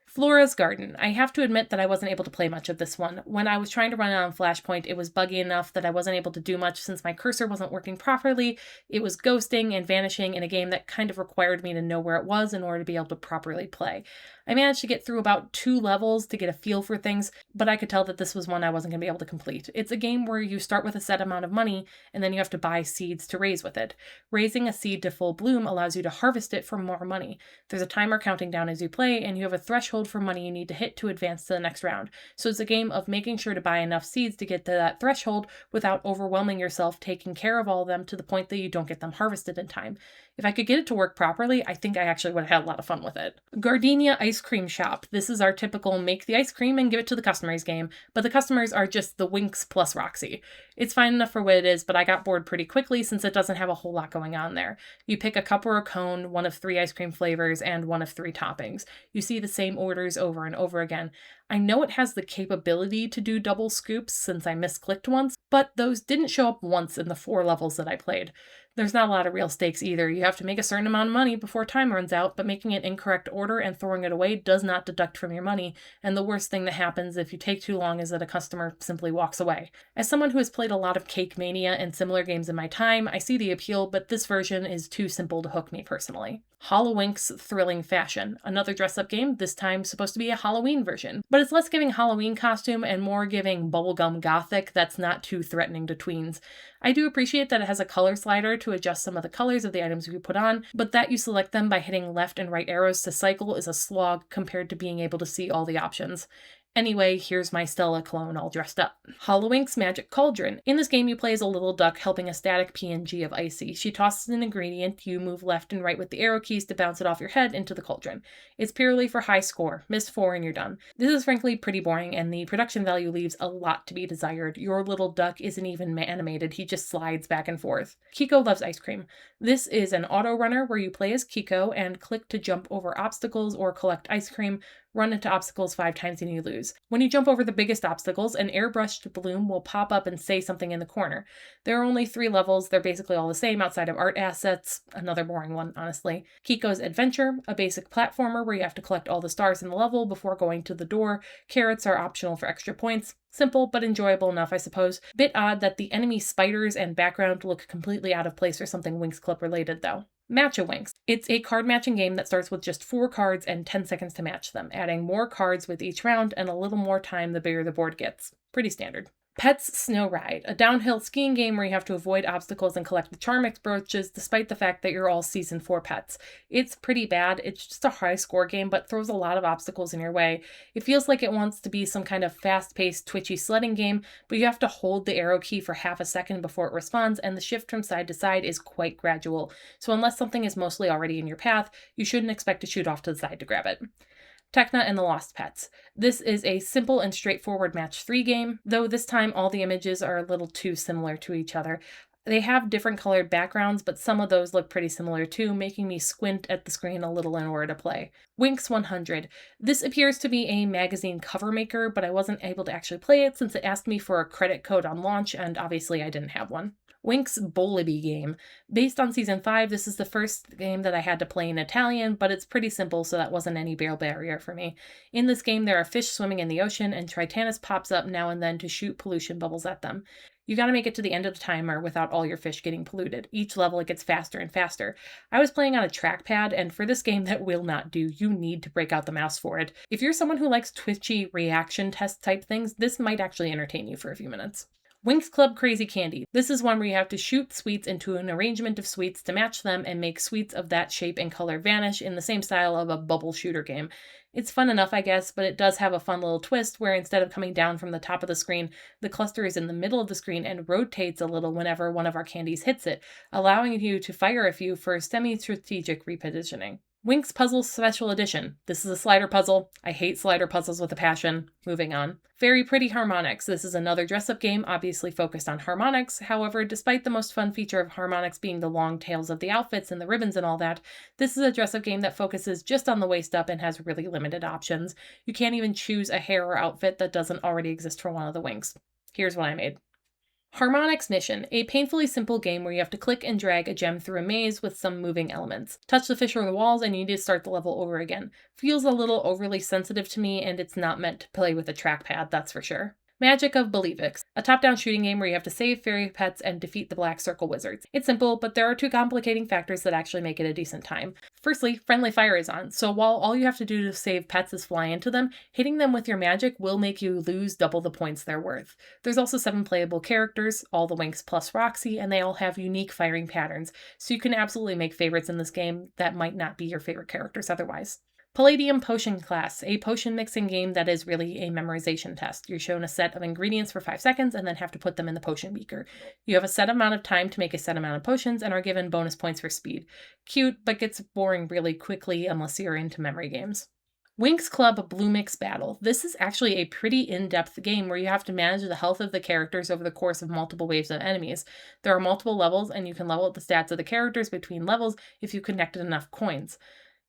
Speaker 1: Flora's Garden. I have to admit that I wasn't able to play much of this one. When I was trying to run it on Flashpoint, it was buggy enough that I wasn't able to do much since my cursor wasn't working properly. It was ghosting and vanishing in a game that kind of required me to know where it was in order to be able to properly play. I managed to get through about 2 levels to get a feel for things, but I could tell that this was one I wasn't going to be able to complete. It's a game where you start with a set amount of money, and then you have to buy seeds to raise with it. Raising a seed to full bloom allows you to harvest it for more money. There's a timer counting down as you play, and you have a threshold threshold for money you need to hit to advance to the next round. So it's a game of making sure to buy enough seeds to get to that threshold without overwhelming yourself, taking care of all of them to the point that you don't get them harvested in time. If I could get it to work properly, I think I actually would have had a lot of fun with it. Gardenia Ice Cream Shop. This is our typical make the ice cream and give it to the customers game, but the customers are just the Winx plus Roxy. It's fine enough for what it is, but I got bored pretty quickly since it doesn't have a whole lot going on there. You pick a cup or a cone, one of 3 ice cream flavors, and one of 3 toppings. You see the same orders over and over again. I know it has the capability to do double scoops since I misclicked once, but those didn't show up once in the 4 levels that I played. There's not a lot of real stakes either. You have to make a certain amount of money before time runs out, but making an incorrect order and throwing it away does not deduct from your money, and the worst thing that happens if you take too long is that a customer simply walks away. As someone who has played a lot of Cake Mania and similar games in my time, I see the appeal, but this version is too simple to hook me personally. Hallowinx Thrilling Fashion, another dress-up game, this time supposed to be a Halloween version, but it's less giving Halloween costume and more giving bubblegum gothic that's not too threatening to tweens. I do appreciate that it has a color slider to adjust some of the colors of the items you put on, but that you select them by hitting left and right arrows to cycle is a slog compared to being able to see all the options. Anyway, here's my Stella clone all dressed up. Hallowinx Magic Cauldron. In this game, you play as a little duck helping a static PNG of Icy. She tosses an ingredient, you move left and right with the arrow keys to bounce it off your head into the cauldron. It's purely for high score. Miss 4 and you're done. This is frankly pretty boring, and the production value leaves a lot to be desired. Your little duck isn't even animated, he just slides back and forth. Kiko Loves Ice Cream. This is an auto runner where you play as Kiko and click to jump over obstacles or collect ice cream. Run into obstacles 5 times and you lose. When you jump over the biggest obstacles, an airbrushed bloom will pop up and say something in the corner. There are only 3 levels, they're basically all the same outside of art assets, another boring one, honestly. Kiko's Adventure, a basic platformer where you have to collect all the stars in the level before going to the door. Carrots are optional for extra points. Simple, but enjoyable enough, I suppose. Bit odd that the enemy spiders and background look completely out of place for something Winx Club related, though. Match-A-Winx. It's a card matching game that starts with just 4 cards and 10 seconds to match them, adding more cards with each round and a little more time the bigger the board gets. Pretty standard. Pets Snow Ride, a downhill skiing game where you have to avoid obstacles and collect the Charmix brooches despite the fact that you're all Season 4 pets. It's pretty bad, it's just a high score game but throws a lot of obstacles in your way. It feels like it wants to be some kind of fast-paced, twitchy sledding game, but you have to hold the arrow key for half a second before it responds, and the shift from side to side is quite gradual, so unless something is mostly already in your path, you shouldn't expect to shoot off to the side to grab it. Tecna and the Lost Pets. This is a simple and straightforward match 3 game, though this time all the images are a little too similar to each other. They have different colored backgrounds, but some of those look pretty similar too, making me squint at the screen a little in order to play. Winx 100. This appears to be a magazine cover maker, but I wasn't able to actually play it since it asked me for a credit code on launch, and obviously I didn't have one. Winx Bolibi game. Based on Season 5, this is the first game that I had to play in Italian, but it's pretty simple, so that wasn't any barrier for me. In this game, there are fish swimming in the ocean, and Tritanus pops up now and then to shoot pollution bubbles at them. You gotta make it to the end of the timer without all your fish getting polluted. Each level it gets faster and faster. I was playing on a trackpad, and for this game that will not do, you need to break out the mouse for it. If you're someone who likes twitchy reaction test type things, this might actually entertain you for a few minutes. Winx Club Crazy Candy. This is one where you have to shoot sweets into an arrangement of sweets to match them and make sweets of that shape and color vanish in the same style of a bubble shooter game. It's fun enough, I guess, but it does have a fun little twist where instead of coming down from the top of the screen, the cluster is in the middle of the screen and rotates a little whenever one of our candies hits it, allowing you to fire a few for semi-strategic repositioning. Winx Puzzle Special Edition. This is a slider puzzle. I hate slider puzzles with a passion. Moving on. Very Pretty Harmonics. This is another dress-up game, obviously focused on harmonics. However, despite the most fun feature of harmonics being the long tails of the outfits and the ribbons and all that, this is a dress-up game that focuses just on the waist up and has really limited options. You can't even choose a hair or outfit that doesn't already exist for one of the Winx. Here's what I made. Harmonics Mission, a painfully simple game where you have to click and drag a gem through a maze with some moving elements. Touch the fish or the walls and you need to start the level over again. Feels a little overly sensitive to me, and it's not meant to play with a trackpad, that's for sure. Magic of Believix, a top-down shooting game where you have to save fairy pets and defeat the Black Circle Wizards. It's simple, but there are 2 complicating factors that actually make it a decent time. Firstly, friendly fire is on, so while all you have to do to save pets is fly into them, hitting them with your magic will make you lose double the points they're worth. There's also 7 playable characters, all the Winx plus Roxy, and they all have unique firing patterns, so you can absolutely make favorites in this game that might not be your favorite characters otherwise. Palladium Potion Class, a potion mixing game that is really a memorization test. You're shown a set of ingredients for 5 seconds and then have to put them in the potion beaker. You have a set amount of time to make a set amount of potions and are given bonus points for speed. Cute, but gets boring really quickly unless you're into memory games. Winx Club Blue Mix Battle. This is actually a pretty in-depth game where you have to manage the health of the characters over the course of multiple waves of enemies. There are multiple levels, and you can level up the stats of the characters between levels if you connected enough coins.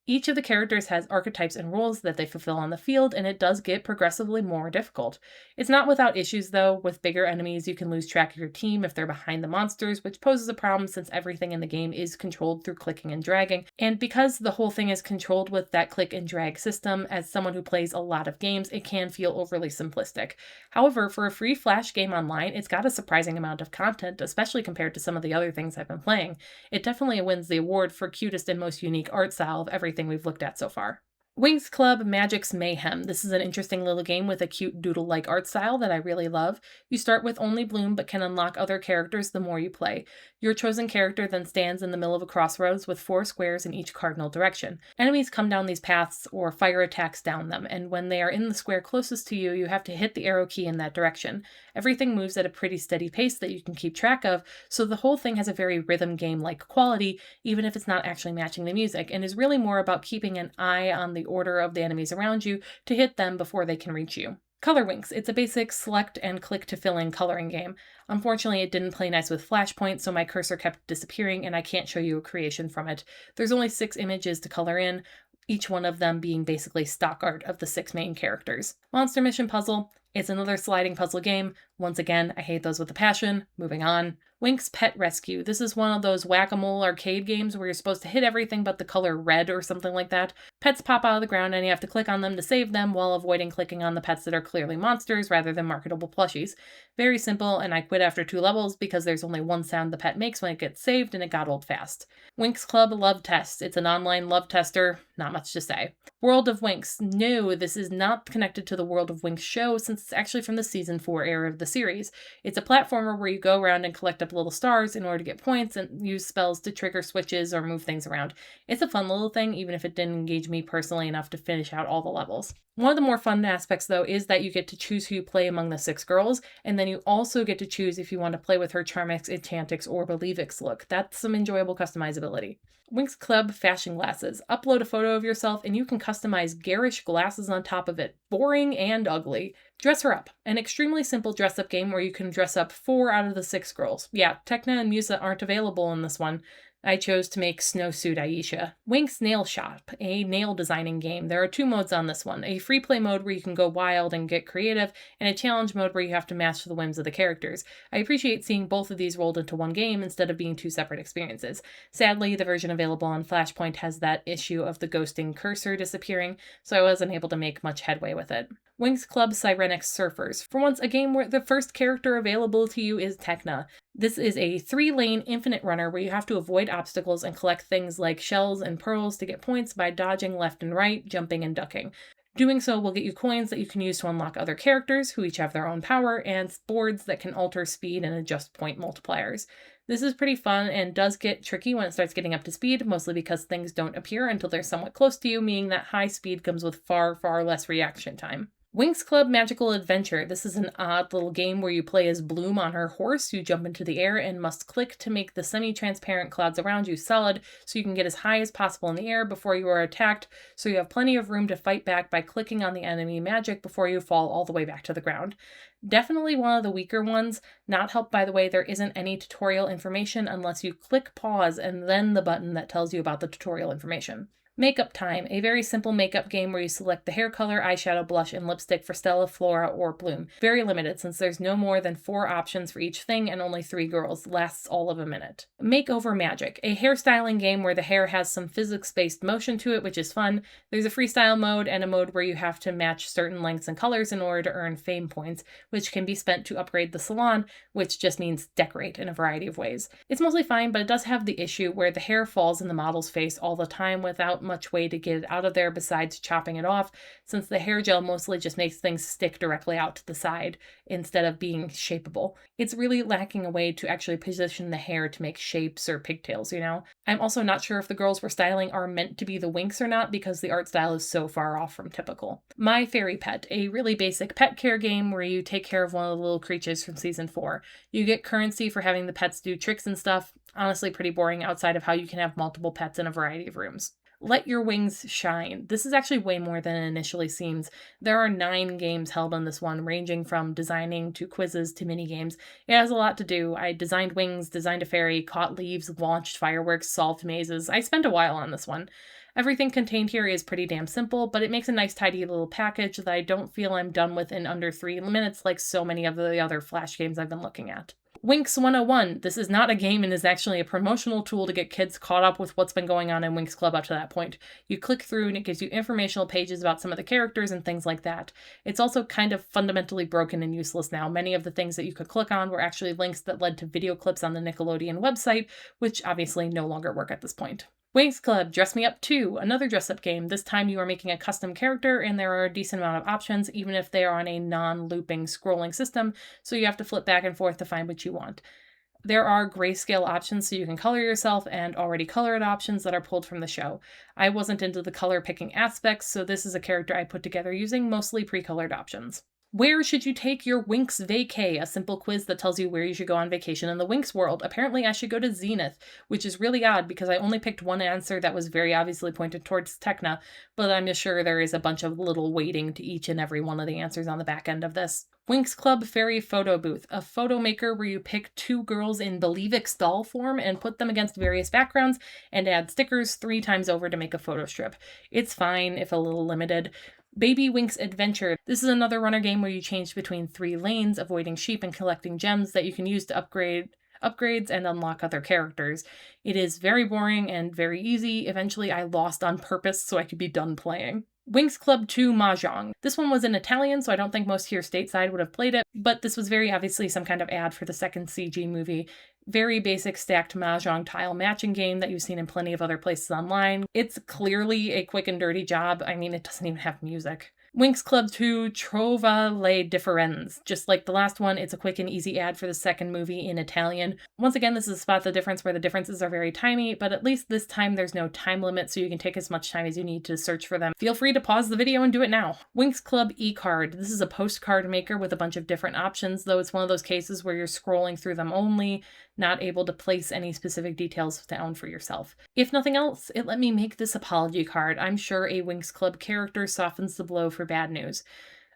Speaker 1: Each of the characters has archetypes and roles that they fulfill on the field, and it does get progressively more difficult. It's not without issues, though. With bigger enemies, you can lose track of your team if they're behind the monsters, which poses a problem since everything in the game is controlled through clicking and dragging. And because the whole thing is controlled with that click and drag system, as someone who plays a lot of games, it can feel overly simplistic. However, for a free Flash game online, it's got a surprising amount of content, especially compared to some of the other things I've been playing. It definitely wins the award for cutest and most unique art style of everything we've looked at so far. Winx Club Magic's Mayhem. This is an interesting little game with a cute doodle-like art style that I really love. You start with only Bloom but can unlock other characters the more you play. Your chosen character then stands in the middle of a crossroads with 4 squares in each cardinal direction. Enemies come down these paths or fire attacks down them, and when they are in the square closest to you, you have to hit the arrow key in that direction. Everything moves at a pretty steady pace that you can keep track of, so the whole thing has a very rhythm game-like quality, even if it's not actually matching the music, and is really more about keeping an eye on the order of the enemies around you to hit them before they can reach you. Color Winx. It's a basic select and click to fill in coloring game. Unfortunately, it didn't play nice with Flashpoint, so my cursor kept disappearing and I can't show you a creation from it. There's only 6 images to color in, each one of them being basically stock art of the 6 main characters. Monster Mission Puzzle. It's another sliding puzzle game. Once again, I hate those with a passion. Moving on. Winx Pet Rescue. This is one of those whack-a-mole arcade games where you're supposed to hit everything but the color red or something like that. Pets pop out of the ground and you have to click on them to save them while avoiding clicking on the pets that are clearly monsters rather than marketable plushies. Very simple, and I quit after 2 levels because there's only one sound the pet makes when it gets saved and it got old fast. Winx Club Love Test. It's an online love tester. Not much to say. World of Winx. No, this is not connected to the World of Winx show since it's actually from the season 4 era of the series. It's a platformer where you go around and collect up little stars in order to get points and use spells to trigger switches or move things around. It's a fun little thing, even if it didn't engage me personally enough to finish out all the levels. One of the more fun aspects, though, is that you get to choose who you play among the 6 girls, and then you also get to choose if you want to play with her Charmix, Enchantix, or Believix look. That's some enjoyable customizability. Winx Club Fashion Glasses. Upload a photo of yourself and you can customize garish glasses on top of it. Boring and ugly. Dress Her Up. An extremely simple dress-up game where you can dress up 4 out of the 6 girls. Yeah, Tekna and Musa aren't available in this one. I chose to make Snowsuit Aisha. Winx Nail Shop, a nail designing game. There are 2 modes on this one. A free play mode where you can go wild and get creative, and a challenge mode where you have to match the whims of the characters. I appreciate seeing both of these rolled into one game instead of being 2 separate experiences. Sadly, the version available on Flashpoint has that issue of the ghosting cursor disappearing, so I wasn't able to make much headway with it. Winx Club Cyrenix Surfers. For once, a game where the first character available to you is Tekna. This is a 3-lane infinite runner where you have to avoid obstacles and collect things like shells and pearls to get points by dodging left and right, jumping and ducking. Doing so will get you coins that you can use to unlock other characters, who each have their own power, and boards that can alter speed and adjust point multipliers. This is pretty fun and does get tricky when it starts getting up to speed, mostly because things don't appear until they're somewhat close to you, meaning that high speed comes with far, far less reaction time. Winx Club Magical Adventure. This is an odd little game where you play as Bloom on her horse. You jump into the air and must click to make the semi-transparent clouds around you solid so you can get as high as possible in the air before you are attacked, so you have plenty of room to fight back by clicking on the enemy magic before you fall all the way back to the ground. Definitely one of the weaker ones, not helped by the way there isn't any tutorial information unless you click pause and then the button that tells you about the tutorial information. Makeup Time, a very simple makeup game where you select the hair color, eyeshadow, blush, and lipstick for Stella, Flora, or Bloom. Very limited since there's no more than 4 options for each thing and only 3 girls. Lasts all of a minute. Makeover Magic, a hairstyling game where the hair has some physics-based motion to it, which is fun. There's a freestyle mode and a mode where you have to match certain lengths and colors in order to earn fame points, which can be spent to upgrade the salon, which just means decorate in a variety of ways. It's mostly fine, but it does have the issue where the hair falls in the model's face all the time without much way to get it out of there besides chopping it off, since the hair gel mostly just makes things stick directly out to the side instead of being shapeable. It's really lacking a way to actually position the hair to make shapes or pigtails, you know? I'm also not sure if the girls we're styling are meant to be the Winx or not because the art style is so far off from typical. My Fairy Pet, a really basic pet care game where you take care of one of the little creatures from season 4. You get currency for having the pets do tricks and stuff. Honestly, pretty boring outside of how you can have multiple pets in a variety of rooms. Let Your Wings Shine. This is actually way more than it initially seems. There are 9 games held on this one, ranging from designing to quizzes to mini games. It has a lot to do. I designed wings, designed a fairy, caught leaves, launched fireworks, solved mazes. I spent a while on this one. Everything contained here is pretty damn simple, but it makes a nice tidy little package that I don't feel I'm done with in under 3 minutes like so many of the other Flash games I've been looking at. Winx 101. This is not a game and is actually a promotional tool to get kids caught up with what's been going on in Winx Club up to that point. You click through and it gives you informational pages about some of the characters and things like that. It's also kind of fundamentally broken and useless now. Many of the things that you could click on were actually links that led to video clips on the Nickelodeon website, which obviously no longer work at this point. Winx Club, Dress Me Up 2, another dress-up game. This time you are making a custom character and there are a decent amount of options, even if they are on a non-looping scrolling system, so you have to flip back and forth to find what you want. There are grayscale options so you can color yourself and already colored options that are pulled from the show. I wasn't into the color picking aspects, so this is a character I put together using mostly pre-colored options. Where should you take your Winx vacay? A simple quiz that tells you where you should go on vacation in the Winx world. Apparently I should go to Zenith, which is really odd because I only picked one answer that was very obviously pointed towards Tecna, but I'm just sure there is a bunch of little weighting to each and every one of the answers on the back end of this. Winx Club Fairy Photo Booth, a photo maker where you pick 2 girls in Believix doll form and put them against various backgrounds and add stickers 3 times over to make a photo strip. It's fine if a little limited. Baby Winx Adventure. This is another runner game where you change between 3 lanes, avoiding sheep and collecting gems that you can use to upgrades and unlock other characters. It is very boring and very easy. Eventually I lost on purpose so I could be done playing. Winx Club 2 Mahjong. This one was in Italian, so I don't think most here stateside would have played it, but this was very obviously some kind of ad for the second CG movie. Very basic stacked Mahjong tile matching game that you've seen in plenty of other places online. It's clearly a quick and dirty job. I mean, it doesn't even have music. Winx Club 2 Trova le Differenze. Just like the last one, it's a quick and easy ad for the second movie in Italian. Once again, this is Spot the Difference where the differences are very tiny, but at least this time there's no time limit, so you can take as much time as you need to search for them. Feel free to pause the video and do it now. Winx Club e-card. This is a postcard maker with a bunch of different options, though it's one of those cases where you're scrolling through them only, not able to place any specific details down for yourself. If nothing else, it let me make this apology card. I'm sure a Winx Club character softens the blow for bad news.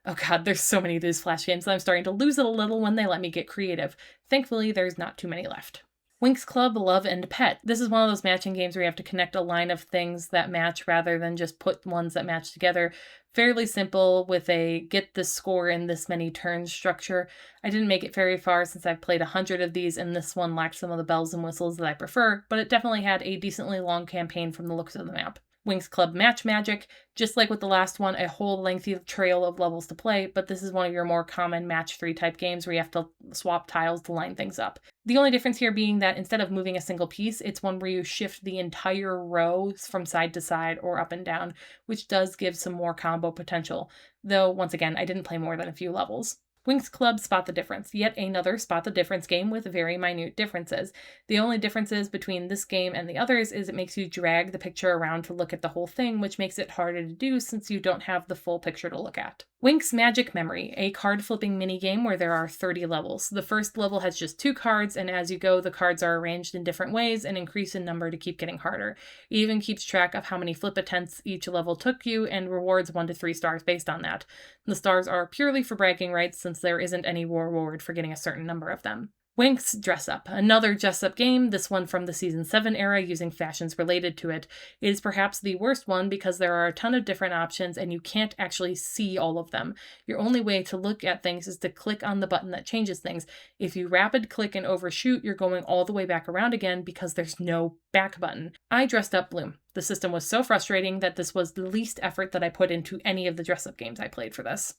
Speaker 1: Oh god, there's so many of these Flash games that I'm starting to lose it a little when they let me get creative. Thankfully, there's not too many left. Winx Club Love and Pet. This is one of those matching games where you have to connect a line of things that match rather than just put ones that match together. Fairly simple with a get the score in this many turns structure. I didn't make it very far since I've played 100 of these and this one lacked some of the bells and whistles that I prefer, but it definitely had a decently long campaign from the looks of the map. Winx Club Match Magic, just like with the last one, a whole lengthy trail of levels to play, but this is one of your more common match 3 type games where you have to swap tiles to line things up. The only difference here being that instead of moving a single piece, it's one where you shift the entire row from side to side or up and down, which does give some more combo potential, though once again, I didn't play more than a few levels. Winx Club Spot the Difference, yet another Spot the Difference game with very minute differences. The only differences between this game and the others is it makes you drag the picture around to look at the whole thing, which makes it harder to do since you don't have the full picture to look at. Winx Magic Memory, a card flipping minigame where there are 30 levels. The first level has just 2 cards, and as you go, the cards are arranged in different ways and increase in number to keep getting harder. It even keeps track of how many flip attempts each level took you and rewards 1 to 3 stars based on that. The stars are purely for bragging rights since there isn't any reward for getting a certain number of them. Winx Dress Up, another dress up game, this one from the Season 7 era using fashions related to it. It is perhaps the worst one because there are a ton of different options and you can't actually see all of them. Your only way to look at things is to click on the button that changes things. If you rapid click and overshoot, you're going all the way back around again because there's no back button. I dressed up Bloom. The system was so frustrating that this was the least effort that I put into any of the dress up games I played for this.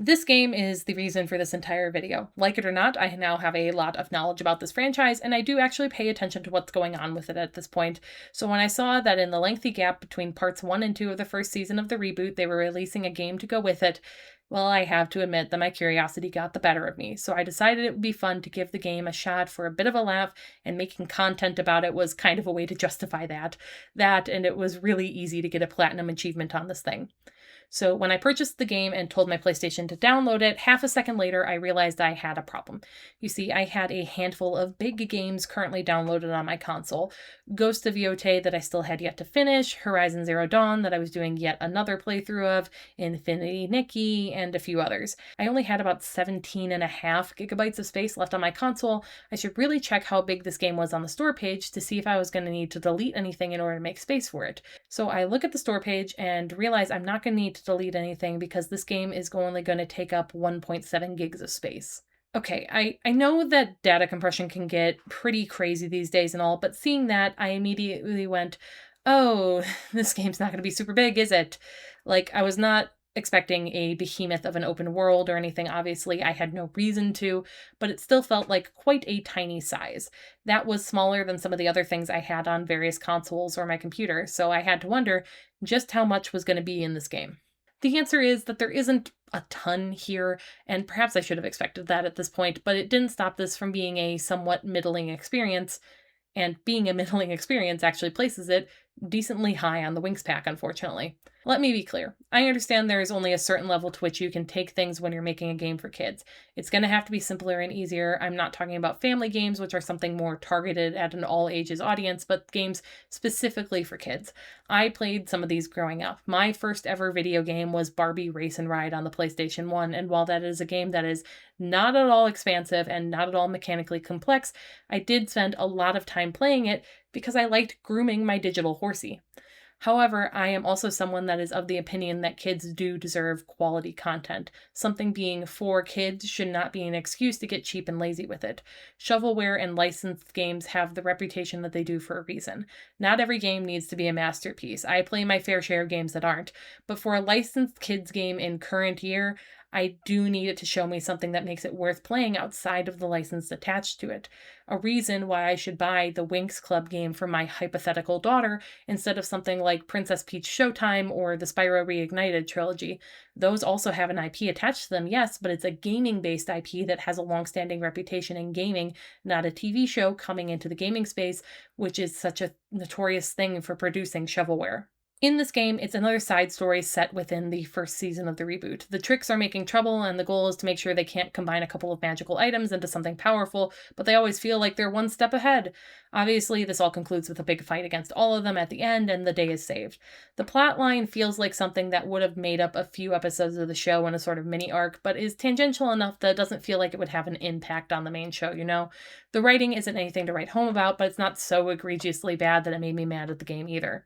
Speaker 1: This game is the reason for this entire video. Like it or not, I now have a lot of knowledge about this franchise, and I do actually pay attention to what's going on with it at this point. So when I saw that in the lengthy gap between parts 1 and 2 of the first season of the reboot, they were releasing a game to go with it, well, I have to admit that my curiosity got the better of me. So I decided it would be fun to give the game a shot for a bit of a laugh, and making content about it was kind of a way to justify that. And it was really easy to get a platinum achievement on this thing. So when I purchased the game and told my PlayStation to download it, half a second later I realized I had a problem. You see, I had a handful of big games currently downloaded on my console. Ghost of Yotei that I still had yet to finish, Horizon Zero Dawn that I was doing yet another playthrough of, Infinity Nikki, and a few others. I only had about 17.5 gigabytes of space left on my console. I should really check how big this game was on the store page to see if I was going to need to delete anything in order to make space for it. So I look at the store page and realize I'm not going to need to delete anything because this game is only going to take up 1.7 gigs of space. Okay, I know that data compression can get pretty crazy these days and all, but seeing that, I immediately went, oh, this game's not going to be super big, is it? Like, I was not expecting a behemoth of an open world or anything. Obviously, I had no reason to, but it still felt like quite a tiny size. That was smaller than some of the other things I had on various consoles or my computer, so I had to wonder just how much was going to be in this game. The answer is that there isn't a ton here, and perhaps I should have expected that at this point, but it didn't stop this from being a somewhat middling experience, and being a middling experience actually places it decently high on the Winx pack, unfortunately. Let me be clear. I understand there is only a certain level to which you can take things when you're making a game for kids. It's going to have to be simpler and easier. I'm not talking about family games, which are something more targeted at an all ages audience, but games specifically for kids. I played some of these growing up. My first ever video game was Barbie Race and Ride on the PlayStation 1, and while that is a game that is not at all expansive and not at all mechanically complex, I did spend a lot of time playing it because I liked grooming my digital horsey. However, I am also someone that is of the opinion that kids do deserve quality content. Something being for kids should not be an excuse to get cheap and lazy with it. Shovelware and licensed games have the reputation that they do for a reason. Not every game needs to be a masterpiece. I play my fair share of games that aren't, but for a licensed kids game in current year, I do need it to show me something that makes it worth playing outside of the license attached to it. A reason why I should buy the Winx Club game for my hypothetical daughter instead of something like Princess Peach Showtime or the Spyro Reignited trilogy. Those also have an IP attached to them, yes, but it's a gaming-based IP that has a long-standing reputation in gaming, not a TV show coming into the gaming space, which is such a notorious thing for producing shovelware. In this game, it's another side story set within the first season of the reboot. The tricks are making trouble, and the goal is to make sure they can't combine a couple of magical items into something powerful, but they always feel like they're one step ahead. Obviously, this all concludes with a big fight against all of them at the end, and the day is saved. The plotline feels like something that would have made up a few episodes of the show in a sort of mini arc, but is tangential enough that it doesn't feel like it would have an impact on the main show, you know? The writing isn't anything to write home about, but it's not so egregiously bad that it made me mad at the game either.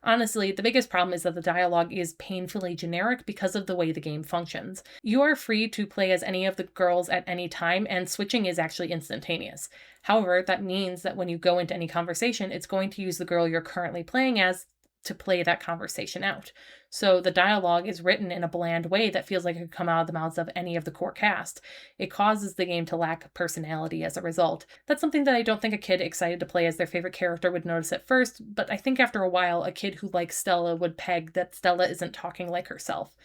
Speaker 1: Honestly, the biggest problem is that the dialogue is painfully generic because of the way the game functions. You are free to play as any of the girls at any time, and switching is actually instantaneous. However, that means that when you go into any conversation, it's going to use the girl you're currently playing as to play that conversation out. So the dialogue is written in a bland way that feels like it could come out of the mouths of any of the core cast. It causes the game to lack personality as a result. That's something that I don't think a kid excited to play as their favorite character would notice at first, but I think after a while, a kid who likes Stella would peg that Stella isn't talking like herself.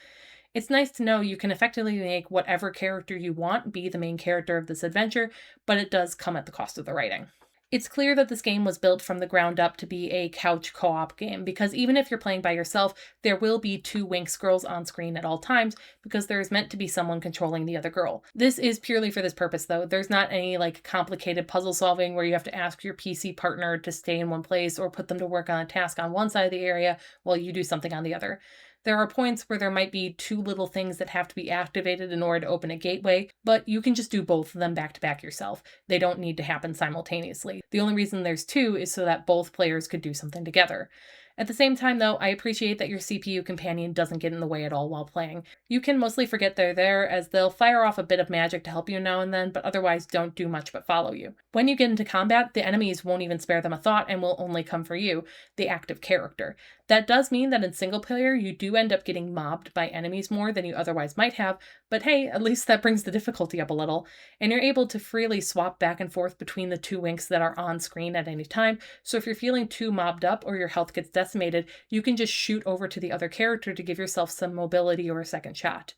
Speaker 1: It's nice to know you can effectively make whatever character you want be the main character of this adventure, but it does come at the cost of the writing. It's clear that this game was built from the ground up to be a couch co-op game, because even if you're playing by yourself, there will be two Winx girls on screen at all times, because there is meant to be someone controlling the other girl. This is purely for this purpose, though. There's not any complicated puzzle solving where you have to ask your PC partner to stay in one place or put them to work on a task on one side of the area while you do something on the other. There are points where there might be two little things that have to be activated in order to open a gateway, but you can just do both of them back to back yourself. They don't need to happen simultaneously. The only reason there's two is so that both players could do something together. At the same time, though, I appreciate that your CPU companion doesn't get in the way at all while playing. You can mostly forget they're there, as they'll fire off a bit of magic to help you now and then, but otherwise don't do much but follow you. When you get into combat, the enemies won't even spare them a thought and will only come for you, the active character. That does mean that in single player, you do end up getting mobbed by enemies more than you otherwise might have, but hey, at least that brings the difficulty up a little, and you're able to freely swap back and forth between the two Winx that are on screen at any time, so if you're feeling too mobbed up or your health gets decimated, you can just shoot over to the other character to give yourself some mobility or a second shot.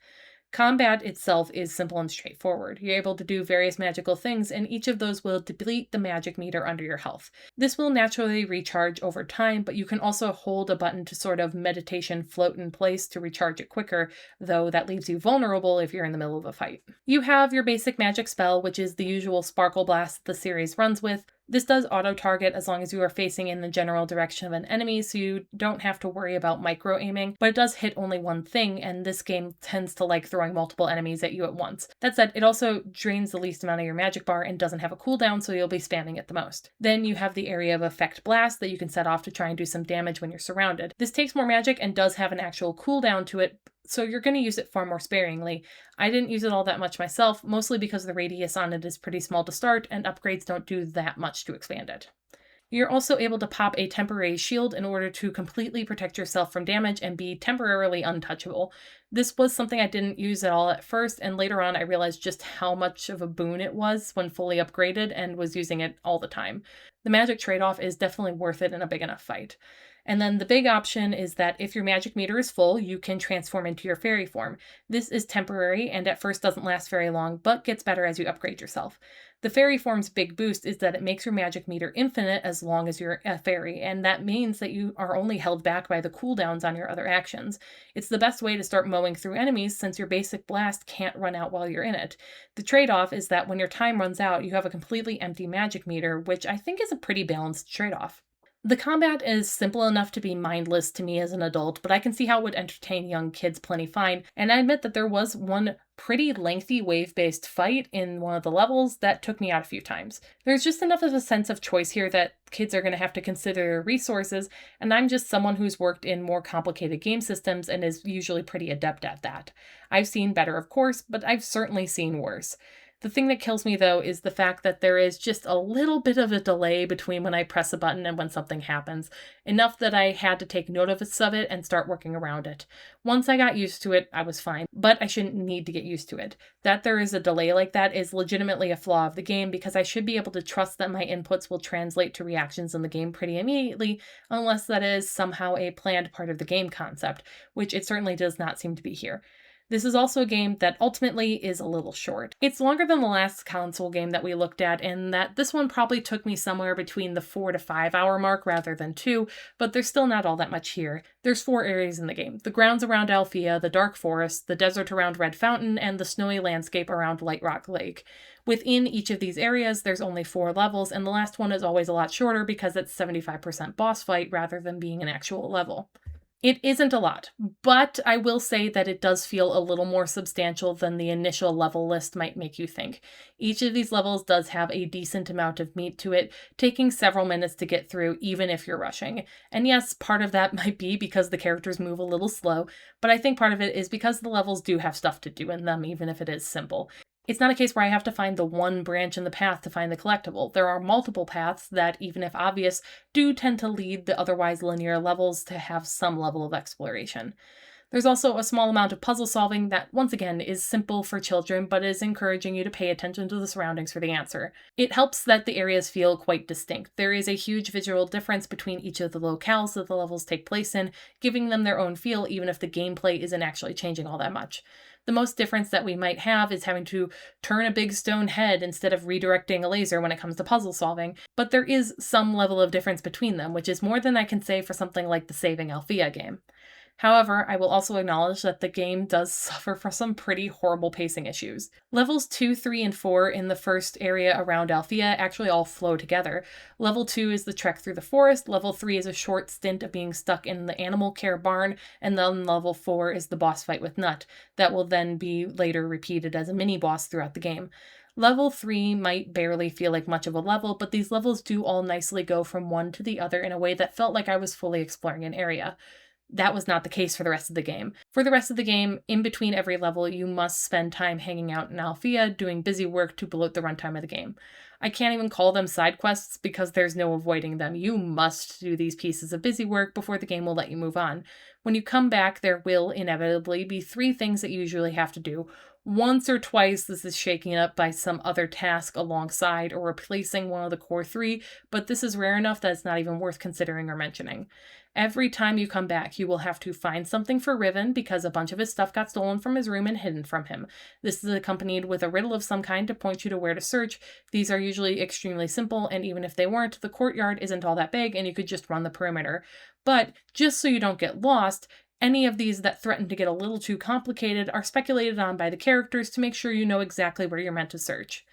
Speaker 1: Combat itself is simple and straightforward. You're able to do various magical things, and each of those will deplete the magic meter under your health. This will naturally recharge over time, but you can also hold a button to sort of meditation float in place to recharge it quicker, though that leaves you vulnerable if you're in the middle of a fight. You have your basic magic spell, which is the usual Sparkle Blast the series runs with. This does auto-target as long as you are facing in the general direction of an enemy, so you don't have to worry about micro-aiming, but it does hit only one thing, and this game tends to like throwing multiple enemies at you at once. That said, it also drains the least amount of your magic bar and doesn't have a cooldown, so you'll be spamming it the most. Then you have the area of effect blast that you can set off to try and do some damage when you're surrounded. This takes more magic and does have an actual cooldown to it, so you're going to use it far more sparingly. I didn't use it all that much myself, mostly because the radius on it is pretty small to start, and upgrades don't do that much to expand it. You're also able to pop a temporary shield in order to completely protect yourself from damage and be temporarily untouchable. This was something I didn't use at all at first, and later on I realized just how much of a boon it was when fully upgraded and was using it all the time. The magic trade-off is definitely worth it in a big enough fight. And then the big option is that if your magic meter is full, you can transform into your fairy form. This is temporary and at first doesn't last very long, but gets better as you upgrade yourself. The fairy form's big boost is that it makes your magic meter infinite as long as you're a fairy, and that means that you are only held back by the cooldowns on your other actions. It's the best way to start mowing through enemies since your basic blast can't run out while you're in it. The trade-off is that when your time runs out, you have a completely empty magic meter, which I think is a pretty balanced trade-off. The combat is simple enough to be mindless to me as an adult, but I can see how it would entertain young kids plenty fine, and I admit that there was one pretty lengthy wave-based fight in one of the levels that took me out a few times. There's just enough of a sense of choice here that kids are going to have to consider their resources, and I'm just someone who's worked in more complicated game systems and is usually pretty adept at that. I've seen better, of course, but I've certainly seen worse. The thing that kills me, though, is the fact that there is just a little bit of a delay between when I press a button and when something happens, enough that I had to take notice of it and start working around it. Once I got used to it, I was fine, but I shouldn't need to get used to it. That there is a delay like that is legitimately a flaw of the game because I should be able to trust that my inputs will translate to reactions in the game pretty immediately, unless that is somehow a planned part of the game concept, which it certainly does not seem to be here. This is also a game that ultimately is a little short. It's longer than the last console game that we looked at in that this one probably took me somewhere between the 4 to 5 hour mark rather than 2, but there's still not all that much here. There's 4 areas in the game: the grounds around Alfea, the dark forest, the desert around Red Fountain, and the snowy landscape around Light Rock Lake. Within each of these areas, there's only 4 levels, and the last one is always a lot shorter because it's 75% boss fight rather than being an actual level. It isn't a lot, but I will say that it does feel a little more substantial than the initial level list might make you think. Each of these levels does have a decent amount of meat to it, taking several minutes to get through even if you're rushing. And yes, part of that might be because the characters move a little slow, but I think part of it is because the levels do have stuff to do in them, even if it is simple. It's not a case where I have to find the one branch in the path to find the collectible. There are multiple paths that, even if obvious, do tend to lead the otherwise linear levels to have some level of exploration. There's also a small amount of puzzle solving that, once again, is simple for children, but is encouraging you to pay attention to the surroundings for the answer. It helps that the areas feel quite distinct. There is a huge visual difference between each of the locales that the levels take place in, giving them their own feel even if the gameplay isn't actually changing all that much. The most difference that we might have is having to turn a big stone head instead of redirecting a laser when it comes to puzzle solving, but there is some level of difference between them, which is more than I can say for something like the Saving Alfea game. However, I will also acknowledge that the game does suffer from some pretty horrible pacing issues. Levels 2, 3, and 4 in the first area around Alfea actually all flow together. Level 2 is the trek through the forest, level 3 is a short stint of being stuck in the animal care barn, and then level 4 is the boss fight with Nut. That will then be later repeated as a mini-boss throughout the game. Level 3 might barely feel like much of a level, but these levels do all nicely go from one to the other in a way that felt like I was fully exploring an area. That was not the case for the rest of the game. For the rest of the game, in between every level, you must spend time hanging out in Alfea doing busy work to bloat the runtime of the game. I can't even call them side quests because there's no avoiding them. You must do these pieces of busy work before the game will let you move on. When you come back, there will inevitably be 3 things that you usually have to do. Once or twice, this is shaken up by some other task alongside or replacing one of the core 3, but this is rare enough that it's not even worth considering or mentioning. Every time you come back, you will have to find something for Riven because a bunch of his stuff got stolen from his room and hidden from him. This is accompanied with a riddle of some kind to point you to where to search. These are usually extremely simple, and even if they weren't, the courtyard isn't all that big and you could just run the perimeter. But just so you don't get lost, any of these that threaten to get a little too complicated are speculated on by the characters to make sure you know exactly where you're meant to search.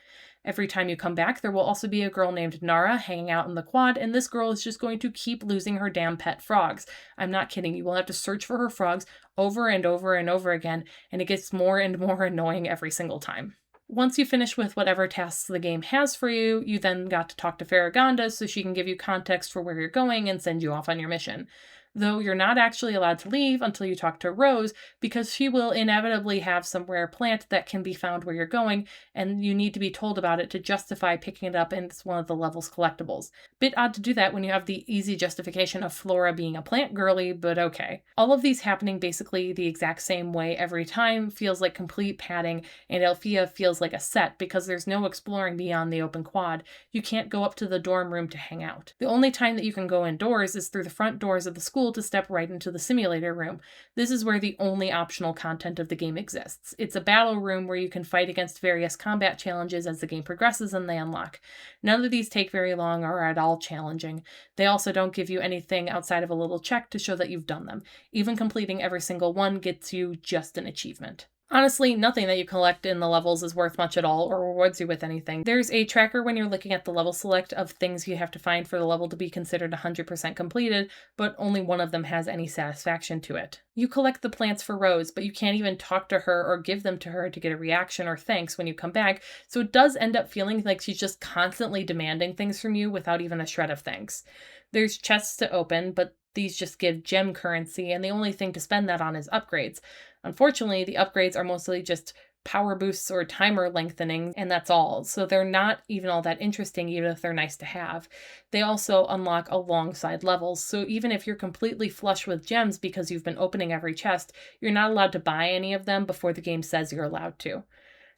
Speaker 1: Every time you come back, there will also be a girl named Nara hanging out in the quad, and this girl is just going to keep losing her damn pet frogs. I'm not kidding. You will have to search for her frogs over and over and over again, and it gets more and more annoying every single time. Once you finish with whatever tasks the game has for you, you then got to talk to Farragonda so she can give you context for where you're going and send you off on your mission. Though you're not actually allowed to leave until you talk to Rose, because she will inevitably have some rare plant that can be found where you're going, and you need to be told about it to justify picking it up in one of the level's collectibles. Bit odd to do that when you have the easy justification of Flora being a plant girly, but okay. All of these happening basically the exact same way every time feels like complete padding, and Alfea feels like a set because there's no exploring beyond the open quad. You can't go up to the dorm room to hang out. The only time that you can go indoors is through the front doors of the school to step right into the simulator room. This is where the only optional content of the game exists. It's a battle room where you can fight against various combat challenges as the game progresses and they unlock. None of these take very long or are at all challenging. They also don't give you anything outside of a little check to show that you've done them. Even completing every single one gets you just an achievement. Honestly, nothing that you collect in the levels is worth much at all or rewards you with anything. There's a tracker when you're looking at the level select of things you have to find for the level to be considered 100% completed, but only one of them has any satisfaction to it. You collect the plants for Rose, but you can't even talk to her or give them to her to get a reaction or thanks when you come back, so it does end up feeling like she's just constantly demanding things from you without even a shred of thanks. There's chests to open, but these just give gem currency, and the only thing to spend that on is upgrades. Unfortunately, the upgrades are mostly just power boosts or timer lengthening, and that's all. So they're not even all that interesting, even if they're nice to have. They also unlock alongside levels, so even if you're completely flush with gems because you've been opening every chest, you're not allowed to buy any of them before the game says you're allowed to.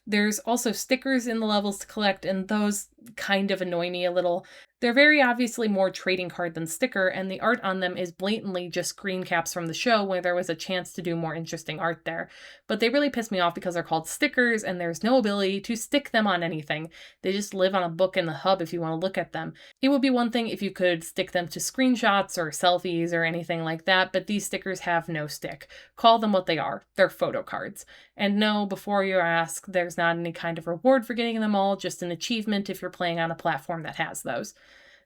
Speaker 1: There's also stickers in the levels to collect, and those kind of annoy me a little. They're very obviously more trading card than sticker, and the art on them is blatantly just screen caps from the show where there was a chance to do more interesting art there. But they really piss me off because they're called stickers, and there's no ability to stick them on anything. They just live on a book in the hub if you want to look at them. It would be one thing if you could stick them to screenshots or selfies or anything like that, but these stickers have no stick. Call them what they are. They're photo cards. And no, before you ask, there's not any kind of reward for getting them all, just an achievement if you're playing on a platform that has those.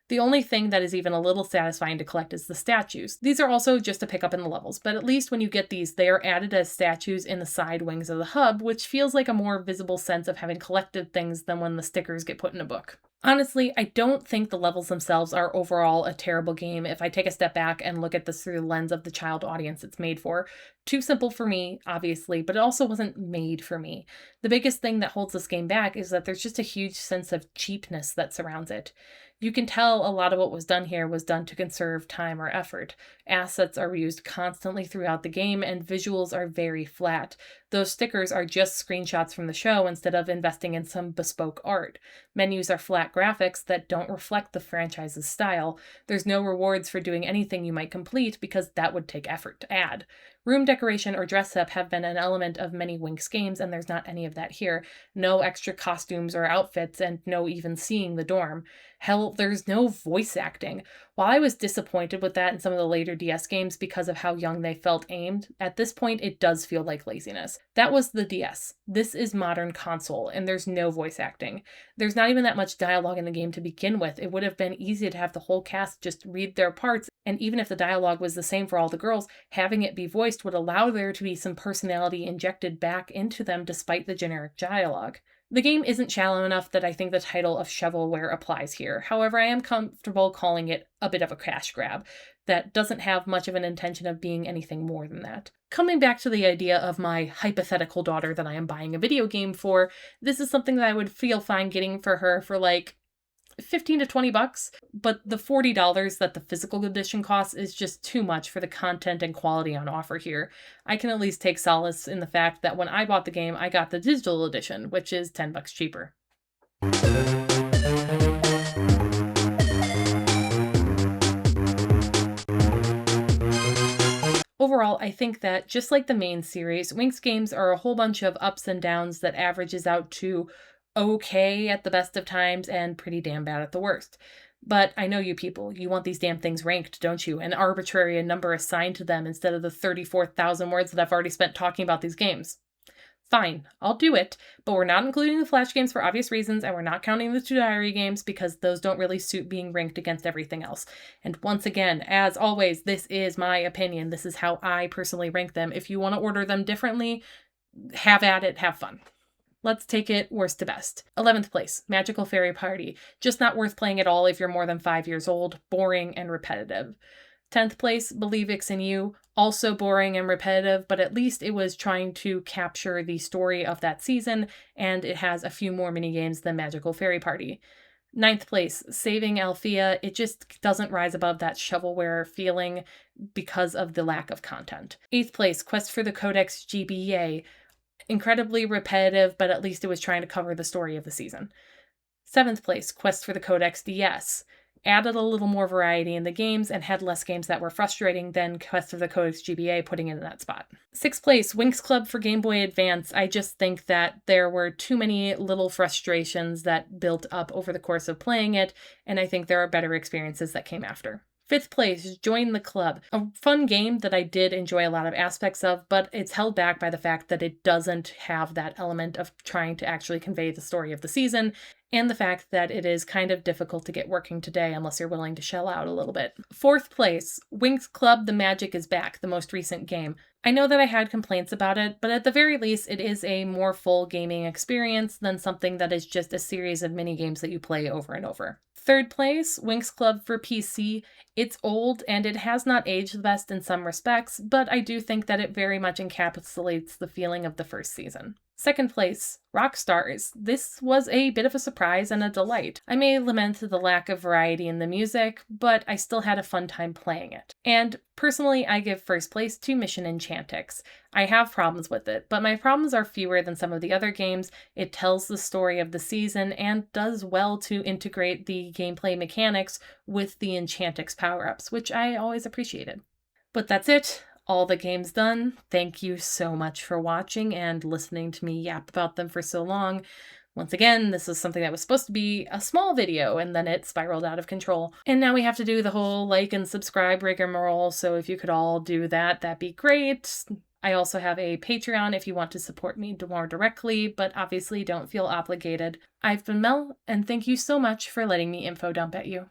Speaker 1: The only thing that is even a little satisfying to collect is the statues. These are also just to pick up in the levels, but at least when you get these, they are added as statues in the side wings of the hub, which feels like a more visible sense of having collected things than when the stickers get put in a book. Honestly, I don't think the levels themselves are overall a terrible game if I take a step back and look at this through the lens of the child audience it's made for. Too simple for me, obviously, but it also wasn't made for me. The biggest thing that holds this game back is that there's just a huge sense of cheapness that surrounds it. You can tell a lot of what was done here was done to conserve time or effort. Assets are reused constantly throughout the game, and visuals are very flat. Those stickers are just screenshots from the show instead of investing in some bespoke art. Menus are flat graphics that don't reflect the franchise's style. There's no rewards for doing anything you might complete because that would take effort to add. Room decoration or dress up have been an element of many Winx games, and there's not any of that here. No extra costumes or outfits, and no even seeing the dorm. Hell, there's no voice acting. While I was disappointed with that in some of the later DS games because of how young they felt aimed, at this point it does feel like laziness. That was the DS. This is modern console, and there's no voice acting. There's not even that much dialogue in the game to begin with. It would have been easy to have the whole cast just read their parts, and even if the dialogue was the same for all the girls, having it be voiced would allow there to be some personality injected back into them despite the generic dialogue. The game isn't shallow enough that I think the title of shovelware applies here. However, I am comfortable calling it a bit of a cash grab that doesn't have much of an intention of being anything more than that. Coming back to the idea of my hypothetical daughter that I am buying a video game for, this is something that I would feel fine getting for her for like 15 to 20 bucks, but the $40 that the physical edition costs is just too much for the content and quality on offer here. I can at least take solace in the fact that when I bought the game, I got the digital edition, which is 10 bucks cheaper. Overall, I think that just like the main series, Winx games are a whole bunch of ups and downs that averages out to okay at the best of times and pretty damn bad at the worst. But I know you people, you want these damn things ranked, don't you? An arbitrary number assigned to them instead of the 34,000 words that I've already spent talking about these games. Fine, I'll do it, but we're not including the Flash games for obvious reasons, and we're not counting the 2 diary games because those don't really suit being ranked against everything else. And once again, as always, this is my opinion. This is how I personally rank them. If you want to order them differently, have at it, have fun. Let's take it worst to best. 11th place, Magical Fairy Party. Just not worth playing at all if you're more than 5 years old. Boring and repetitive. 10th place, Believix and You. Also boring and repetitive, but at least it was trying to capture the story of that season, and it has a few more minigames than Magical Fairy Party. 9th place, Saving Alfea. It just doesn't rise above that shovelware feeling because of the lack of content. 8th place, Quest for the Codex GBA. Incredibly repetitive, but at least it was trying to cover the story of the season. 7th place, Quest for the Codex DS. Added a little more variety in the games and had less games that were frustrating than Quest of the Codex GBA, putting it in that spot. 6th place, Winx Club for Game Boy Advance. I just think that there were too many little frustrations that built up over the course of playing it, and I think there are better experiences that came after. 5th place, Join the Club. A fun game that I did enjoy a lot of aspects of, but it's held back by the fact that it doesn't have that element of trying to actually convey the story of the season, and the fact that it is kind of difficult to get working today unless you're willing to shell out a little bit. 4th place, Winx Club The Magic is Back, the most recent game. I know that I had complaints about it, but at the very least, it is a more full gaming experience than something that is just a series of mini games that you play over and over. 3rd place, Winx Club for PC. It's old and it has not aged the best in some respects, but I do think that it very much encapsulates the feeling of the first season. 2nd place, Rockstars. This was a bit of a surprise and a delight. I may lament the lack of variety in the music, but I still had a fun time playing it. And personally, I give first place to Mission Enchantix. I have problems with it, but my problems are fewer than some of the other games. It tells the story of the season and does well to integrate the gameplay mechanics with the Enchantix power-ups, which I always appreciated. But that's it. All the games done. Thank you so much for watching and listening to me yap about them for so long. Once again, this is something that was supposed to be a small video and then it spiraled out of control. And now we have to do the whole like and subscribe rigmarole, so if you could all do that, that'd be great. I also have a Patreon if you want to support me more directly, but obviously don't feel obligated. I've been Mel, and thank you so much for letting me info dump at you.